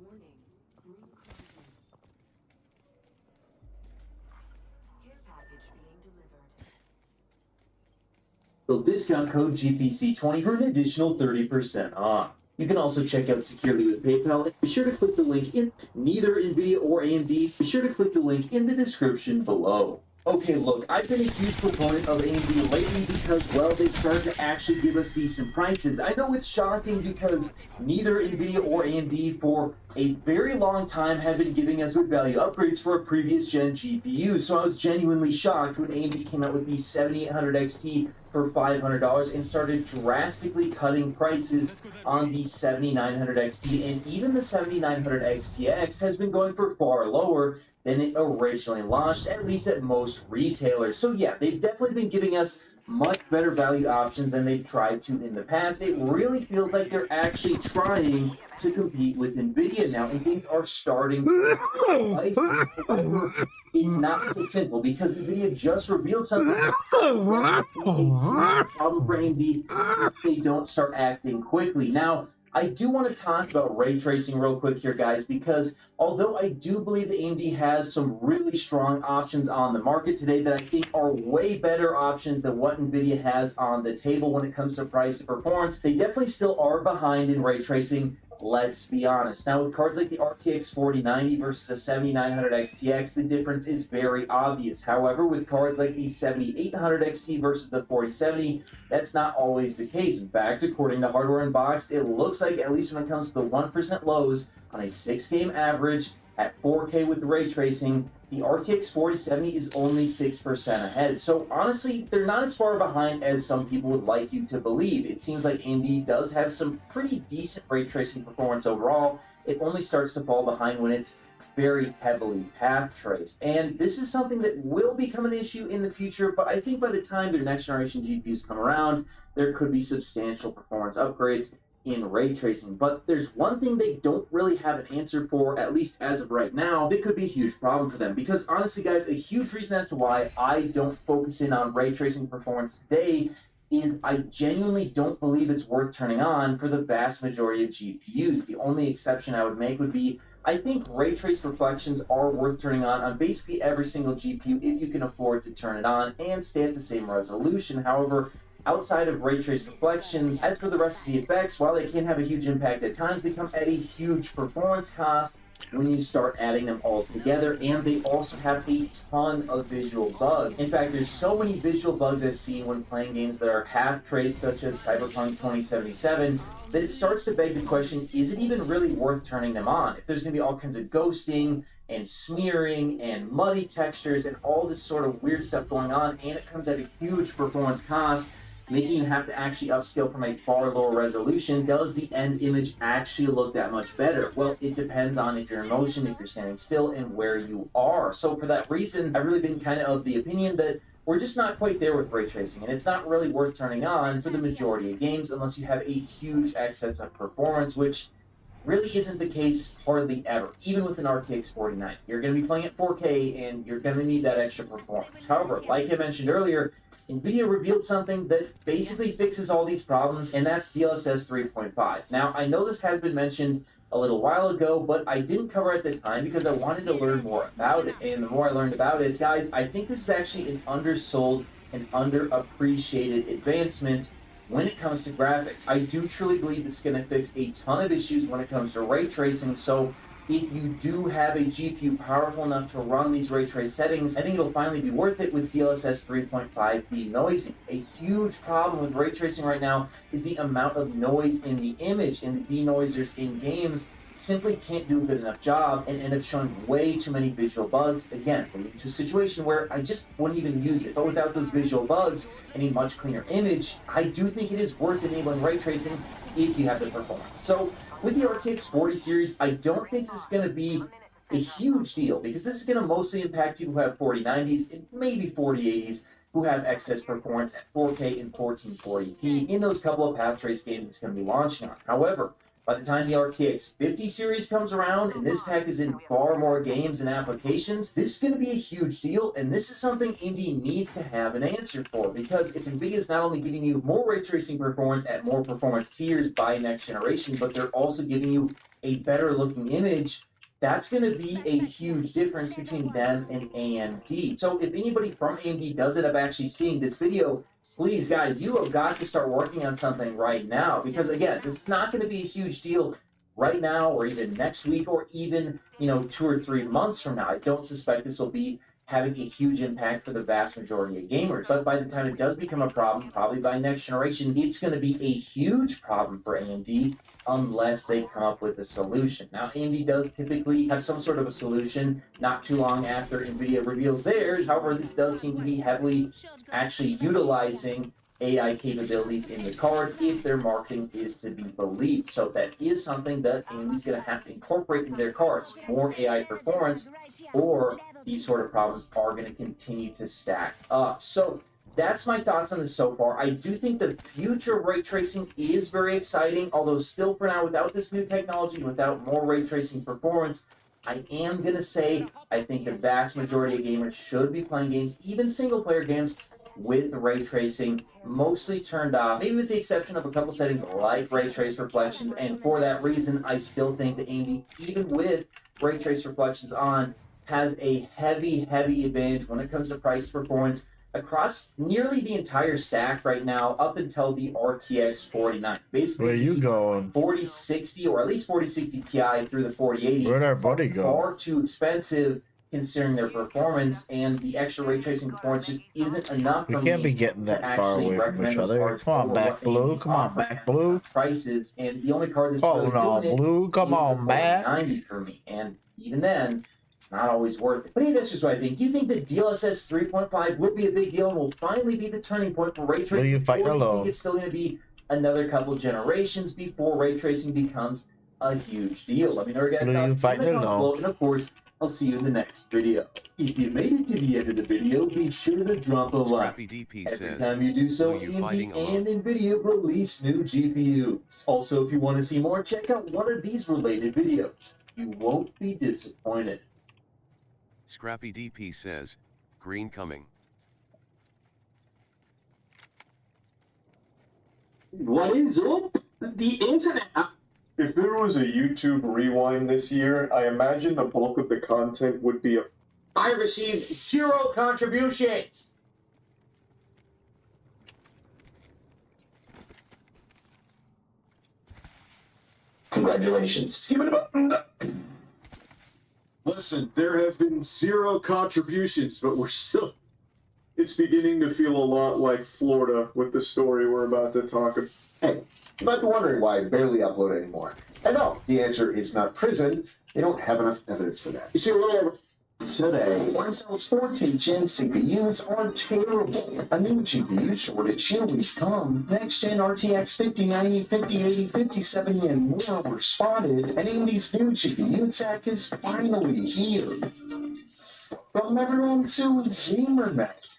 Warning. Group closing. Care package being delivered. So discount code GPC20 for an additional 30% off. You can also check out securely with PayPal. Be sure to click the link in neither NVIDIA or AMD. Be sure to click the link in the description below. Okay, look, I've been a huge proponent of AMD lately because, well, they've started to actually give us decent prices. I know it's shocking because neither NVIDIA or AMD for a very long time have been giving us good value upgrades for a previous gen GPU. So I was genuinely shocked when AMD came out with the 7800 XT for $500 and started drastically cutting prices on the 7900 XT, and even the 7900 XTX has been going for far lower than it originally launched, at least at most retailers. So yeah, they've definitely been giving us much better value options than they've tried to in the past. It really feels like they're actually trying to compete with NVIDIA now, and things are starting to price. It's not so simple because NVIDIA just revealed something. Problem for AMD if they don't start acting quickly. Now, I do want to talk about ray tracing real quick here, guys, because although I do believe that AMD has some really strong options on the market today that I think are way better options than what NVIDIA has on the table when it comes to price and performance, they definitely still are behind in ray tracing. Let's be honest. Now, with cards like the RTX 4090 versus the 7900 XTX, the difference is very obvious. However, with cards like the 7800 XT versus the 4070, that's not always the case. In fact, according to Hardware Unboxed, it looks like, at least when it comes to the 1% lows on a 6-game average at 4K with ray tracing, the RTX 4070 is only 6% ahead. So honestly, they're not as far behind as some people would like you to believe. It seems like AMD does have some pretty decent ray tracing performance overall. It only starts to fall behind when it's very heavily path traced. And this is something that will become an issue in the future, but I think by the time their next generation GPUs come around, there could be substantial performance upgrades in ray tracing. But there's one thing they don't really have an answer for, at least as of right now, that could be a huge problem for them. Because honestly, guys, a huge reason as to why I don't focus in on ray tracing performance today is I genuinely don't believe it's worth turning on for the vast majority of GPUs. The only exception I would make would be, I think ray trace reflections are worth turning on basically every single GPU if you can afford to turn it on and stay at the same resolution. However, outside of ray trace reflections, as for the rest of the effects, while they can have a huge impact at times, they come at a huge performance cost when you start adding them all together, and they also have a ton of visual bugs. In fact, there's so many visual bugs I've seen when playing games that are path traced, such as Cyberpunk 2077, that it starts to beg the question, is it even really worth turning them on? If there's going to be all kinds of ghosting and smearing and muddy textures and all this sort of weird stuff going on, and it comes at a huge performance cost, making you have to actually upscale from a far lower resolution, does the end image actually look that much better? Well, it depends on if you're in motion, if you're standing still, and where you are. So for that reason, I've really been kind of the opinion that we're just not quite there with ray tracing, and it's not really worth turning on for the majority of games unless you have a huge excess of performance, which really isn't the case hardly ever, even with an RTX 4090. You're going to be playing at 4K, and you're going to need that extra performance. However, like I mentioned earlier, NVIDIA revealed something that basically fixes all these problems, and that's DLSS 3.5. Now, I know this has been mentioned a little while ago, but I didn't cover it at the time because I wanted to learn more about it. And the more I learned about it, guys, I think this is actually an undersold and underappreciated advancement when it comes to graphics. I do truly believe this is going to fix a ton of issues when it comes to ray tracing, so if you do have a GPU powerful enough to run these ray trace settings, I think it'll finally be worth it with DLSS 3.5 denoising. A huge problem with ray tracing right now is the amount of noise in the image, and the denoisers in games simply can't do a good enough job and end up showing way too many visual bugs, again, leading to a situation where I just wouldn't even use it. But without those visual bugs and a much cleaner image, I do think it is worth enabling ray tracing if you have the performance. So with the RTX 40 series, I don't think this is going to be a huge deal, because this is going to mostly impact people who have 4090s and maybe 4080s who have excess performance at 4K and 1440p in those couple of path trace games it's going to be launching on. However, by the time the RTX 50 series comes around and this tech is in far more games and applications, this is going to be a huge deal, and this is something AMD needs to have an answer for, because if NVIDIA is not only giving you more ray tracing performance at more performance tiers by next generation, but they're also giving you a better looking image, that's going to be a huge difference between them and AMD. So if anybody from AMD does end up actually seeing this video, please, guys, you have got to start working on something right now, because, again, this is not going to be a huge deal right now or even next week or even, 2 or 3 months from now. I don't suspect this will be having a huge impact for the vast majority of gamers. But by the time it does become a problem, probably by next generation, it's going to be a huge problem for AMD unless they come up with a solution. Now, AMD does typically have some sort of a solution not too long after NVIDIA reveals theirs. However, this does seem to be heavily actually utilizing AI capabilities in the card if their marketing is to be believed. So that is something that AMD is going to have to incorporate in their cards. More AI performance, or these sort of problems are going to continue to stack up. So that's my thoughts on this so far. I do think the future of ray tracing is very exciting, although still for now, without this new technology, without more ray tracing performance, I am going to say I think the vast majority of gamers should be playing games, even single-player games, with ray tracing mostly turned off, maybe with the exception of a couple settings like ray trace reflections. And for that reason, I still think that AMD, even with ray trace reflections on, has a heavy advantage when it comes to price performance across nearly the entire stack right now, up until the RTX 4090. Basically, where you going? 4060 or at least 4060 Ti through the 4080. Where'd our buddy go? Far too expensive considering their performance, and the extra ray tracing performance just isn't enough. We can't be getting that far away from each other. Come on back, Blue. Come on back, Blue. Prices, and the only card that's Blue. Come on back. 90 for me, and even then, it's not always worth it. But hey, that's just what I think. Do you think that DLSS 3.5 will be a big deal and will finally be the turning point for ray tracing? Will you fight or do you alone? think it's still going to be another couple generations before ray tracing becomes a huge deal? Let me know your guys' Will you thoughts fight in the comment alone? below, and of course, I'll see you in the next video. If you made it to the end of the video, be sure to drop a like. Scrappy DP Every says, time you do so, "Will you AMD fighting alone?" and NVIDIA release new GPUs. Also, if you want to see more, check out one of these related videos. You won't be disappointed. Scrappy DP says, "Green coming." What is up? The internet. If there was a YouTube rewind this year, I imagine the bulk of the content would be I received 0 contributions. Congratulations. Give it a button. Listen, there have been 0 contributions, but we're still... It's beginning to feel a lot like Florida with the story we're about to talk about. Hey, you might be wondering why I barely upload anymore. And no, the answer is not prison. They don't have enough evidence for that. You see a little... Today, Intel's 14th Gen CPUs are terrible. A new GPU shortage here we've come. Next-gen RTX 5090, 5080, 5070, and more were spotted, and AMD's new GPU tech is finally here. Welcome everyone to GamerMelt.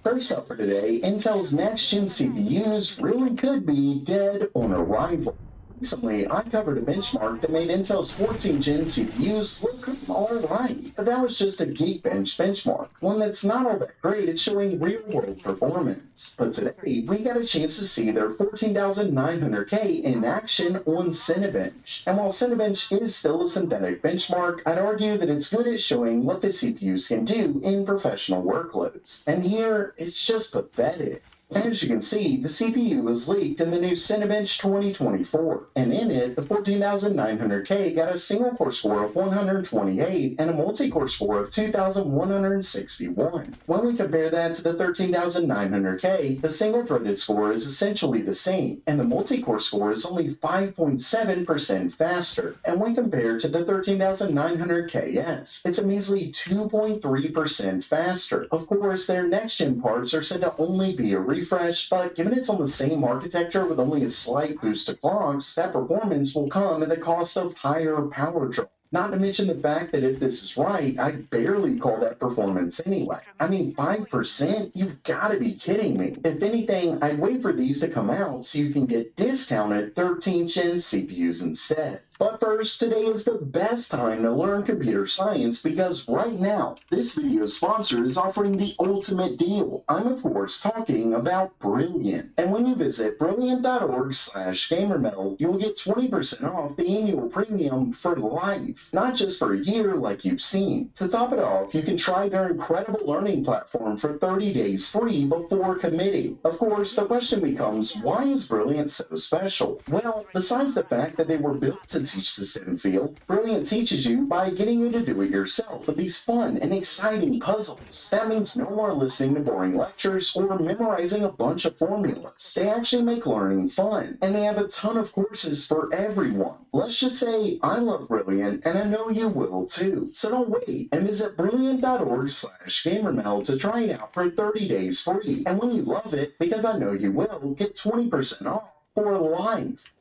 First up for today, Intel's next-gen CPUs really could be dead on arrival. Recently, I covered a benchmark that made Intel's 14th Gen CPUs look alright, but that was just a Geekbench benchmark, one that's not all that great at showing real-world performance. But today, we got a chance to see their 14900K in action on Cinebench. And while Cinebench is still a synthetic benchmark, I'd argue that it's good at showing what the CPUs can do in professional workloads. And here, it's just pathetic. As you can see, the CPU was leaked in the new Cinebench 2024, and in it, the 14900K got a single-core score of 128 and a multi-core score of 2161. When we compare that to the 13900K, the single-threaded score is essentially the same, and the multi-core score is only 5.7% faster. And when compared to the 13900KS, it's a measly 2.3% faster. Of course, their next-gen parts are said to only be a refresh, but given it's on the same architecture with only a slight boost to clocks, that performance will come at the cost of higher power draw. Not to mention the fact that if this is right, I'd barely call that performance anyway. I mean, 5%? You've got to be kidding me. If anything, I'd wait for these to come out so you can get discounted 13th Gen CPUs instead. But first, today is the best time to learn computer science because right now, this video's sponsor is offering the ultimate deal. I'm of course talking about Brilliant. And when you visit brilliant.org/gamermetal, you'll get 20% off the annual premium for life, not just for a year like you've seen. To top it off, you can try their incredible learning platform for 30 days free before committing. Of course, the question becomes, why is Brilliant so special? Well, besides the fact that they were built to teach the STEM field, Brilliant teaches you by getting you to do it yourself with these fun and exciting puzzles. That means no more listening to boring lectures or memorizing a bunch of formulas. They actually make learning fun, and they have a ton of courses for everyone. Let's just say I love Brilliant, and I know you will too. So don't wait, and visit brilliant.org/gamermel to try it out for 30 days free. And when you love it, because I know you will, get 20% off for life.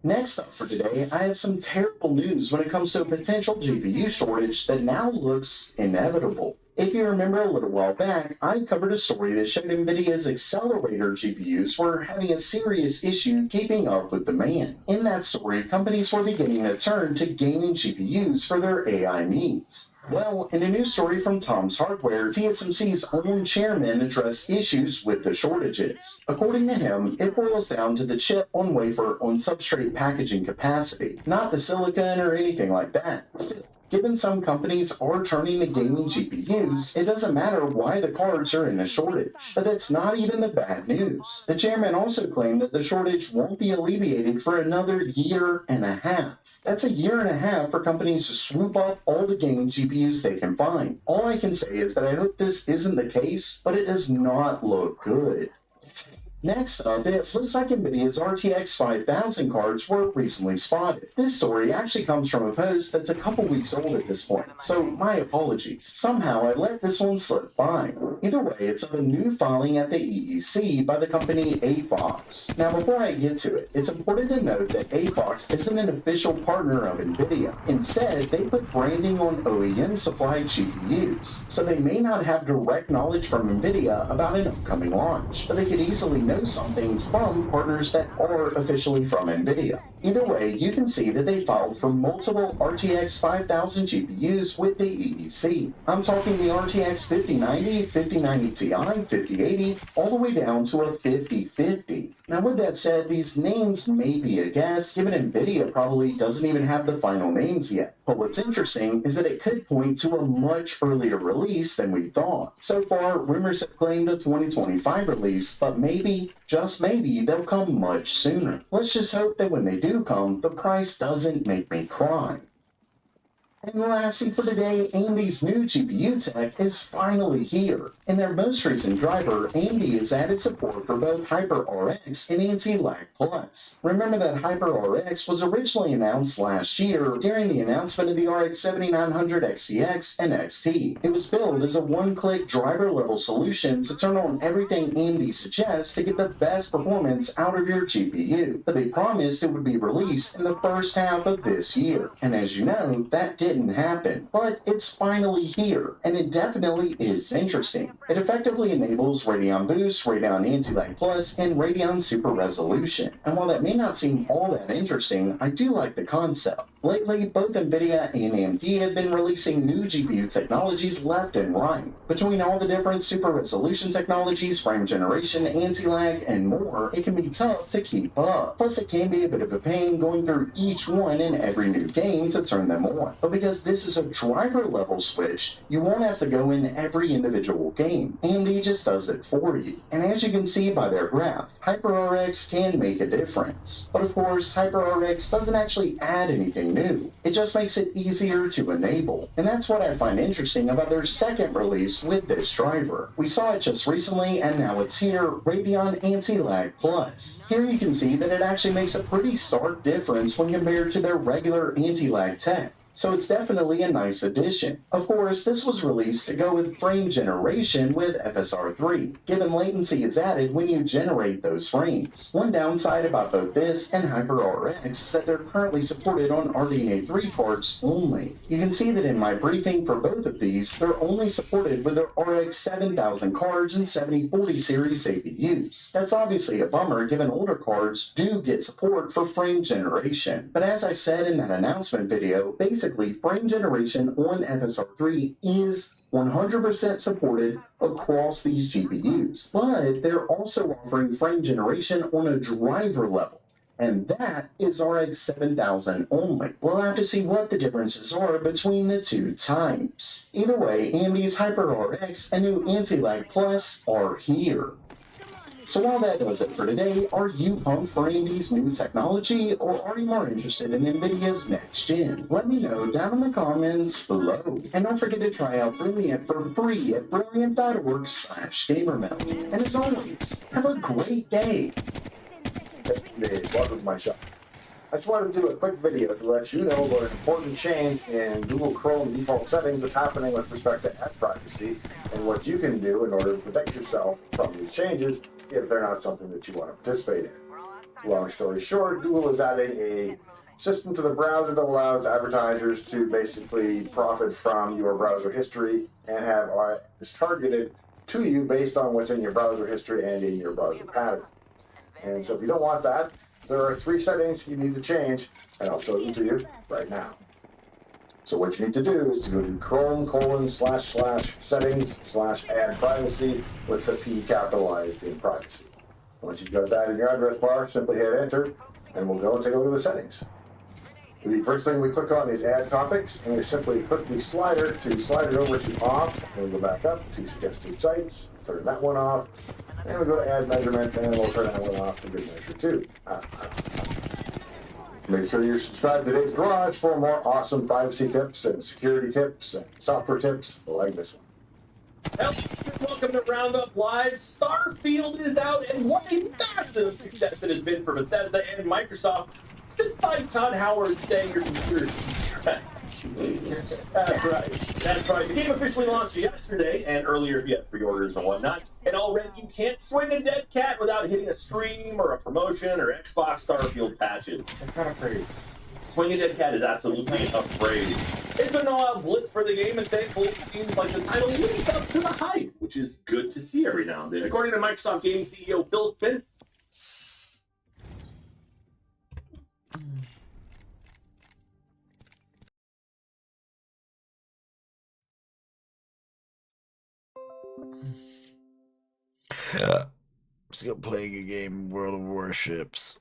Next up for today, I have some terrible news when it comes to a potential GPU shortage that now looks inevitable. If you remember a little while back, I covered a story that showed NVIDIA's accelerator GPUs were having a serious issue keeping up with demand. In that story, companies were beginning to turn to gaming GPUs for their AI needs. Well, in a new story from Tom's Hardware, TSMC's own chairman addressed issues with the shortages. According to him, it boils down to the chip on wafer on substrate packaging capacity, not the silicon or anything like that. Still, given some companies are turning to gaming GPUs, it doesn't matter why the cards are in a shortage. But that's not even the bad news. The chairman also claimed that the shortage won't be alleviated for another year and a half. That's a year and a half for companies to swoop up all the gaming GPUs they can find. All I can say is that I hope this isn't the case, but it does not look good. Next up, it looks like NVIDIA's RTX 5000 cards were recently spotted. This story actually comes from a post that's a couple weeks old at this point, so my apologies. Somehow I let this one slip by. Either way, it's of a new filing at the EEC by the company AFOX. Now before I get to it, it's important to note that AFOX isn't an official partner of NVIDIA. Instead, they put branding on OEM supplied GPUs, so they may not have direct knowledge from NVIDIA about an upcoming launch, but they could easily know something from partners that are officially from NVIDIA. Either way, you can see that they filed for multiple RTX 5000 GPUs with the EEC. I'm talking the RTX 5090, 5090 Ti, 5080, all the way down to a 5050. Now with that said, these names may be a guess, given NVIDIA probably doesn't even have the final names yet. But what's interesting is that it could point to a much earlier release than we thought. So far, rumors have claimed a 2025 release, but maybe, just maybe, they'll come much sooner. Let's just hope that when they do come, the price doesn't make me cry. And lastly for today, AMD's new GPU tech is finally here. In their most recent driver, AMD has added support for both HyperRX and Anti-Lag Plus. Remember that HyperRX was originally announced last year during the announcement of the RX 7900 XTX and XT. It was billed as a one-click driver-level solution to turn on everything AMD suggests to get the best performance out of your GPU. But they promised it would be released in the first half of this year. And as you know, that didn't happen, but it's finally here, and it definitely is interesting. It effectively enables Radeon Boost, Radeon Anti-Lag Plus, and Radeon Super Resolution. And while that may not seem all that interesting, I do like the concept. Lately, both NVIDIA and AMD have been releasing new GPU technologies left and right. Between all the different super resolution technologies, frame generation, anti-lag, and more, it can be tough to keep up. Plus, it can be a bit of a pain going through each one in every new game to turn them on. But because this is a driver-level switch, you won't have to go in every individual game. AMD just does it for you. And as you can see by their graph, HyperRX can make a difference. But of course, HyperRX doesn't actually add anything new. It just makes it easier to enable. And that's what I find interesting about their second release with this driver. We saw it just recently, and now it's here, Radeon Anti-Lag Plus. Here you can see that it actually makes a pretty stark difference when compared to their regular anti-lag tech. So it's definitely a nice addition. Of course, this was released to go with frame generation with FSR3, given latency is added when you generate those frames. One downside about both this and HyperRX is that they're currently supported on RDNA 3 cards only. You can see that in my briefing for both of these, they're only supported with their RX 7000 cards and 7040 series APUs. That's obviously a bummer given older cards do get support for frame generation. But as I said in that announcement video, basically frame generation on FSR3 is 100% supported across these GPUs, but they're also offering frame generation on a driver level, and that is RX 7000 only. We'll have to see what the differences are between the two types. Either way, AMD's HyperRX and new Anti-Lag Plus are here. So while that does it for today, are you pumped for AMD's new technology, or are you more interested in NVIDIA's next gen? Let me know down in the comments below. And don't forget to try out Brilliant for free at brilliant.org/gamermeld. And as always, have a great day. Hey, welcome to my shop. I just wanted to do a quick video to let you know about an important change in Google Chrome default settings that's happening with respect to ad privacy and what you can do in order to protect yourself from these changes if they're not something that you want to participate in. Long story short, Google is adding a system to the browser that allows advertisers to basically profit from your browser history and have ads targeted to you based on what's in your browser history and in your browser pattern. And so if you don't want that, there are 3 settings you need to change, and I'll show them to you right now. So what you need to do is to go to Chrome://settings/ad-privacy with the P capitalized in privacy. Once you've got that in your address bar, simply hit enter, and we'll go and take a look at the settings. The first thing we click on is Add Topics, and we simply click the slider to slide it over to off, and we go back up to Suggested Sites, turn that one off, and we go to Add Measurement, and we'll turn that one off for good measure too. Make sure you're subscribed to Dave's Garage for more awesome privacy tips and security tips and software tips like this one. Welcome to Roundup Live. Starfield is out, and what a massive success it has been for Bethesda and Microsoft, despite Todd Howard saying your computer. That's right. That's right. The game officially launched yesterday and earlier, pre-orders and whatnot. And already you can't swing a dead cat without hitting a stream or a promotion or Xbox Starfield patches. That's not a phrase. Swing a dead cat is absolutely a phrase. It's been a blitz for the game, and thankfully it seems like the title lives up to the hype, which is good to see every now and then. According to Microsoft Gaming CEO Phil Spencer, Still playing a game, World of Warships.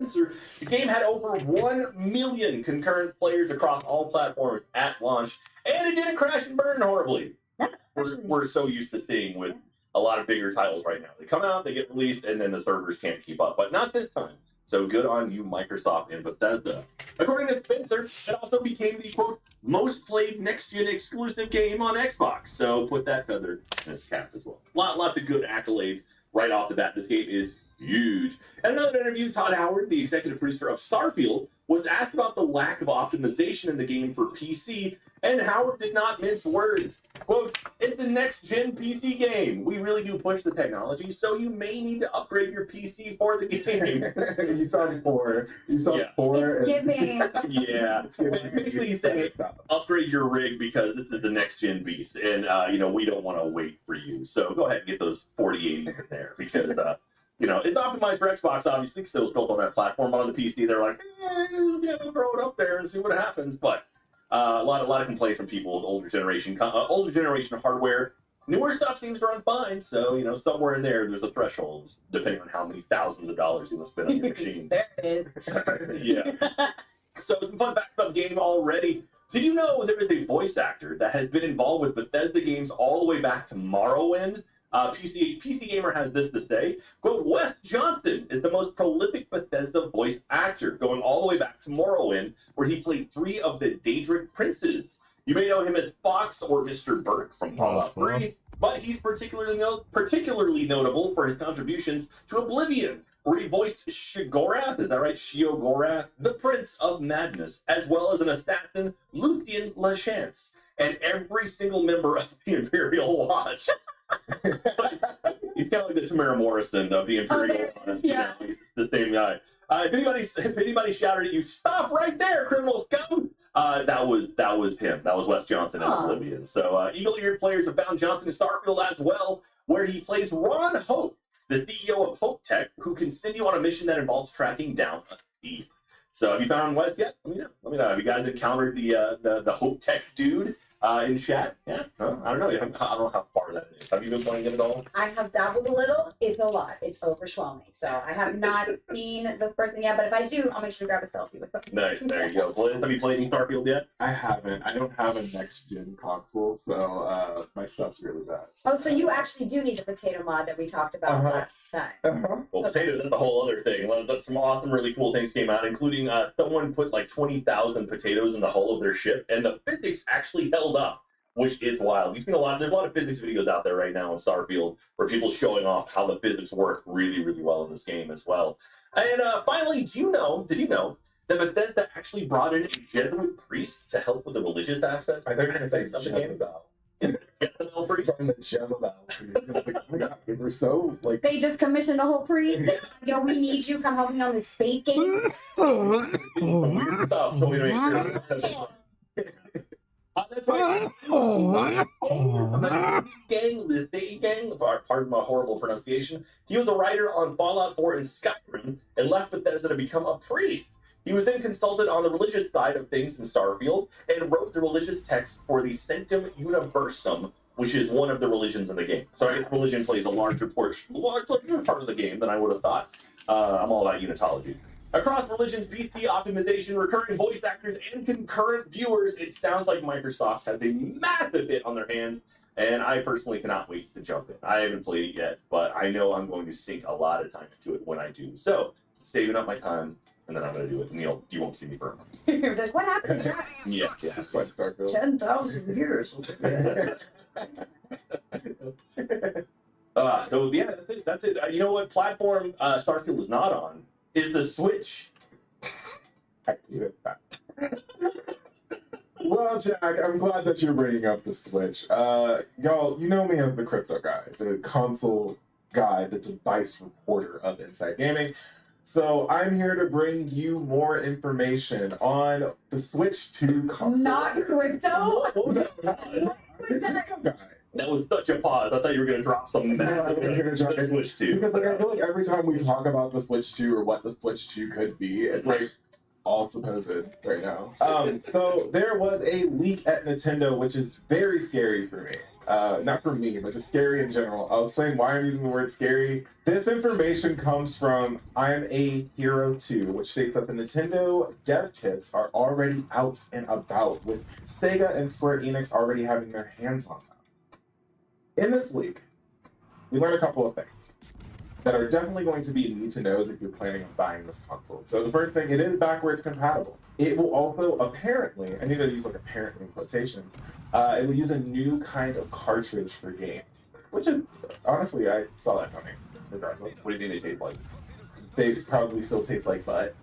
The game had over 1 million concurrent players across all platforms at launch, and it didn't crash and burn horribly. We're so used to seeing with a lot of bigger titles right now. They come out, they get released, and then the servers can't keep up. But not this time. So good on you, Microsoft and Bethesda. According to Spencer, it also became the, quote, most played next-gen exclusive game on Xbox. So put that feather in its cap as well. Lots of good accolades right off the bat. This game is huge. In another interview, Todd Howard, the executive producer of Starfield, was asked about the lack of optimization in the game for PC, and Howard did not mince words. Quote, it's a next-gen PC game. We really do push the technology, so you may need to upgrade your PC for the game. You started 4. You started 4. Giving. Yeah. Basically, he's saying, upgrade your rig because this is the next-gen beast, and, we don't want to wait for you. So go ahead and get those 4080 in there because, it's optimized for Xbox, obviously, because it was built on that platform. But on the PC, they're like, we'll throw it up there and see what happens. But a lot of complaints from people with older generation hardware. Newer stuff seems to run fine. So, somewhere in there's a threshold, depending on how many thousands of dollars you want to spend on your machine. There it is. Yeah. So some fun facts about the game already. Did you know there is a voice actor that has been involved with Bethesda games all the way back to Morrowind? PC Gamer has this to say, quote, Wes Johnson is the most prolific Bethesda voice actor, going all the way back to Morrowind, where he played 3 of the Daedric princes. You may know him as Fox or Mr. Burke from Fallout 3, but he's particularly notable for his contributions to Oblivion, where he voiced Sheogorath, is that right? Sheogorath, the Prince of Madness, as well as an assassin, Luthien Lachance, and every single member of the Imperial Lodge. He's kind of like the Tamara Morrison of the Imperial Lodge. Yeah. He's the same guy. If anybody shouted at you, stop right there, criminal scum! That was him. That was Wes Johnson in Oblivion. So eagle-eared players have found Johnson in Starfield as well, where he plays Ron Hope, the CEO of Hope Tech, who can send you on a mission that involves tracking down a thief. So have you found Wes yet? Let me know. Have you guys encountered the Hope Tech dude in chat? Yeah? I don't know. I don't know how far that is. Have you been playing it at all? I have dabbled a little. It's a lot. It's overwhelming. So I have not seen this person yet, but if I do, I'll make sure to grab a selfie with them. Nice. There you go. Blizz, have you played in Starfield yet? I haven't. I don't have a next-gen console, so my stuff's really bad. Oh, so you actually do need the potato mod that we talked about last time. Well, potatoes is a whole other thing. Some awesome, really cool things came out, including someone put like 20,000 potatoes in the hull of their ship, and the physics actually held up, which is wild. You've seen there's a lot of physics videos out there right now in Starfield where people showing off how the physics work really, really well in this game as well. And finally, did you know that Bethesda actually brought in a Jesuit priest to help with the religious aspect? I think I think Jezebel. Jezebel priest? From the Jezebel priest. Like, oh my god, they were so like. They just commissioned a whole priest. Yo, we need you. Come help me on this space game. That's right. The Satan Gang, pardon my horrible pronunciation, he was a writer on Fallout 4 and Skyrim and left Bethesda to become a priest. He was then consulted on the religious side of things in Starfield and wrote the religious text for the Sanctum Universum, which is one of the religions in the game. So I guess religion plays a larger part of the game than I would have thought. I'm all about unitology. Across religions, PC optimization, recurring voice actors, and concurrent viewers, it sounds like Microsoft has a massive hit on their hands, and I personally cannot wait to jump in. I haven't played it yet, but I know I'm going to sink a lot of time into it when I do. So, saving up my time, and then I'm going to do it. And you won't see me for a month. What happened, Jack? Yeah. Just like Starfield. 10,000 years. So yeah, that's it. You know what platform Starfield is not on is the Switch. Well, Jack, I'm glad that you're bringing up the Switch. Y'all, you know me as the crypto guy, the console guy, the device reporter of Inside Gaming. So I'm here to bring you more information on the Switch 2 console. Not crypto? That was such a pause. I thought you were going to drop something massive. Switch 2. Because like, I feel like every time we talk about the Switch 2 or what the Switch 2 could be, it's like all supposed right now. So there was a leak at Nintendo, which is very scary for me. Not for me, but just scary in general. I'll explain why I'm using the word scary. This information comes from I'm a Hero 2, which states that the Nintendo dev kits are already out and about, with Sega and Square Enix already having their hands on them. In this leak, we learned a couple of things that are definitely going to be need to knows if you're planning on buying this console. So the first thing, it is backwards compatible. It will also apparently, I need to use like apparently in quotations, it will use a new kind of cartridge for games, which is, honestly, I saw that coming, regardless. What do you think they taste like? They probably still taste like butt.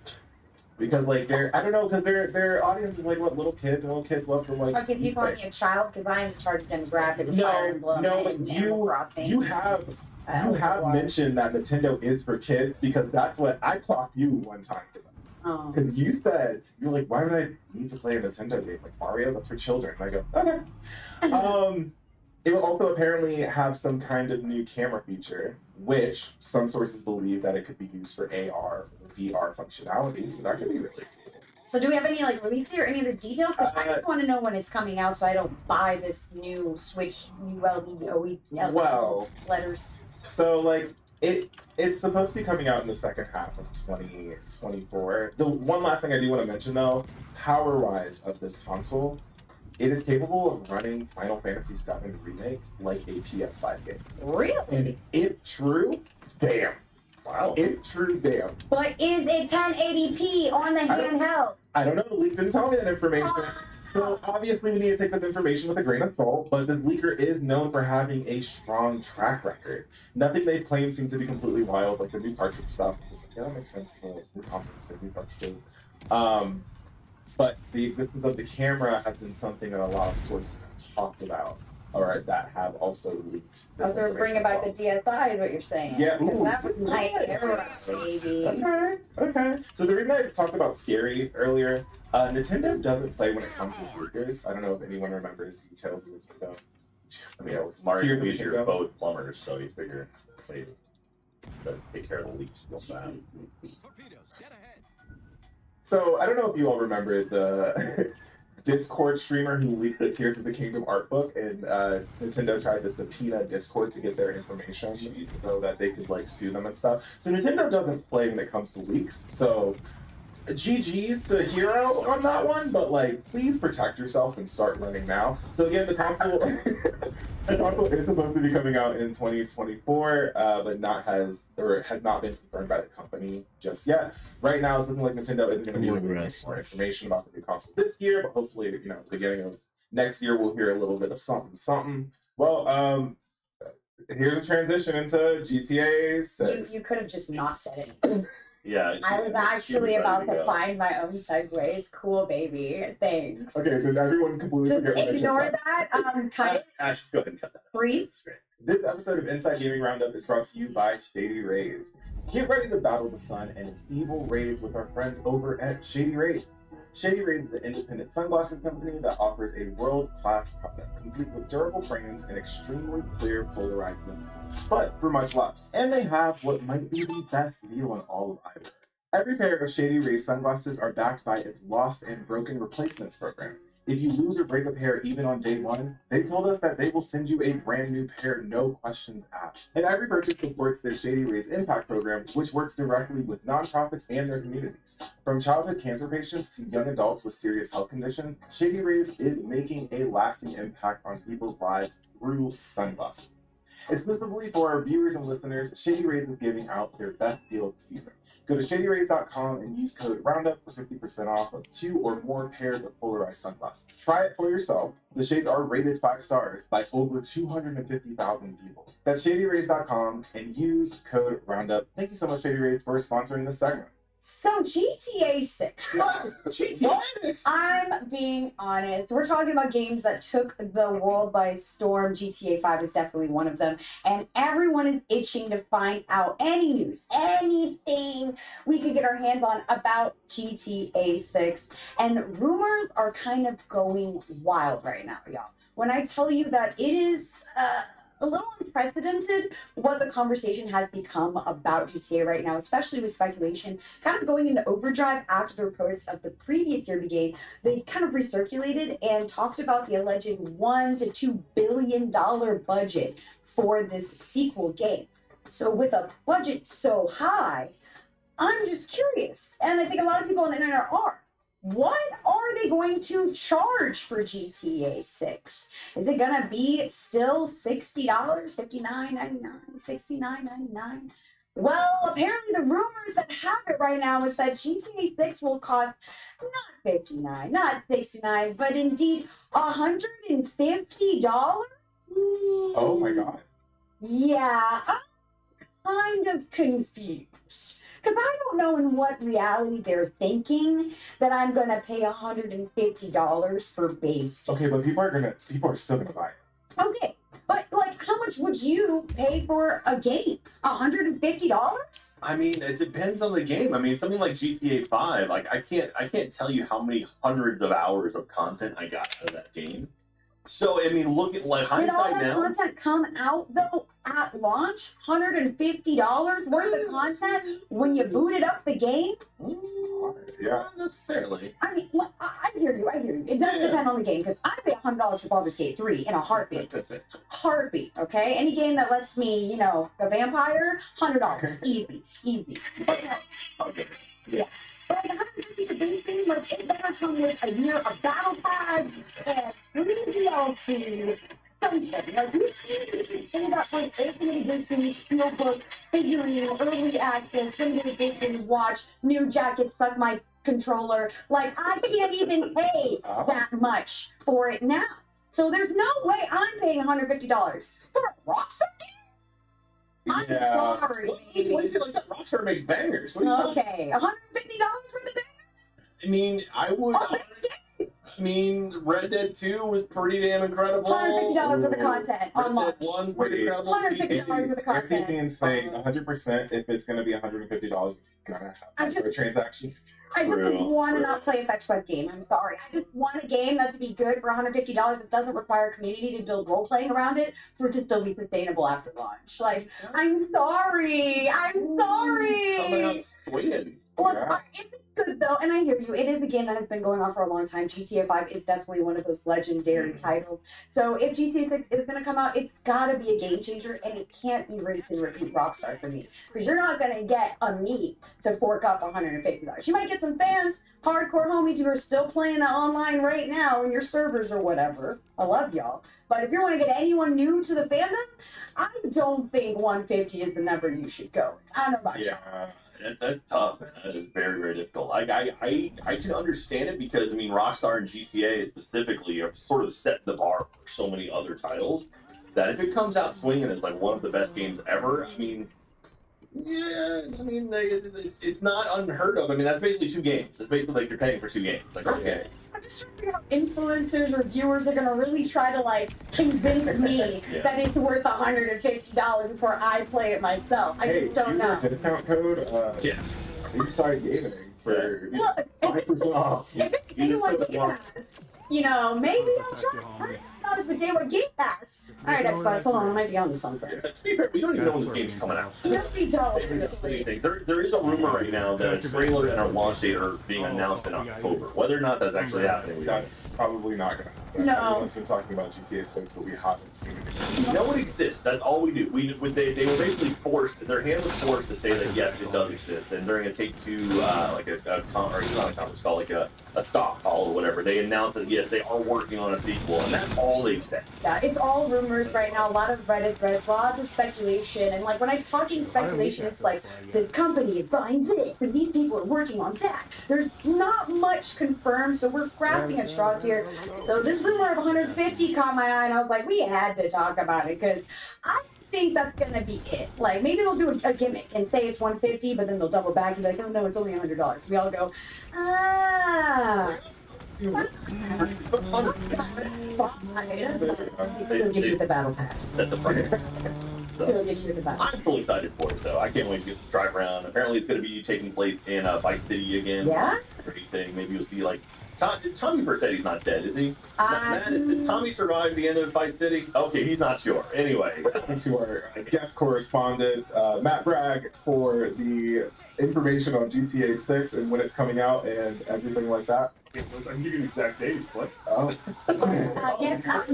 Because like I don't know, because their audience is like what, little kids, and little kids love to like. Like if you call me a child, because I am in charge of demographic of Fire Emblem No, and Animal Crossing. you have mentioned that Nintendo is for kids, because that's what I clocked you one time. Because you said, you're like, why would I need to play a Nintendo game? Like Mario, that's for children. And I go, okay. It will also apparently have some kind of new camera feature, which some sources believe that it could be used for AR or VR functionality, so that could be really cool. So do we have any like release date or any of the details? Because I just want to know when it's coming out, so I don't buy this new Switch ULD Well, letters. So like it's supposed to be coming out in the second half of 2024. The one last thing I do want to mention though, power-wise of this console, it is capable of running Final Fantasy VII Remake like a PS5 game. Really? And if true, damn. Wow. If true, damn. But is it 1080p on the handheld? I don't know. The leak didn't tell me that information. So obviously we need to take this information with a grain of salt, but this leaker is known for having a strong track record. Nothing they claim seems to be completely wild, like the new cartridge stuff. Yeah, that makes sense for new consoles, like new cartridges. But the existence of the camera has been something that a lot of sources have talked about, or that have also leaked. Oh, they're bringing back the DSi, is what you're saying. Yeah, Because that was my era, baby. Okay. So the reason I talked about scary earlier, Nintendo doesn't play when it comes to leakers. I don't know if anyone remembers details of the kingdom. Yeah, Mario and Luigi are both plumbers, so you figure they take care of the leaks real fast. So I don't know if you all remember the Discord streamer who leaked the Tears of the Kingdom art book, and Nintendo tried to subpoena Discord to get their information so that they could like sue them and stuff. So Nintendo doesn't play when it comes to leaks. So GG's to Hero on that one, but like please protect yourself and start running now. So again, the console is supposed to be coming out in 2024, but has not been confirmed by the company just yet. Right now, it's looking like Nintendo isn't going to be releasing more information about the new console this year, but hopefully, beginning of next year, we'll hear a little bit of something. Well, here's a transition into GTA 6. You could have just not said it. Yeah. I was actually about to find my own segue. It's cool, baby. Thanks. Okay, then everyone completely Just forget what I just ignore said. that. Cut it. Ash, go ahead and cut that. Freeze. This episode of Inside Gaming Roundup is brought to you by Shady Rays. Get ready to battle the sun and its evil rays with our friends over at Shady Rays. Shady Rays is an independent sunglasses company that offers a world-class product, complete with durable frames and extremely clear polarized lenses, but for much less. And they have what might be the best deal on all of eyewear. Every pair of Shady Rays sunglasses are backed by its lost and broken replacements program. If you lose or break a pair even on day one, they told us that they will send you a brand new pair, no questions asked. And every purchase supports their Shady Rays Impact Program, which works directly with nonprofits and their communities. From childhood cancer patients to young adults with serious health conditions, Shady Rays is making a lasting impact on people's lives through sunglasses. Exclusively for our viewers and listeners, Shady Rays is giving out their best deal of the season. Go to ShadyRays.com and use code ROUNDUP for 50% off of 2 or more pairs of polarized sunglasses. Try it for yourself. The shades are rated 5 stars by over 250,000 people. That's ShadyRays.com and use code ROUNDUP. Thank you so much, Shady Rays, for sponsoring this segment. So GTA 6. I'm being honest. We're talking about games that took the world by storm. GTA 5 is definitely one of them. And everyone is itching to find out any news, anything we could get our hands on about GTA 6. And rumors are kind of going wild right now, y'all. When I tell you that it is a little unprecedented what the conversation has become about GTA right now, especially with speculation kind of going into overdrive after the reports of the previous year began. They kind of recirculated and talked about the alleged $1 to $2 billion budget for this sequel game. So with a budget so high, I'm just curious, and I think a lot of people on the internet are. What are they going to charge for GTA 6? Is it going to be still $60, $59.99, $69.99? Well, apparently the rumors that have it right now is that GTA 6 will cost not $59, not $69, but indeed $150? Oh my god. Yeah, I'm kind of confused. Because I don't know in what reality they're thinking that I'm going to pay $150 for base. Okay, but people are still gonna buy it. Okay, but like, how much would you pay for a game? $150? I mean, it depends on the game. I mean, something like GTA 5, like I can't tell you how many hundreds of hours of content I got out of that game. So I mean, look at like Did all hindsight that now. content come out though at launch? $150 worth of content when you booted up the game? Yeah. Not necessarily. I mean, look, I hear you. It does depend on the game, because I pay $100 for Baldur's Gate 3 in a heartbeat. Okay? Any game that lets me, you know, the vampire, $100. Easy. Okay. Yeah. But like $150 for base game, like, it better come with a year of battle pass and 3 DLC. Something. Like, you see things that like Infinite Editions, Steelbook, figurine, early access, limited editions, watch, new jacket, suck my controller. Like, I can't even pay that much for it now. So there's no way I'm paying $150 for a Rockstar game? I'm sorry. What do you say like that? Rockstar makes bangers. What are you talking about? Okay, $150 for the bangers? I mean, I would. I mean, Red Dead 2 was pretty damn incredible. $150 for the content on launch. Red Dead 1 pretty incredible. $150 for the content. You're saying 100% if it's going to be $150, it's going to have microtransactions. I just want to not play a fetch quest game. I'm sorry. I just want a game that's to be good for $150 that doesn't require a community to build role playing around it for it to still be sustainable after launch. Like, I'm sorry. Coming out swinging. Look, if it's good though, and I hear you, it is a game that has been going on for a long time. GTA 5 is definitely one of those legendary titles. So if GTA 6 is going to come out, it's got to be a game changer, and it can't be rinse and repeat Rockstar for me. Because you're not going to get a me to fork up $150. You might get some fans, hardcore homies who are still playing that online right now in your servers or whatever. I love y'all. But if you want to get anyone new to the fandom, I don't think $150 is the number you should go. I don't know about you. That's tough, man. That is very, very difficult. I can understand it because, I mean, Rockstar and GTA specifically have sort of set the bar for so many other titles that if it comes out swinging as like one of the best games ever, I mean, yeah, I mean, it's not unheard of. I mean, that's basically 2 games. It's basically like you're paying for 2 games. Like, okay. I'm just trying to figure out how influencers or viewers are going to really try to, like, convince me that it's worth $150 before I play it myself. I just don't know. Discount code, Inside Gaming for 5% off. If it's Day One Game Pass, you know, maybe I'll try $100 for Day One Game Pass. All right, Xbox, hold on, I might be onto something. To be fair, we don't even know when this game's coming out. No, we don't. There is a rumor right now that a trailer and a launch date are being announced in October. Whether or not that's actually happening, that's probably not going to happen. No. Everyone's been talking about GTA 6, but we haven't seen it. No, it exists. That's all we do. They were basically forced. Their hand was forced to say that yes, it does exist. And during a Take-Two, like or it's not a conference call, like a stock call or whatever, they announced that yes, they are working on a sequel, and that's all they've said. Yeah, it's all rumors right now. A lot of Reddit threads, a lot of speculation, and like when I'm talking speculation, it's like this company is buying this, and these people are working on that. There's not much confirmed, so we're grasping at straws here. So this rumor of 150 caught my eye, and I was like, we had to talk about it because I think that's gonna be it. Like maybe they'll do a gimmick and say it's 150, but then they'll double back and be like, oh no, it's only $100. We all go, ah. It'll get you the battle pass. Set the price. It'll get you the battle pass. I'm fully excited for it, though. I can't wait to get to drive around. Apparently, it's going to be taking place in Vice City again. Yeah? Great thing. Maybe you'll see like Tommy Vercetti's not dead, is he? Matt, did Tommy survive the end of Fight City? Okay, he's not sure. Anyway, to our guest correspondent, Matt Bragg, for the information on GTA 6 and when it's coming out and everything like that. I can give you an exact date. What? Oh. Yes, Matt.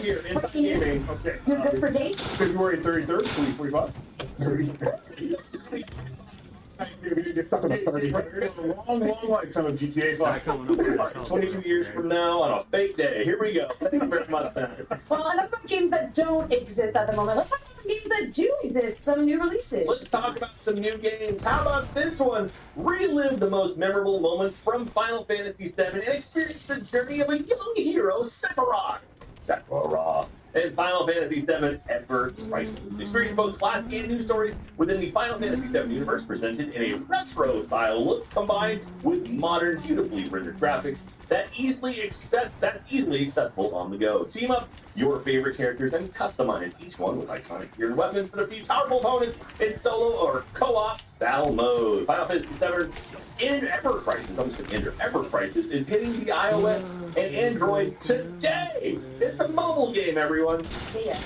Here, Inside Gaming. Okay. You're good for dates? February 33rd, 2045. We need to get stuck on a 30. Long lifetime of GTA 5. 22 years from now on a fake day. Here we go. Thank you very much, Matt. Well, enough about games that don't exist at the moment. Let's talk about some games that do exist, some new releases. Let's talk about some new games. How about this one? Relive the most memorable moments from Final Fantasy VII and experience the journey of a young hero, Sephiroth. And Final Fantasy VII Ever Crisis. Experience both classic and new stories within the Final Fantasy VII universe, presented in a retro-style look combined with modern, beautifully rendered graphics that's easily accessible on the go. Team up your favorite characters and customize each one with iconic gear and weapons to defeat powerful opponents in solo or co-op battle mode. Final Fantasy VII Ever Crisis is hitting the iOS and Android today. It's a mobile game, everyone. Yeah.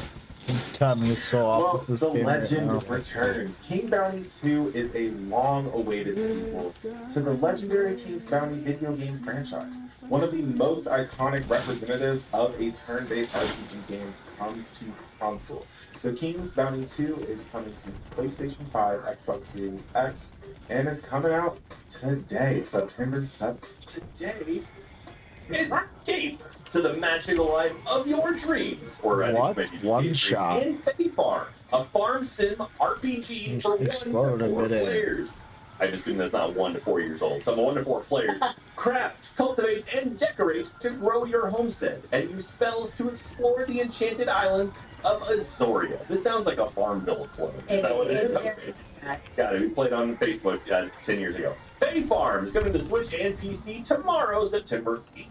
Got me so off Well, with this the game legend right now. returns. King Bounty 2 is a long-awaited sequel to the legendary King's Bounty video game franchise. One of the most iconic representatives of a turn-based RPG games comes to console. So King's Bounty 2 is coming to PlayStation 5, Xbox Series X, and it's coming out today, September 7th. Today, escape to the magical life of your dreams. Or What? One shot. In Petty Farm, a farm sim RPG for 1 to exploded 4 today. players. I assume that's not 1 to 4 years old. So 1 to 4 players craft, cultivate, and decorate to grow your homestead, and use spells to explore the enchanted island of Azoria. This sounds like a farm bill clone. Is that what it is? Okay. Got it. We played on Facebook 10 years ago. Petty Farm is coming to Switch and PC tomorrow, September 8th.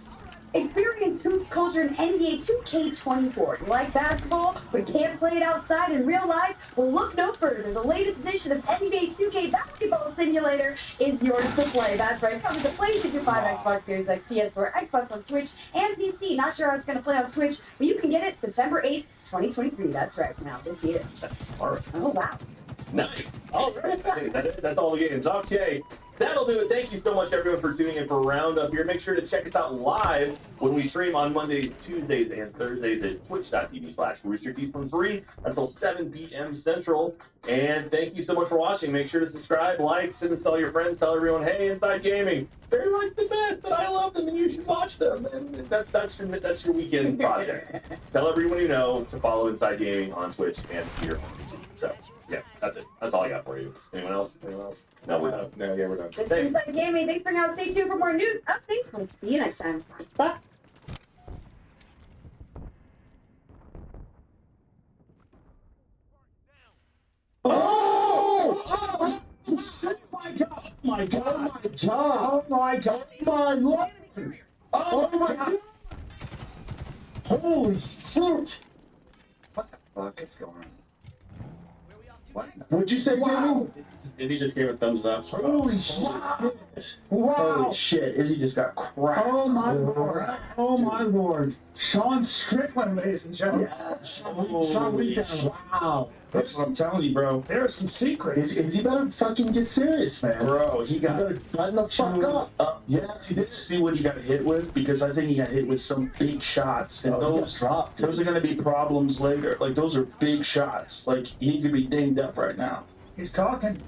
Experience hoops culture in NBA 2K24. You like basketball, but can't play it outside in real life? Well, look no further. The latest edition of NBA 2K Basketball Simulator is yours to play. That's right. Coming to PlayStation 5, Xbox Series X, PS4, Xbox on Switch, and PC. Not sure how it's going to play on Switch, but you can get it September 8th, 2023. That's right. Now, this year. All right. Oh, wow. Nice. All right. I think that's all the games. Okay. That'll do it. Thank you so much, everyone, for tuning in for Roundup here. Make sure to check us out live when we stream on Mondays, Tuesdays, and Thursdays at twitch.tv/roosterteeth from 3 until 7 p.m. Central. And thank you so much for watching. Make sure to subscribe, like, send it to all your friends, tell everyone, hey, Inside Gaming, they're like the best, and I love them, and you should watch them. And that's your weekend project. Tell everyone you know to follow Inside Gaming on Twitch and here on YouTube. So, yeah, that's it. That's all I got for you. Anyone else? No, we're done. No, yeah, we're done. This is Inside Gaming. Thanks for now. Stay tuned for more news updates. We'll see you next time. Bye. Oh! My God! My God! Oh my God! My Lord! Oh my God! Holy shit! What the fuck is going on? What'd you say, Jamie? Izzy just gave a thumbs up. Holy shit! Wow! Holy shit, Izzy just got cracked. Oh my Lord! Oh my Lord! Sean Strickland, ladies and gentlemen. Sean Leadown. Wow! That's what I'm telling you, bro. There are some secrets. Izzy better fucking get serious, man. Bro, He better button the fuck up. Yes, he did see what he got hit with, because I think he got hit with some big shots. And those are going to be problems later. Like, those are big shots. Like, he could be dinged up right now. He's talking.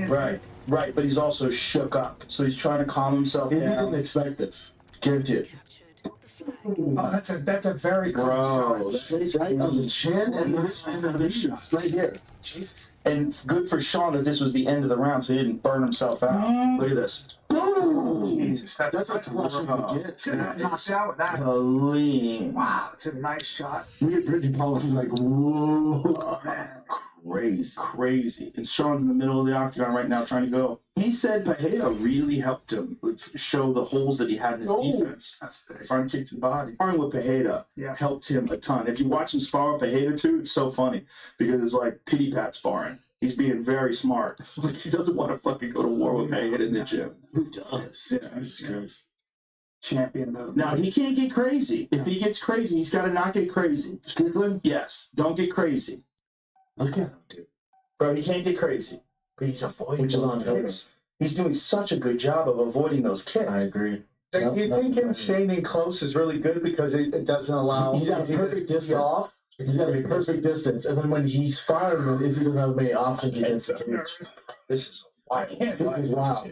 Right, but he's also shook up. So he's trying to calm himself down. He didn't expect this. Guarantee it. Oh, that's a very good Bro, straight right on the chin and this right here. Jesus. And good for Sean that this was the end of the round, so he didn't burn himself out. Look at this. Boom! Jesus, that's a crushing knocks out with that. Clean. Wow, it's a nice shot. We get Brittany Paulin like, whoa. Crazy. And Sean's in the middle of the octagon right now trying to go. He said Pajeda really helped him show the holes that he had in his defense. That's big. Front kick to the body. Sparring with Pajeda helped him a ton. If you watch him spar with Pajeda too, it's so funny because it's like pity pat sparring. He's being very smart. Like he doesn't want to fucking go to war with Pajeda in the gym. Who does? Yeah, it's gross. champion, though. Now, he can't get crazy. If he gets crazy, he's got to not get crazy. Strickland? Yes. Don't get crazy. Look at him, dude. Bro, he can't get crazy. But he's avoiding those kicks. He's doing such a good job of avoiding those kicks. I agree. Do you think him staying close is really good because it doesn't allow... He's at a perfect distance. He's got to be perfect distance. And then when he's firing, is he going to have many options against the cage? This is wild. Wow.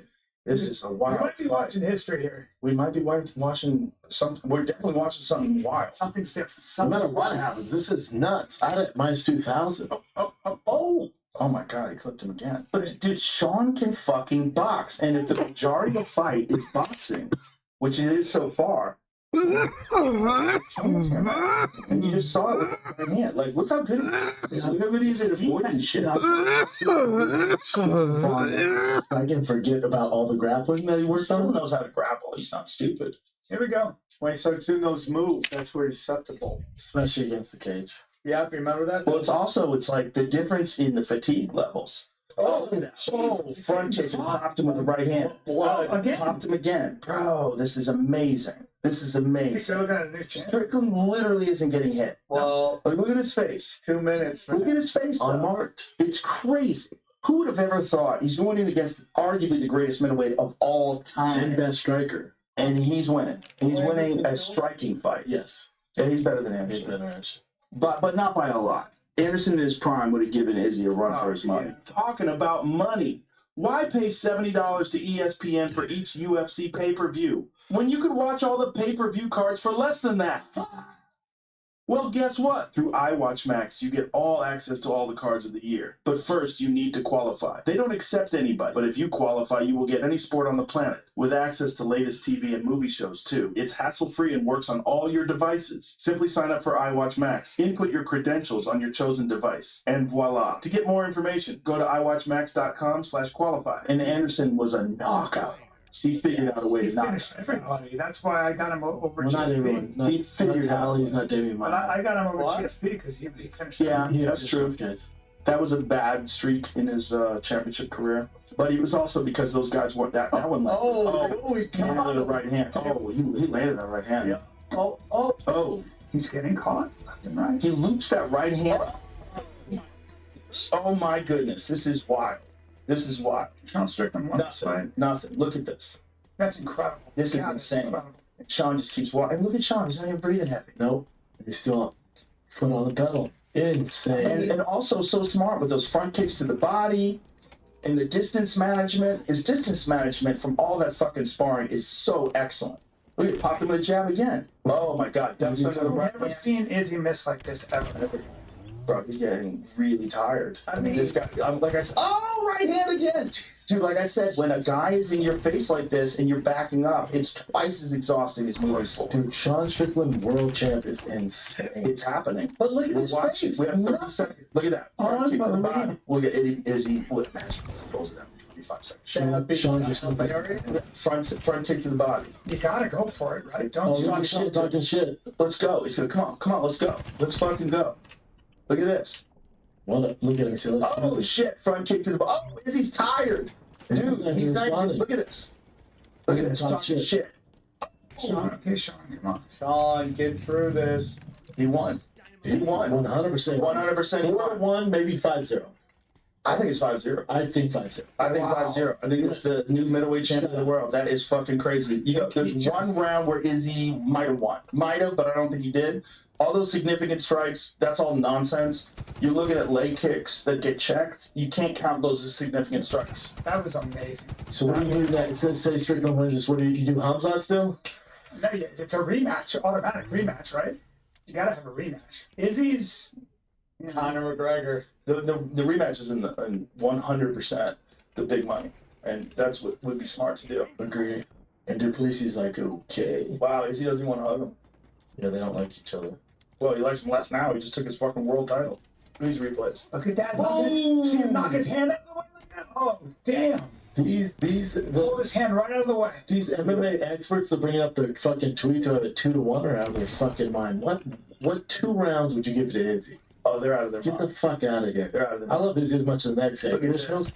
This is a wild. We might be watching history here. We might be watching something. We're definitely watching something wild. Something's different. No matter what happens, this is nuts. I at minus 2,000. Oh my God, he clipped him again. But dude, Sean can fucking box. And if the majority of the fight is boxing, which it is so far, and you just saw it with one hand. Like, look how good he is. Look how good he is at avoiding shit. I can forget about all the grappling that he works on. He knows how to grapple. He's not stupid. Here we go. When he starts doing those moves, that's where he's susceptible. Especially against the cage. Yeah, remember that? Well, it's like the difference in the fatigue levels. Oh, look at that. Front kick, popped him with the right hand. Again. Popped him again. Bro, this is amazing. This is amazing. Look at a new chance. Strickland literally isn't getting hit. Well, look at his face. 2 minutes. Look at his face. Unmarked. It's crazy. Who would have ever thought he's going in against arguably the greatest middleweight of all time? And best striker. And he's winning. And he's winning a striking fight. Yes. Yeah, he's better than Anderson. He's better than Anderson. But not by a lot. Anderson in his prime would have given Izzy a run for his money. Talking about money. Why pay $70 to ESPN for each UFC pay-per-view when you could watch all the pay-per-view cards for less than that? Well, guess what? Through iWatch Max, you get all access to all the cards of the year. But first, you need to qualify. They don't accept anybody, but if you qualify, you will get any sport on the planet, with access to latest TV and movie shows, too. It's hassle-free and works on all your devices. Simply sign up for iWatch Max, input your credentials on your chosen device, and voila. To get more information, go to iWatchMax.com/qualify. And Anderson was a knockout. He figured out a way to knock finished everybody. That's why I got him over Well, not GSP. everyone. Not, He figured out. He's not Damian But Maya. I got him over GSP because he finished. Yeah, He that's just true. those guys. That was a bad streak in his championship career. But it was also because those guys weren't that one. Holy He landed a right hand. Oh, he landed a right hand. Yeah. Oh. He's getting caught left and right. He loops that right hand. Oh my goodness, this is wild. This is wild. Sean Strickland won this fight. Nothing. Look at this. That's incredible. This is God, insane. incredible. And Sean just keeps walking. And look at Sean. He's not even breathing heavy. Nope. He's still foot on the pedal. Insane. And also so smart with those front kicks to the body and the distance management. His distance management from all that fucking sparring is so excellent. Look at popped him with a jab again. Oh my God. That's I've never seen Izzy miss like this ever. Bro, he's getting really tired. I mean, this guy, like I said, oh, right hand again. Dude, like I said, when a guy is in your face like this and you're backing up, it's twice as exhausting as moving forward. Dude, Sean Strickland, world champ, is insane. It's happening. But look at his face. We have 30 seconds. Look at that. Front kick to the body. Look at Izzy. Look, man, he pulls it down. 35 seconds. Sean just front kick to the body. You gotta go for it, right? Don't talk shit, talking shit. Let's go. He's gonna come on, let's go. Let's fucking go. Look at this. Look at him. Oh shit! Front kick to the body. Oh, Izzy's tired. Dude, he's not even. Look at this. Look at this. Talking shit. Sean, okay, Sean, come on. Sean, get through this. He won. He won. 100%. 100%. 4-1, maybe 5-0. I think it's 5-0. I think 5-0. I think 5-0. I think it's the new middleweight champion of the world. That is fucking crazy. There's one round where Izzy might have won. Might have, but I don't think he did. All those significant strikes, that's all nonsense. You're looking at leg kicks that get checked. You can't count those as significant strikes. That was amazing. So what do you use that? It says say Strickland wins this. What do you do? Hamzat still? No, it's a rematch, automatic rematch, right? You gotta have a rematch. Izzy's Conor McGregor. The rematch is in 100% the big money, and that's what would be smart to do. Agree. And Duplessis like, okay. Wow, Izzy doesn't want to hug him. Yeah, they don't like each other. Well, he likes him less now. He just took his fucking world title. These replays. Look at that. See him knock his hand out of the way like that? Oh, damn. Pulled his hand right out of the way. These MMA experts are bringing up their fucking tweets about a 2-1 or out of their fucking mind. What 2 rounds would you give to Izzy? Oh, they're out of their mind. Get the fuck out of here. They're out of their mind. I love Izzy as much as the next guy.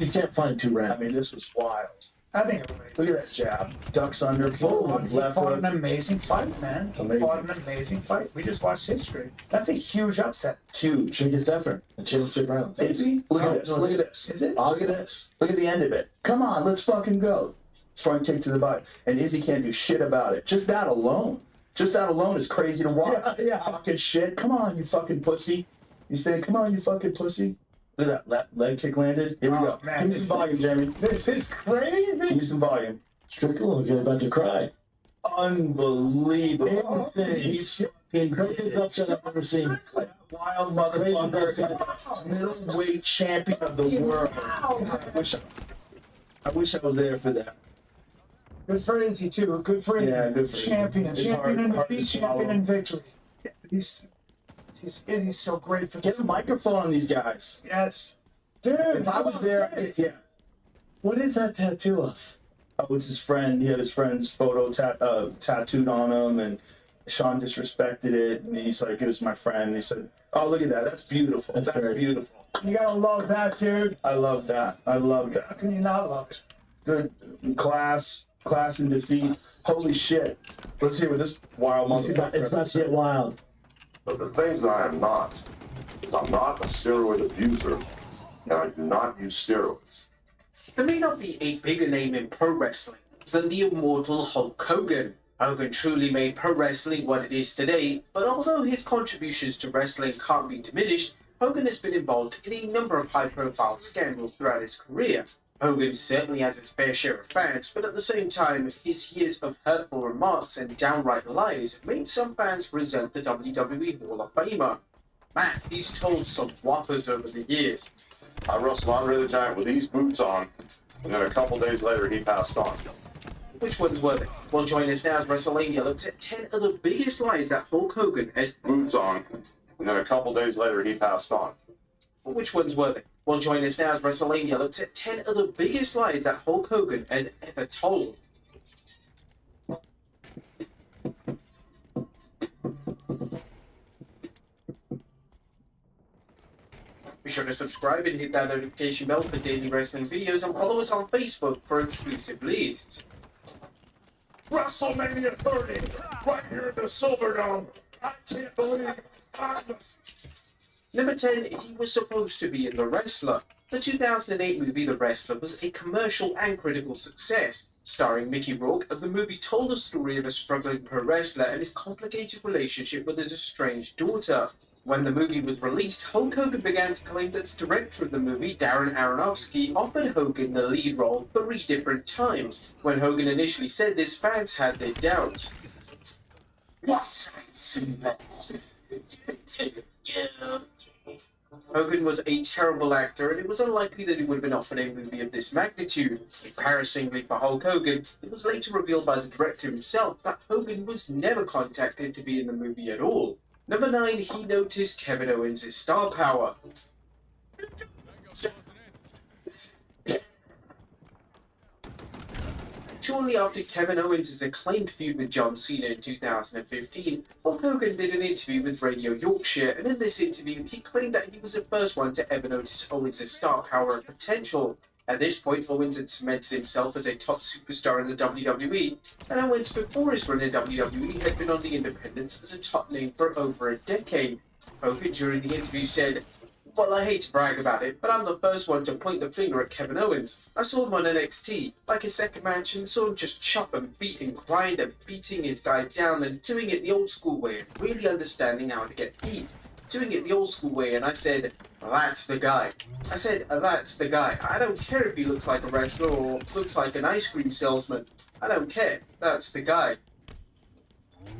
You can't find 2 rounds. I mean, this was wild. I think everybody. Look at that jab. Ducks under, boom, He left fought hook. an amazing fight, man. He Amazing. fought an amazing fight. We just watched history. That's a huge upset. Huge. Biggest ever in championship rounds. It's, look at this. Look at this. Is it? Look at this. Look at the end of it. Come on, let's fucking go. Front kick to the body. And Izzy can't do shit about it. Just that alone. Just that alone is crazy to watch. Yeah. Fucking shit. Come on, you fucking pussy. You saying, come on, you fucking pussy. Look at that. Leg kick landed. Here we go. Man, Give me some volume, Jeremy. This is crazy. Give me some volume. Strickland is about to cry. Unbelievable. Insane. He's the craziest upset I've ever seen. Wild motherfucker. Middleweight champion of the world. God, I wish I was there for that. Good for Izzy too. Good for Izzy. Yeah, good for Izzy. Champion. It's Champion in hard to defeat. swallow. Champion in victory. Yeah, Izzy's so great for Get a microphone on these guys. Yes. Dude. If I was there, yeah. What is that tattoo of? Oh, it's his friend. He had his friend's photo tattooed on him, and Sean disrespected it. And he's like, it was my friend. And he said, oh, look at that. That's beautiful. That's beautiful. You gotta love that, dude. I love that. I love How that. can you not love it? Good class and defeat. Holy shit. Let's hear what this wild It's about to get wild. But the things that I am not is I'm not a steroid abuser, and I do not use steroids. There may not be a bigger name in pro wrestling than the immortal Hulk Hogan. Hogan truly made pro wrestling what it is today, but although his contributions to wrestling can't be diminished, Hogan has been involved in a number of high-profile scandals throughout his career. Hogan certainly has his fair share of fans, but at the same time, his years of hurtful remarks and downright lies made some fans resent the WWE Hall of Famer. Man, he's told some whoppers over the years. I wrestled Andre the Giant with these boots on, and then a couple days later he passed on. Which one's worth it? Well, join us now as WrestleMania looks at 10 of the biggest lies that Hulk Hogan has... Boots on, and then a couple days later he passed on. Which one's worth it? Well, join us now as WrestleMania looks at 10 of the biggest lies that Hulk Hogan has ever told. Be sure to subscribe and hit that notification bell for daily wrestling videos and follow us on Facebook for exclusive lists. WrestleMania 30, right here in the Silverdome. I can't believe I'm the... Number 10, he was supposed to be in The Wrestler. The 2008 movie The Wrestler was a commercial and critical success. Starring Mickey Rourke, the movie told the story of a struggling pro wrestler and his complicated relationship with his estranged daughter. When the movie was released, Hulk Hogan began to claim that the director of the movie, Darren Aronofsky, offered Hogan the lead role 3 different times. When Hogan initially said this, fans had their doubts. Hogan was a terrible actor, and it was unlikely that he would have been offered a movie of this magnitude. Embarrassingly for Hulk Hogan, it was later revealed by the director himself that Hogan was never contacted to be in the movie at all. Number 9, he noticed Kevin Owens' star power. Shortly after Kevin Owens' acclaimed feud with John Cena in 2015, Hulk Hogan did an interview with Radio Yorkshire, and in this interview, he claimed that he was the first one to ever notice Owens' star power and potential. At this point, Owens had cemented himself as a top superstar in the WWE, and Owens, before his run in WWE, had been on the independents as a top name for over a decade. Hogan, during the interview, said, "Well, I hate to brag about it, but I'm the first one to point the finger at Kevin Owens. I saw him on NXT, like his second match, and saw him just chop and beat and grind and beating his guy down and doing it the old school way and really understanding how to get beat. Doing it the old school way, and I said, that's the guy. I said, that's the guy. I don't care if he looks like a wrestler or looks like an ice cream salesman. I don't care. That's the guy."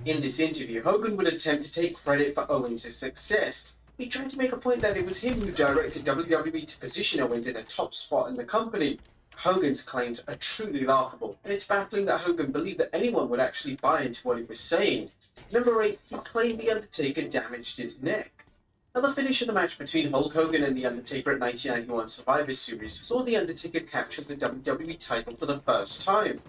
In this interview, Hogan would attempt to take credit for Owens' success. He tried to make a point that it was him who directed WWE to position Owens in a top spot in the company. Hogan's claims are truly laughable, and it's baffling that Hogan believed that anyone would actually buy into what he was saying. Number 8, he claimed The Undertaker damaged his neck. Now, the finish of the match between Hulk Hogan and The Undertaker at 1991 Survivor Series saw The Undertaker capture the WWE title for the first time.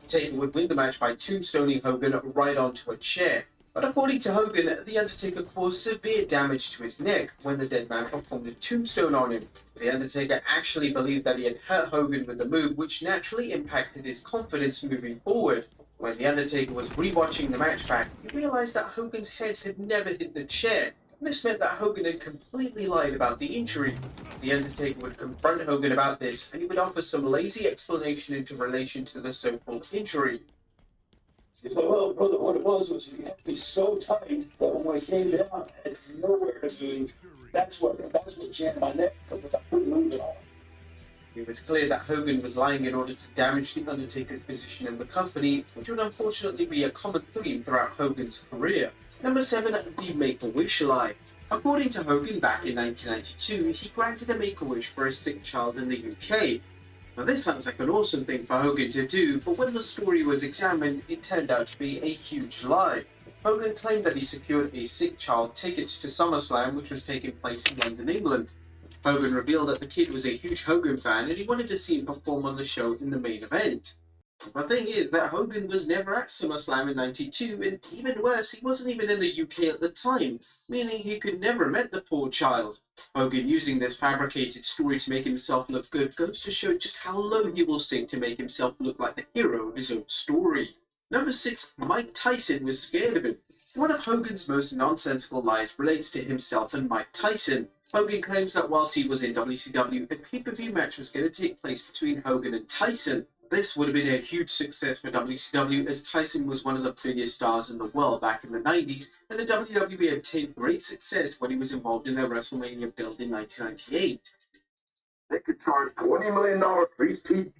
Taker would win the match by tombstoning Hogan right onto a chair. But according to Hogan, The Undertaker caused severe damage to his neck when the dead man performed a tombstone on him. The Undertaker actually believed that he had hurt Hogan with the move, which naturally impacted his confidence moving forward. When The Undertaker was rewatching the match back, he realized that Hogan's head had never hit the chair. This meant that Hogan had completely lied about the injury. The Undertaker would confront Hogan about this, and he would offer some lazy explanation in relation to the so-called injury. He said, well, brother, what it was he had me so tight that when I came down, I had nowhere to move. That's what jammed my neck, because I couldn't move at all. It was clear that Hogan was lying in order to damage The Undertaker's position in the company, which would unfortunately be a common theme throughout Hogan's career. Number 7, the Make-A-Wish lie. According to Hogan, back in 1992, he granted a Make-A-Wish for a sick child in the UK. Now this sounds like an awesome thing for Hogan to do, but when the story was examined, it turned out to be a huge lie. Hogan claimed that he secured a sick child tickets to SummerSlam, which was taking place in London, England. Hogan revealed that the kid was a huge Hogan fan and he wanted to see him perform on the show in the main event. The thing is that Hogan was never at SummerSlam in '92, and even worse, he wasn't even in the UK at the time, meaning he could never have met the poor child. Hogan using this fabricated story to make himself look good goes to show just how low he will sink to make himself look like the hero of his own story. Number 6, Mike Tyson was scared of him. One of Hogan's most nonsensical lies relates to himself and Mike Tyson. Hogan claims that whilst he was in WCW, a pay-per-view match was going to take place between Hogan and Tyson. This would have been a huge success for WCW, as Tyson was one of the biggest stars in the world back in the 90s, and the WWE obtained great success when he was involved in their WrestleMania build in 1998. They could charge $20 million for each people.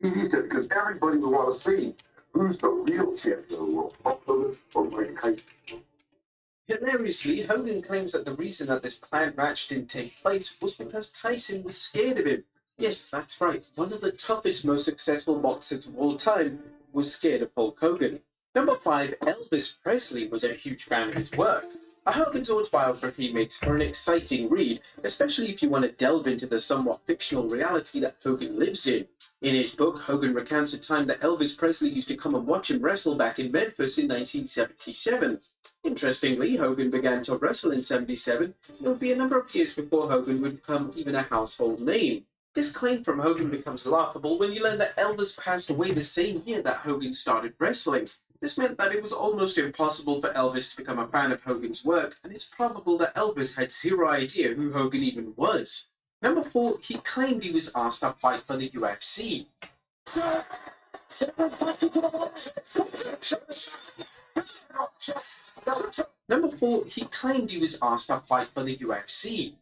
He said, because everybody would want to see who's the real champion of the world, Hulk Hogan or Mike Tyson. Hilariously, Hogan claims that the reason that this planned match didn't take place was because Tyson was scared of him. Yes, that's right. One of the toughest, most successful boxers of all time was scared of Hulk Hogan. Number 5, Elvis Presley was a huge fan of his work. A Hogan's autobiography makes for an exciting read, especially if you want to delve into the somewhat fictional reality that Hogan lives in. In his book, Hogan recounts a time that Elvis Presley used to come and watch him wrestle back in Memphis in 1977. Interestingly, Hogan began to wrestle in 77. It would be a number of years before Hogan would become even a household name. This claim from Hogan becomes laughable when you learn that Elvis passed away the same year that Hogan started wrestling. This meant that it was almost impossible for Elvis to become a fan of Hogan's work, and it's probable that Elvis had zero idea who Hogan even was. Number 4, he claimed he was asked to fight for the UFC. Number 4, he claimed he was asked to fight for the UFC.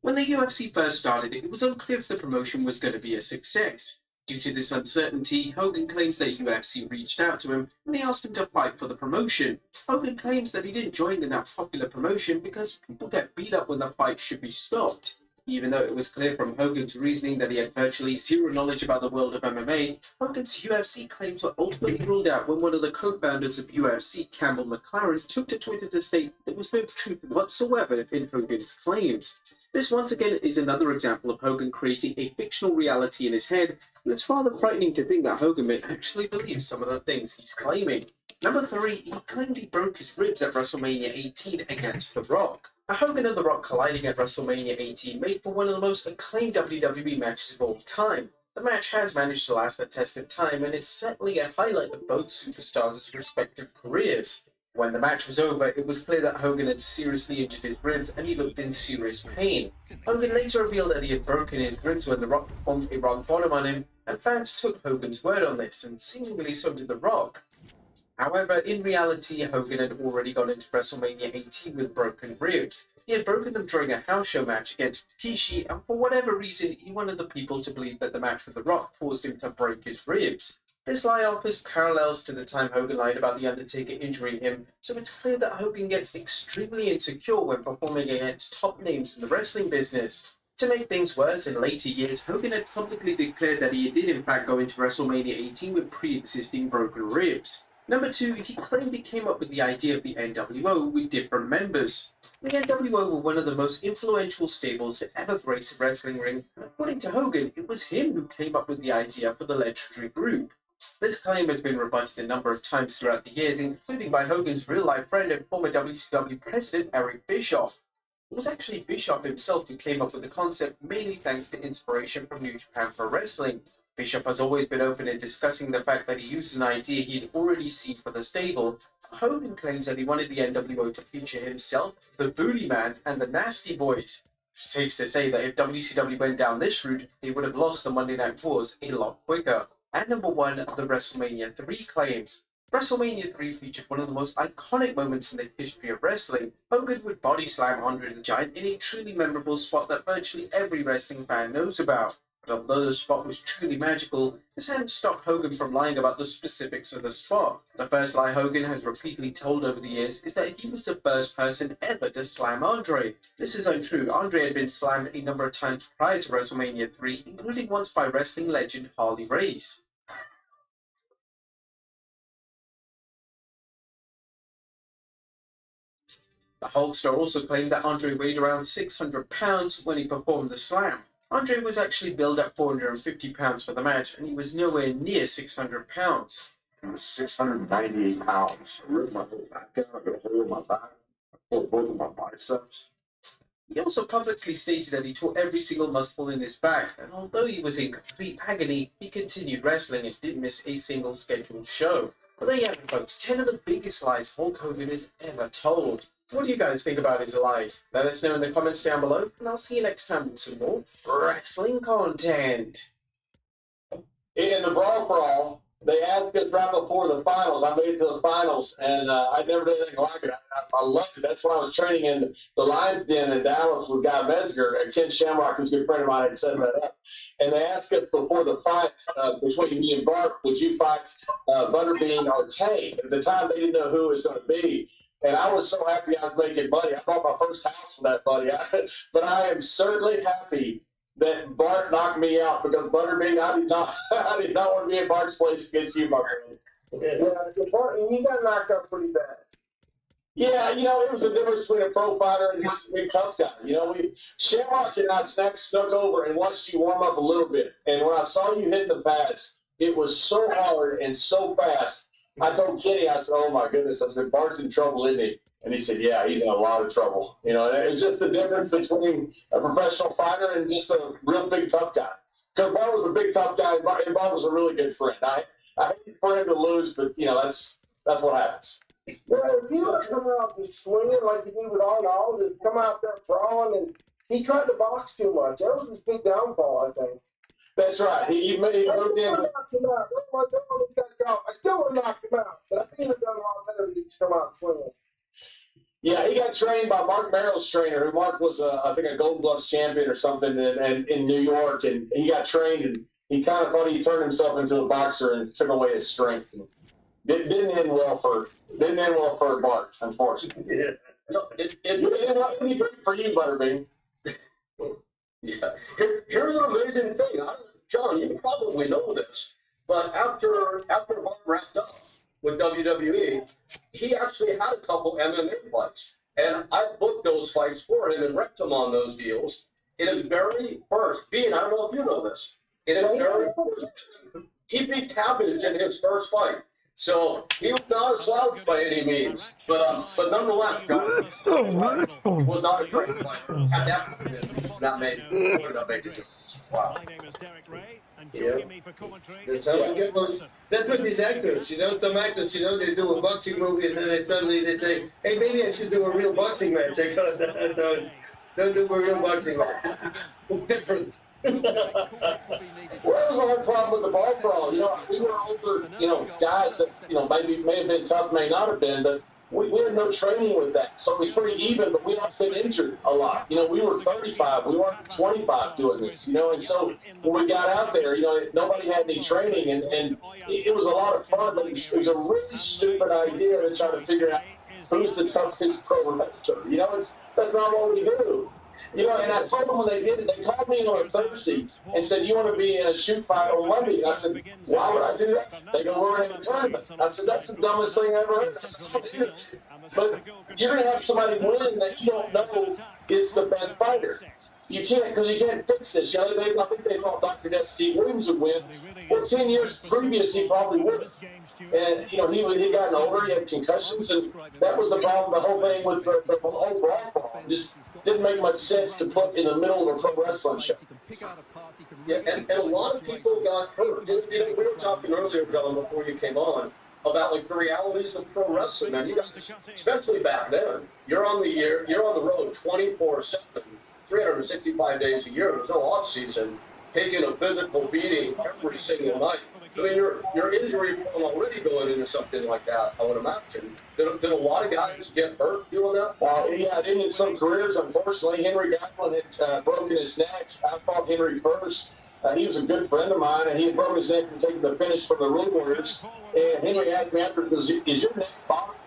When the UFC first started, it was unclear if the promotion was going to be a success. Due to this uncertainty, Hogan claims that UFC reached out to him and they asked him to fight for the promotion. Hogan claims that he didn't join in that popular promotion because people get beat up when the fight should be stopped. Even though it was clear from Hogan's reasoning that he had virtually zero knowledge about the world of MMA, Hogan's UFC claims were ultimately ruled out when one of the co-founders of UFC, Campbell McLaren, took to Twitter to state there was no truth whatsoever in Hogan's claims. This once again is another example of Hogan creating a fictional reality in his head, and it's rather frightening to think that Hogan may actually believe some of the things he's claiming. Number 3, he claimed he broke his ribs at WrestleMania 18 against The Rock. A Hogan and The Rock colliding at WrestleMania 18 made for one of the most acclaimed WWE matches of all time. The match has managed to last the test of time, and it's certainly a highlight of both superstars' respective careers. When the match was over, it was clear that Hogan had seriously injured his ribs and he looked in serious pain. Hogan later revealed that he had broken his ribs when The Rock performed a rock bottom on him, and fans took Hogan's word on this, and seemingly so did The Rock. However, in reality, Hogan had already gone into WrestleMania 18 with broken ribs. He had broken them during a house show match against Rikishi, and for whatever reason, he wanted the people to believe that the match with The Rock caused him to break his ribs. This lie offers parallels to the time Hogan lied about The Undertaker injuring him, so it's clear that Hogan gets extremely insecure when performing against top names in the wrestling business. To make things worse, in later years, Hogan had publicly declared that he did in fact go into WrestleMania 18 with pre-existing broken ribs. Number 2, he claimed he came up with the idea of the NWO with different members. The NWO were one of the most influential stables to ever grace a wrestling ring, and according to Hogan, it was him who came up with the idea for the legendary group. This claim has been rebutted a number of times throughout the years, including by Hogan's real-life friend and former WCW president Eric Bischoff. It was actually Bischoff himself who came up with the concept, mainly thanks to inspiration from New Japan Pro Wrestling. Bischoff has always been open in discussing the fact that he used an idea he'd already seen for the stable. Hogan claims that he wanted the NWO to feature himself, the Booty Man, and the Nasty Boys. Safe to say that if WCW went down this route, they would have lost the Monday Night Wars a lot quicker. And number 1, the WrestleMania 3 claims. WrestleMania 3 featured one of the most iconic moments in the history of wrestling. Hogan would body slam Andre the Giant in a truly memorable spot that virtually every wrestling fan knows about. But although the spot was truly magical, this hadn't stopped Hogan from lying about the specifics of the spot. The first lie Hogan has repeatedly told over the years is that he was the first person ever to slam Andre. This is untrue. Andre had been slammed a number of times prior to WrestleMania 3, including once by wrestling legend Harley Race. The Hulkster also claimed that Andre weighed around 600 pounds when he performed the slam. Andre was actually billed at 450 pounds for the match, and he was nowhere near 600 pounds. He was 698 pounds. I ripped my whole back out, I got a hole in my back, I pulled both of my biceps. He also publicly stated that he tore every single muscle in his back, and although he was in complete agony, he continued wrestling and didn't miss a single scheduled show. But there you have it, folks, 10 of the biggest lies Hulk Hogan has ever told. What do you guys think about his lies? Let us know in the comments down below, and I'll see you next time with some more wrestling content. In the Brawl for All, they asked us right before the finals. I made it to the finals, and I'd never done anything like it. I loved it. That's when I was training in the Lions Den in Dallas with Guy Mesger, and Ken Shamrock, who's a good friend of mine, had set that up. And they asked us before the fight, between me and Bart, would you fight Butterbean or Tank? At the time, they didn't know who it was going to be. And I was so happy I was making money. I bought my first house from that, buddy. But I am certainly happy that Bart knocked me out, because Butterbean, I did not want to be in Bart's place against you, my friend. Yeah, Bart, he got knocked out pretty bad. Yeah, it was the difference between a pro fighter and just a big tough guy. Shamrock and I snuck over and watched you warm up a little bit. And when I saw you hitting the pads, it was so hard and so fast. I told Kenny, I said, oh my goodness, I said, Bart's in trouble, isn't he? And he said, yeah, he's in a lot of trouble. It's just the difference between a professional fighter and just a real big tough guy. Because Bart was a big tough guy, and Bart was a really good friend. I hate for him to lose, but that's what happens. Well, if he would have come out just swinging like he did with Arnold, just come out there brawling, and he tried to box too much. That was his big downfall, I think. That's right. He moved in. I still would have knocked him out, but I think he would have done a lot better if he just come out swinging. Yeah, he got trained by Mark Merrill's trainer, who Mark was, I think, a Golden Gloves champion or something in New York, and he got trained, and he kind of thought he turned himself into a boxer and took away his strength. And didn't end well for Bart, unfortunately. Yeah. It ended up pretty great for you, Butterbean. Yeah. Here's an amazing thing. John, you probably know this, but after Bart wrapped up with WWE, he actually had a couple MMA fights. And I booked those fights for him and repped him on those deals. In his very first, Bean, I don't know if you know this, in his very first, he beat Cabbage in his first fight. So he was not a slouch by any means, but nonetheless, John was not a great fighter. At that point, that made a difference. Wow. Yeah. That's what these actors, some actors, they do a boxing movie and then they say, hey, maybe I should do a real boxing match. I go, don't do a real boxing match. It's different. Well, that was the whole problem with the ball brawl. We were older, guys that, may have been tough, may not have been, but we had no training with that. So it was pretty even, but we all been injured a lot. We were 35. We weren't 25 doing this, and so when we got out there, nobody had any training, and it was a lot of fun, but it was a really stupid idea to try to figure out who's the toughest pro wrestler. That's not what we do. And I told them when they did it, they called me on a Thursday and said, you want to be in a shoot fight on Monday? And I said, why would I do that? They go, we're going to have a tournament. I said, that's the dumbest thing I ever heard. I said, but you're going to have somebody win that you don't know is the best fighter. You can't, because you can't fix this. I think they thought Dr. Death Steve Williams would win. Well, 10 years previous, he probably would have. And, he'd gotten older, he had concussions, and that was the problem. The whole thing was the whole brawl just didn't make much sense to put in the middle of a pro wrestling show. Yeah, and a lot of people got hurt. We were talking earlier, John, before you came on, about the realities of pro wrestling. Man, you guys, especially back then, you're on the road 24/7, 365 days a year. There's no off season. Taking a physical beating every single night. I mean, you're injury prone already going into something like that, I would imagine. Did a lot of guys get hurt doing that? Yeah, it ended some careers, unfortunately. Henry Gatlin had broken his neck. I fought Henry first. He was a good friend of mine, and he had broken his neck from taking the finish from the Road Warriors. And Henry asked me after, is your neck bothering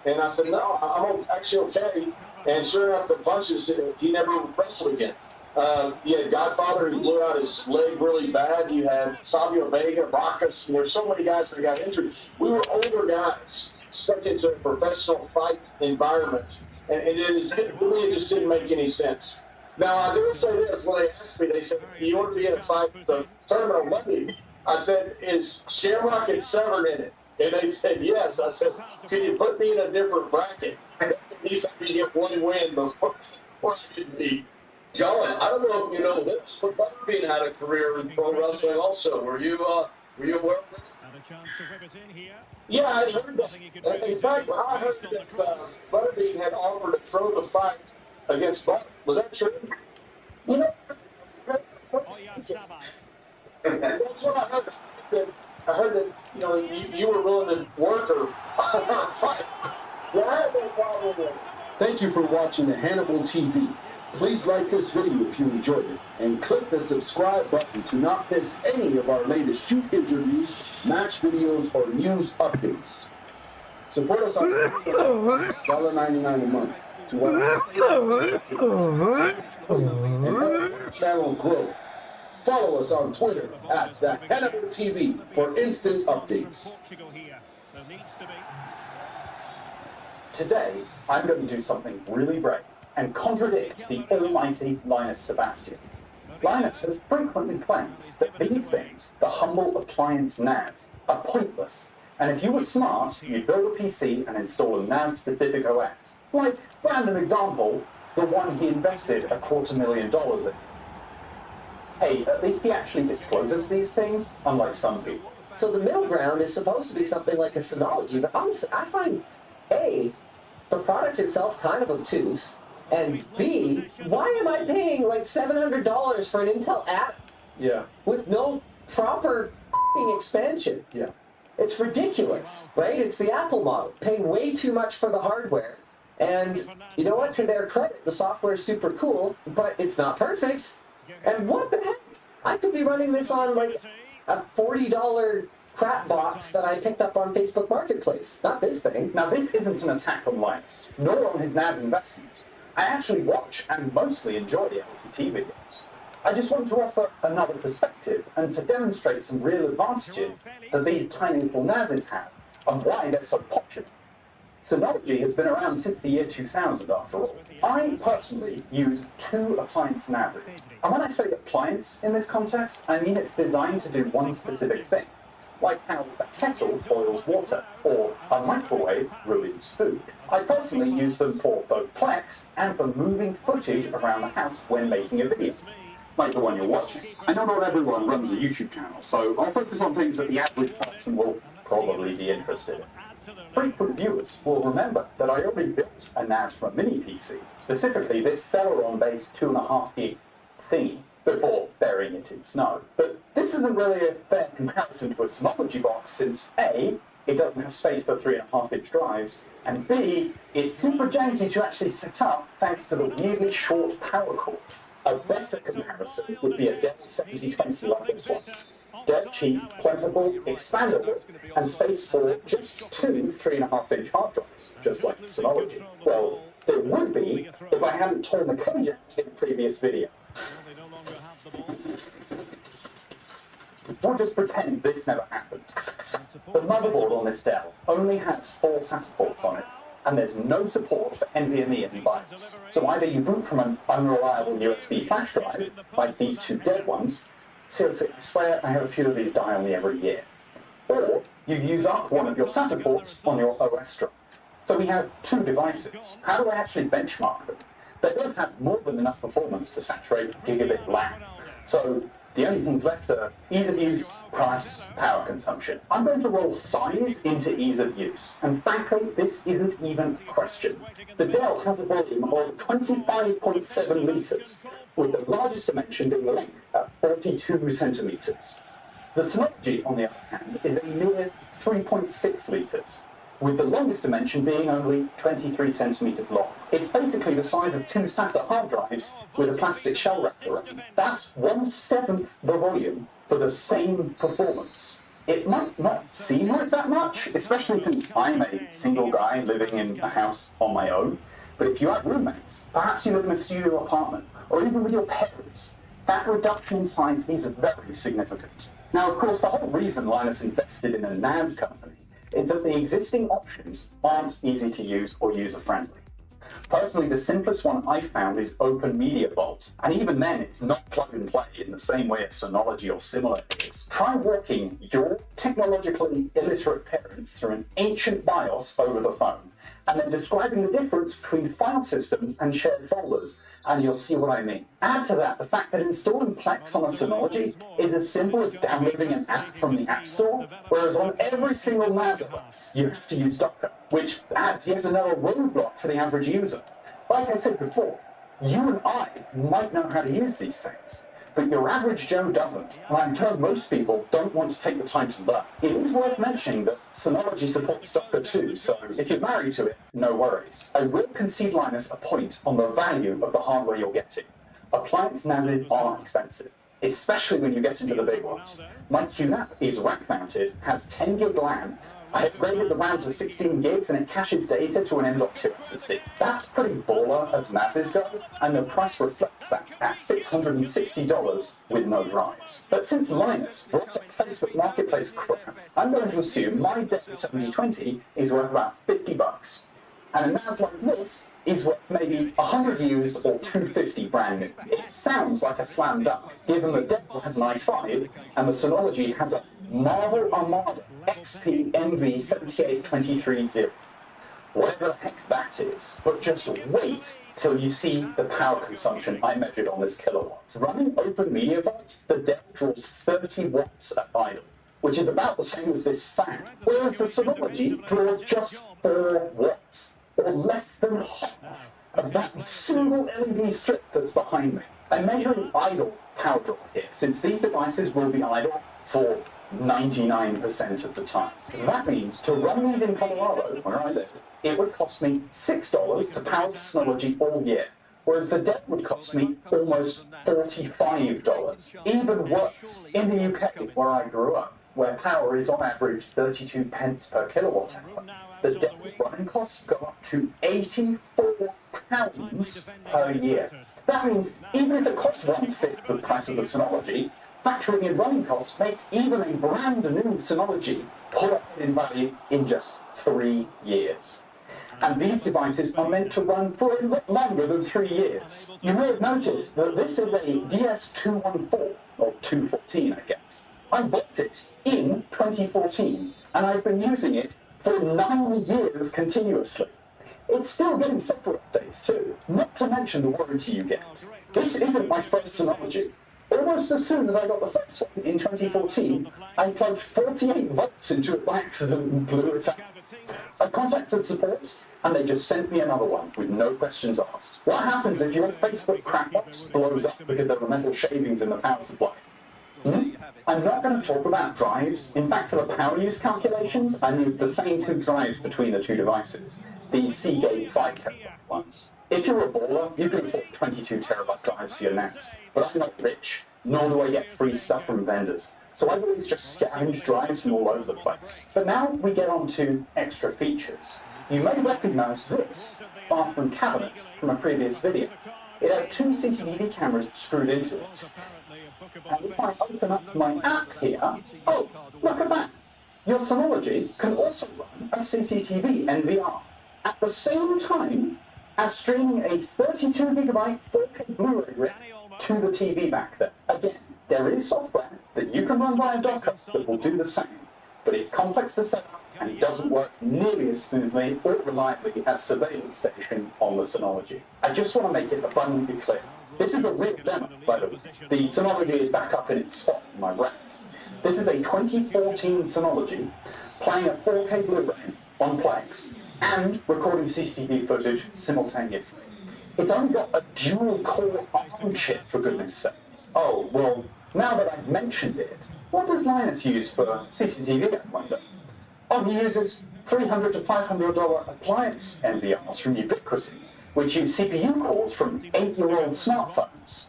you? And I said, no, I'm actually okay. And sure enough, the punches, he never wrestled again. You had Godfather, who blew out his leg really bad. You had Savio Vega, Bacchus, and there's so many guys that got injured. We were older guys stuck into a professional fight environment, and to me, it just didn't make any sense. Now, I did say this when they asked me. They said, you want to be in a fight, the tournament on Monday? I said, is Shamrock and Severn in it? And they said, yes. I said, could you put me in a different bracket? At least I could get one win before I could beat. John, I don't know if you know this, but Butterbean had a career in pro wrestling also. Were you aware of that? Yeah, I heard that. In fact, I heard that Butterbean had offered to throw the fight against Buck. Was that true? That's what I heard. I heard that, you know, you were willing to work or fight. Yeah, I have no problem with it. Thank you for watching the Hannibal TV. Please like this video if you enjoyed it, and click the subscribe button to not miss any of our latest shoot interviews, match videos, or news updates. Support us on $1.99 a month to watch and help our channel grow. Follow us on Twitter at the Hannibal TV for instant updates. Today, I'm going to do something really brave and contradict the almighty Linus Sebastian. Linus has frequently claimed that these things, the humble appliance NAS, are pointless, and if you were smart, you'd build a PC and install a NAS-specific OS. Like, random example, the one he invested $250,000 in. Hey, at least he actually discloses these things, unlike some people. So the middle ground is supposed to be something like a Synology, but honestly, I find, A, the product itself kind of obtuse, and B, why am I paying like $700 for an Intel app with no proper expansion? Yeah. It's ridiculous, right? It's the Apple model, paying way too much for the hardware. And you know what? To their credit, the software is super cool, but it's not perfect. And what the heck? I could be running this on like a $40 crap box that I picked up on Facebook Marketplace, not this thing. Now, this isn't an attack on Linus, nor on his NAS investment. I actually watch and mostly enjoy the LTT videos. I just want to offer another perspective and to demonstrate some real advantages that these tiny little NASs have and why they're so popular. Synology has been around since the year 2000, after all. I personally use 2 appliance NASs. And when I say appliance in this context, I mean it's designed to do one specific thing, like how a kettle boils water, or a microwave ruins food. I personally use them for both Plex and for moving footage around the house when making a video, like the one you're watching. I know not everyone runs a YouTube channel, so I'll focus on things that the average person will probably be interested in. Frequent viewers will remember that I already built a NAS for a mini PC, specifically this Celeron-based 2.5 gig thingy, before burying it in snow. But this isn't really a fair comparison to a Synology box since A, it doesn't have space for 3.5-inch drives, and B, it's super janky to actually set up thanks to the weirdly short power cord. A better comparison would be a Dell 7020 like this one. Dirt cheap, plentiful, expandable, and space for just 2 3.5-inch hard drives, just like the Synology. Well, there would be if I hadn't torn the code out in the previous video. We'll just pretend this never happened. The motherboard on this Dell only has 4 SATA ports on it, and there's no support for NVMe and BIOS. So either you boot from an unreliable USB flash drive, like these 2 dead ones. Seriously, I swear I have a few of these die on me every year. Or you use up one of your SATA ports on your OS drive. So we have 2 devices. How do I actually benchmark them? They both have more than enough performance to saturate gigabit LAN. So the only things left are ease of use, price, power consumption. I'm going to roll size into ease of use, and frankly, this isn't even a question. The Dell has a volume of 25.7 litres, with the largest dimension being the length at 42 centimetres. The Synology, on the other hand, is a mere 3.6 litres, with the longest dimension being only 23 centimetres long. It's basically the size of 2 SATA hard drives with a plastic shell wrapped around. That's 1/7 the volume for the same performance. It might not seem like that much, especially since I'm a single guy living in a house on my own, but if you have roommates, perhaps you live in a studio apartment, or even with your parents, that reduction in size is very significant. Now, of course, the whole reason Linus invested in a NAS company is that the existing options aren't easy to use or user-friendly. Personally, the simplest one I've found is Open Media Vault, and even then it's not plug and play in the same way as Synology or similar is. Try walking your technologically illiterate parents through an ancient BIOS over the phone, and then describing the difference between file systems and shared folders, and you'll see what I mean. Add to that the fact that installing Plex on a Synology is as simple as downloading an app from the App Store, whereas on every single NAS OS, you have to use Docker, which adds yet another roadblock for the average user. Like I said before, you and I might know how to use these things, but your average Joe doesn't, and I'm told most people don't want to take the time to learn. It is worth mentioning that Synology supports Docker too, so if you're married to it, no worries. I will concede Linus a point on the value of the hardware you're getting. Appliance NASes are expensive, especially when you get into the big ones. My QNAP is rack-mounted, has 10 gig RAM. I upgraded the RAM to 16 gigs and it caches data to an M.2 SSD. That's pretty baller as NASes go, and the price reflects that at $660 with no drives. But since Linus brought up Facebook Marketplace crap, I'm going to assume my Dell 7020 is worth about $50. And a NAS like this is worth maybe 100 used or 250 brand new. It sounds like a slam dunk, given the Dell has an i5 and the Synology has a Marvel Armada XP MV 78230. Whatever the heck that is, but just wait till you see the power consumption I measured on this kilowatt. Running OpenMediaVault, the Dell draws 30 watts at idle, which is about the same as this fan, whereas the Synology draws just 4 watts, or less than half of that single LED strip that's behind me. I'm measuring idle power draw here, since these devices will be idle for 99% of the time. That means to run these in Colorado, where I live, it would cost me $6 to power the Synology all year, whereas the Dell would cost me almost $45. Even worse, in the UK, where I grew up, where power is on average 32 pence per kilowatt hour, the Dell's running costs go up to £84 per year. That means even if it costs 1/5 the price of the Synology, factoring in running costs makes even a brand new Synology pull up in value in just 3 years. And these devices are meant to run for a lot longer than 3 years. You may have noticed that this is a DS214, or 214 I guess. I bought it in 2014, and I've been using it for 9 years continuously. It's still getting software updates too, not to mention the warranty you get. This isn't my first Synology. Almost as soon as I got the first one in 2014, I plugged 48 volts into it by accident and blew it up. I contacted support, and they just sent me another one with no questions asked. What happens if your Facebook crackbox blows up because there are metal shavings in the power supply? I'm not going to talk about drives. In fact, for the power use calculations, I moved the same 2 drives between the 2 devices, these Seagate 5 terabyte ones. If you're a baller, you can afford 22 terabyte drives for your NAS. But I'm not rich, nor do I get free stuff from vendors, so I've always just scavenged drives from all over the place. But now we get on to extra features. You may recognize this bathroom cabinet from a previous video. It has 2 CCTV cameras screwed into it. And if I open up my app here, oh, look at that! Your Synology can also run a CCTV NVR at the same time as streaming a 32GB 4K Blu-ray rip to the TV back there. Again, there is software that you can run via Docker that will do the same, but it's complex to set up and it doesn't work nearly as smoothly or reliably as Surveillance Station on the Synology. I just want to make it abundantly clear. This is a real demo, by the way. The Synology is back up in its spot in my rack. This is a 2014 Synology playing a 4K Blu-ray on Plex and recording CCTV footage simultaneously. It's only got a dual-core ARM chip, for goodness sake. Oh, well, now that I've mentioned it, what does Linus use for CCTV, I wonder? Oh, he uses $300 to $500 appliance NVRs from Ubiquiti, which use CPU cores from 8-year-old smartphones.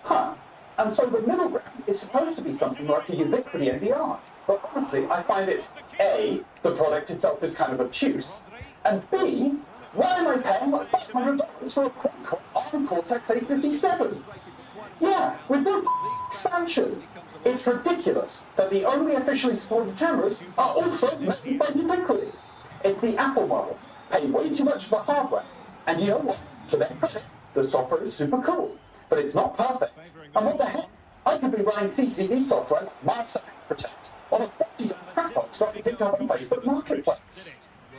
Huh. And so the middle ground is supposed to be something like a Ubiquiti NVR. But honestly, I find it, A, the product itself is kind of obtuse, and B, why am I paying like $500 for a quad-core ARM Cortex A57? Yeah, with no expansion. It's ridiculous that the only officially supported cameras are also made by Ubiquiti. It's the Apple model. Pay way too much for the hardware. And you know what? To their credit, the software is super cool. But it's not perfect. And what the heck? I could be running CCTV software like Microsoft Protect on a $40 crackbox that we picked up on Facebook Marketplace.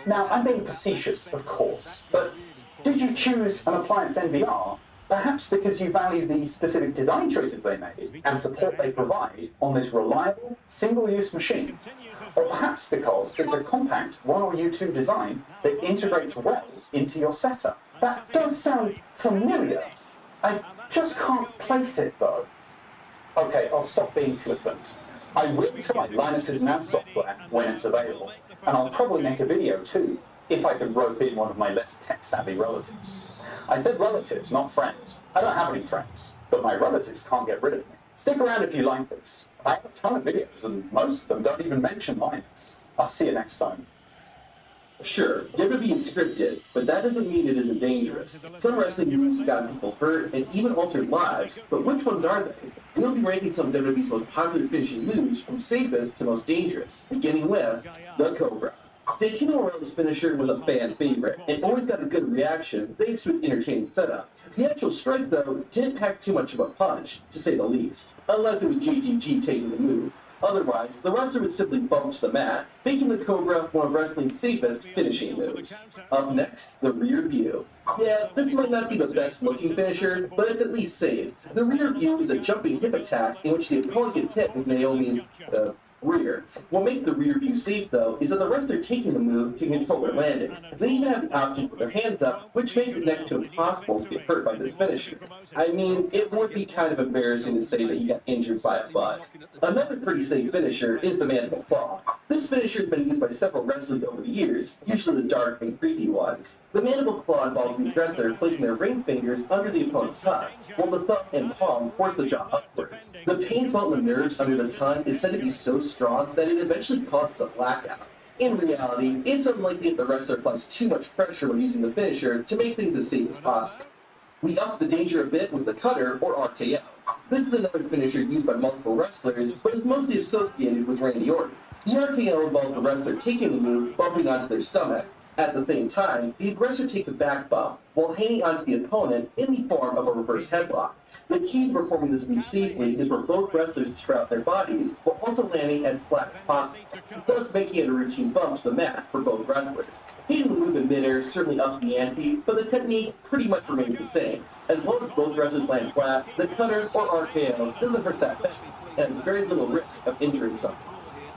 Now, I'm being facetious, of course, but did you choose an appliance NVR? Perhaps because you value the specific design choices they made and support they provide on this reliable, single-use machine. Or perhaps because it's a compact 1 or U2 design that integrates well into your setup. That does sound familiar. I just can't place it, though. Okay, I'll stop being flippant. I will try Linus's NAS software when it's available, and I'll probably make a video too, if I could rope in one of my less tech-savvy relatives. I said relatives, not friends. I don't have any friends, but my relatives can't get rid of me. Stick around if you like this. I have a ton of videos, and most of them don't even mention Linus. I'll see you next time. Sure, WWE is scripted, but that doesn't mean it isn't dangerous. Some wrestling moves have gotten people hurt and even altered lives, but which ones are they? We'll be ranking some of WWE's most popular finishing moves from safest to most dangerous, beginning with the Cobra. Santino Marella's finisher was a fan favorite, and always got a good reaction thanks to its entertaining setup. The actual strike, though, didn't pack too much of a punch, to say the least, unless it was JTG taking the move. Otherwise, the wrestler would simply bump to the mat, making the Cobra one of wrestling's safest finishing moves. Up next, the rear view. Yeah, this might not be the best looking finisher, but it's at least safe. The rear view is a jumping hip attack in which the opponent gets hit with Naomi's rear. What makes the rear view safe, though, is that the wrestler taking the move can control their landing. They even have the option to put their hands up, which makes it next to impossible to get hurt by this finisher. I mean, it would be kind of embarrassing to say that you got injured by a butt. Another pretty safe finisher is the Mandible Claw. This finisher has been used by several wrestlers over the years, usually the dark and creepy ones. The Mandible Claw involves the wrestler placing their ring fingers under the opponent's tongue, while the thumb and palm force the jaw upwards. The pain felt in the nerves under the tongue is said to be so strong that it eventually causes a blackout. In reality, it's unlikely that the wrestler applies too much pressure when using the finisher to make things as safe as possible. We up the danger a bit with the cutter or RKO. This is another finisher used by multiple wrestlers, but is mostly associated with Randy Orton. The RKO involves the wrestler taking the move, bumping onto their stomach. At the same time, the aggressor takes a back bump, while hanging onto the opponent in the form of a reverse headlock. The key to performing this move safely is for both wrestlers to spread out their bodies, while also landing as flat as possible, thus making it a routine bump to the mat for both wrestlers. Hitting the move in midair certainly ups the ante, but the technique pretty much remains the same. As long as both wrestlers land flat, the cutter or RKO doesn't hurt that bad, and has very little risk of injuring someone.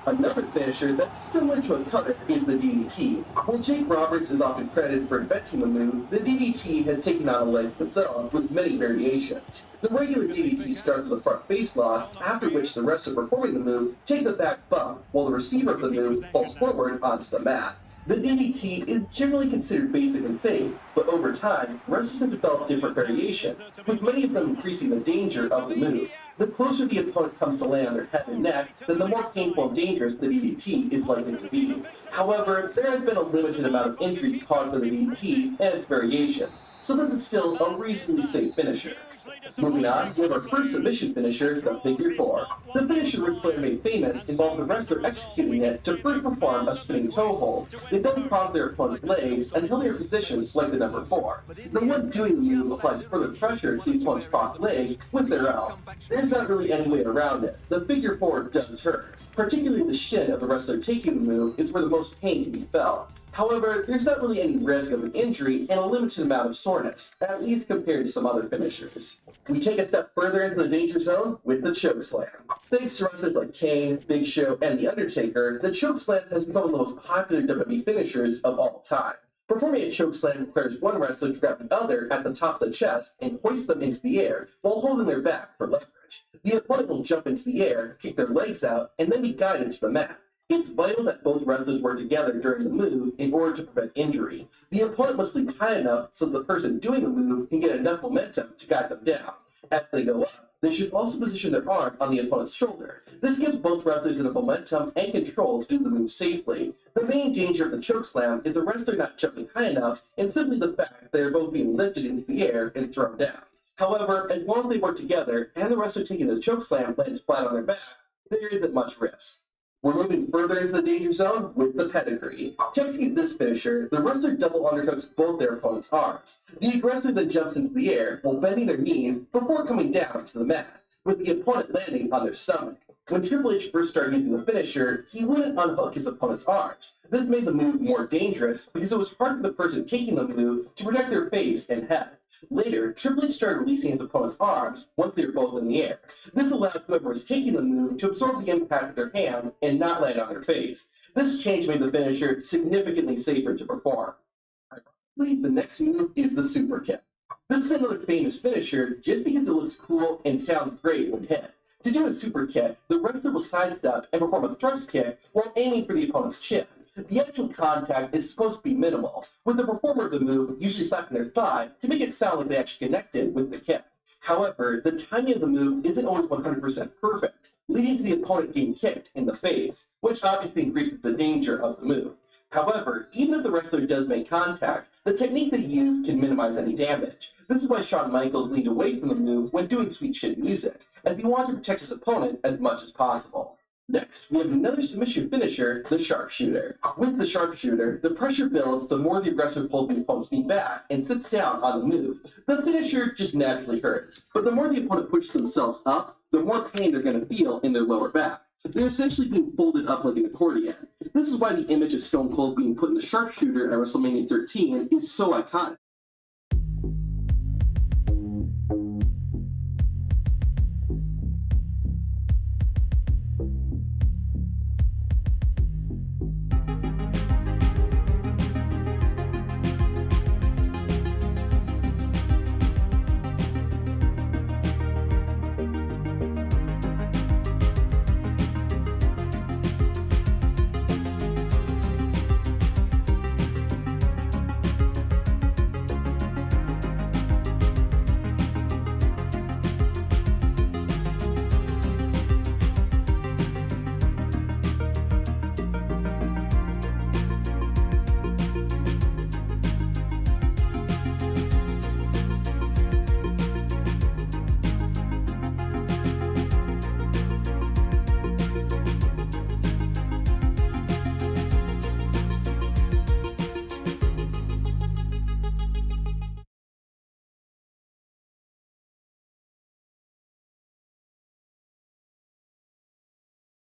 Another finisher that's similar to a cutter is the DDT. While Jake Roberts is often credited for inventing the move, the DDT has taken on a life of its own with many variations. The regular DDT starts with a front face lock, after which the wrestler performing the move takes a back bump, while the receiver of the move falls forward onto the mat. The DDT is generally considered basic and safe, but over time, wrestlers have developed different variations, with many of them increasing the danger of the move. The closer the opponent comes to land on their head and neck, then the more painful and dangerous the DDT is likely to be. However, there has been a limited amount of injuries caused by the DDT and its variations, so this is still a reasonably safe finisher. Moving on, we have our first submission finisher, the Figure 4. The finisher Ric Flair made famous involves the wrestler executing it to first perform a spinning toe hold. They then cross their opponent's legs until they are positioned like the number 4. The one doing the move applies further pressure to the opponent's crossed legs with their own. There's not really any way around it. The Figure 4 does hurt. Particularly the shin of the wrestler taking the move is where the most pain can be felt. However, there's not really any risk of an injury and a limited amount of soreness, at least compared to some other finishers. We take a step further into the danger zone with the chokeslam. Thanks to wrestlers like Kane, Big Show, and The Undertaker, the chokeslam has become one of the most popular WWE finishers of all time. Performing a chokeslam requires one wrestler to grab the other at the top of the chest and hoist them into the air while holding their back for leverage. The opponent will jump into the air, kick their legs out, and then be guided to the mat. It's vital that both wrestlers work together during the move in order to prevent injury. The opponent must leap high enough so the person doing the move can get enough momentum to guide them down. As they go up, they should also position their arm on the opponent's shoulder. This gives both wrestlers enough momentum and control to do the move safely. The main danger of the chokeslam is the wrestler not jumping high enough and simply the fact that they are both being lifted into the air and thrown down. However, as long as they work together and the wrestler taking the chokeslam lands flat on their back, there isn't much risk. We're moving further into the danger zone with the pedigree. To execute this finisher, the wrestler double underhooks both their opponent's arms. The aggressor then jumps into the air while bending their knees before coming down to the mat, with the opponent landing on their stomach. When Triple H first started using the finisher, he wouldn't unhook his opponent's arms. This made the move more dangerous because it was hard for the person taking the move to protect their face and head. Later, Triple H started releasing his opponent's arms once they were both in the air. This allowed whoever was taking the move to absorb the impact of their hands and not land on their face. This change made the finisher significantly safer to perform. Ironically, the next move is the super kick. This is another famous finisher just because it looks cool and sounds great when hit. To do a super kick, the wrestler will sidestep and perform a thrust kick while aiming for the opponent's chin. The actual contact is supposed to be minimal, with the performer of the move usually slapping their thigh to make it sound like they actually connected with the kick. However, the timing of the move isn't always 100% perfect, leading to the opponent getting kicked in the face, which obviously increases the danger of the move. However, even if the wrestler does make contact, the technique they use can minimize any damage. This is why Shawn Michaels leaned away from the move when doing Sweet Shit Music, as he wanted to protect his opponent as much as possible. Next, we have another submission finisher, the sharpshooter. With the sharpshooter, the pressure builds the more the aggressor pulls the opponent's knee back and sits down on the move. The finisher just naturally hurts, but the more the opponent pushes themselves up, the more pain they're going to feel in their lower back. They're essentially being folded up like an accordion. This is why the image of Stone Cold being put in the sharpshooter at WrestleMania 13 is so iconic.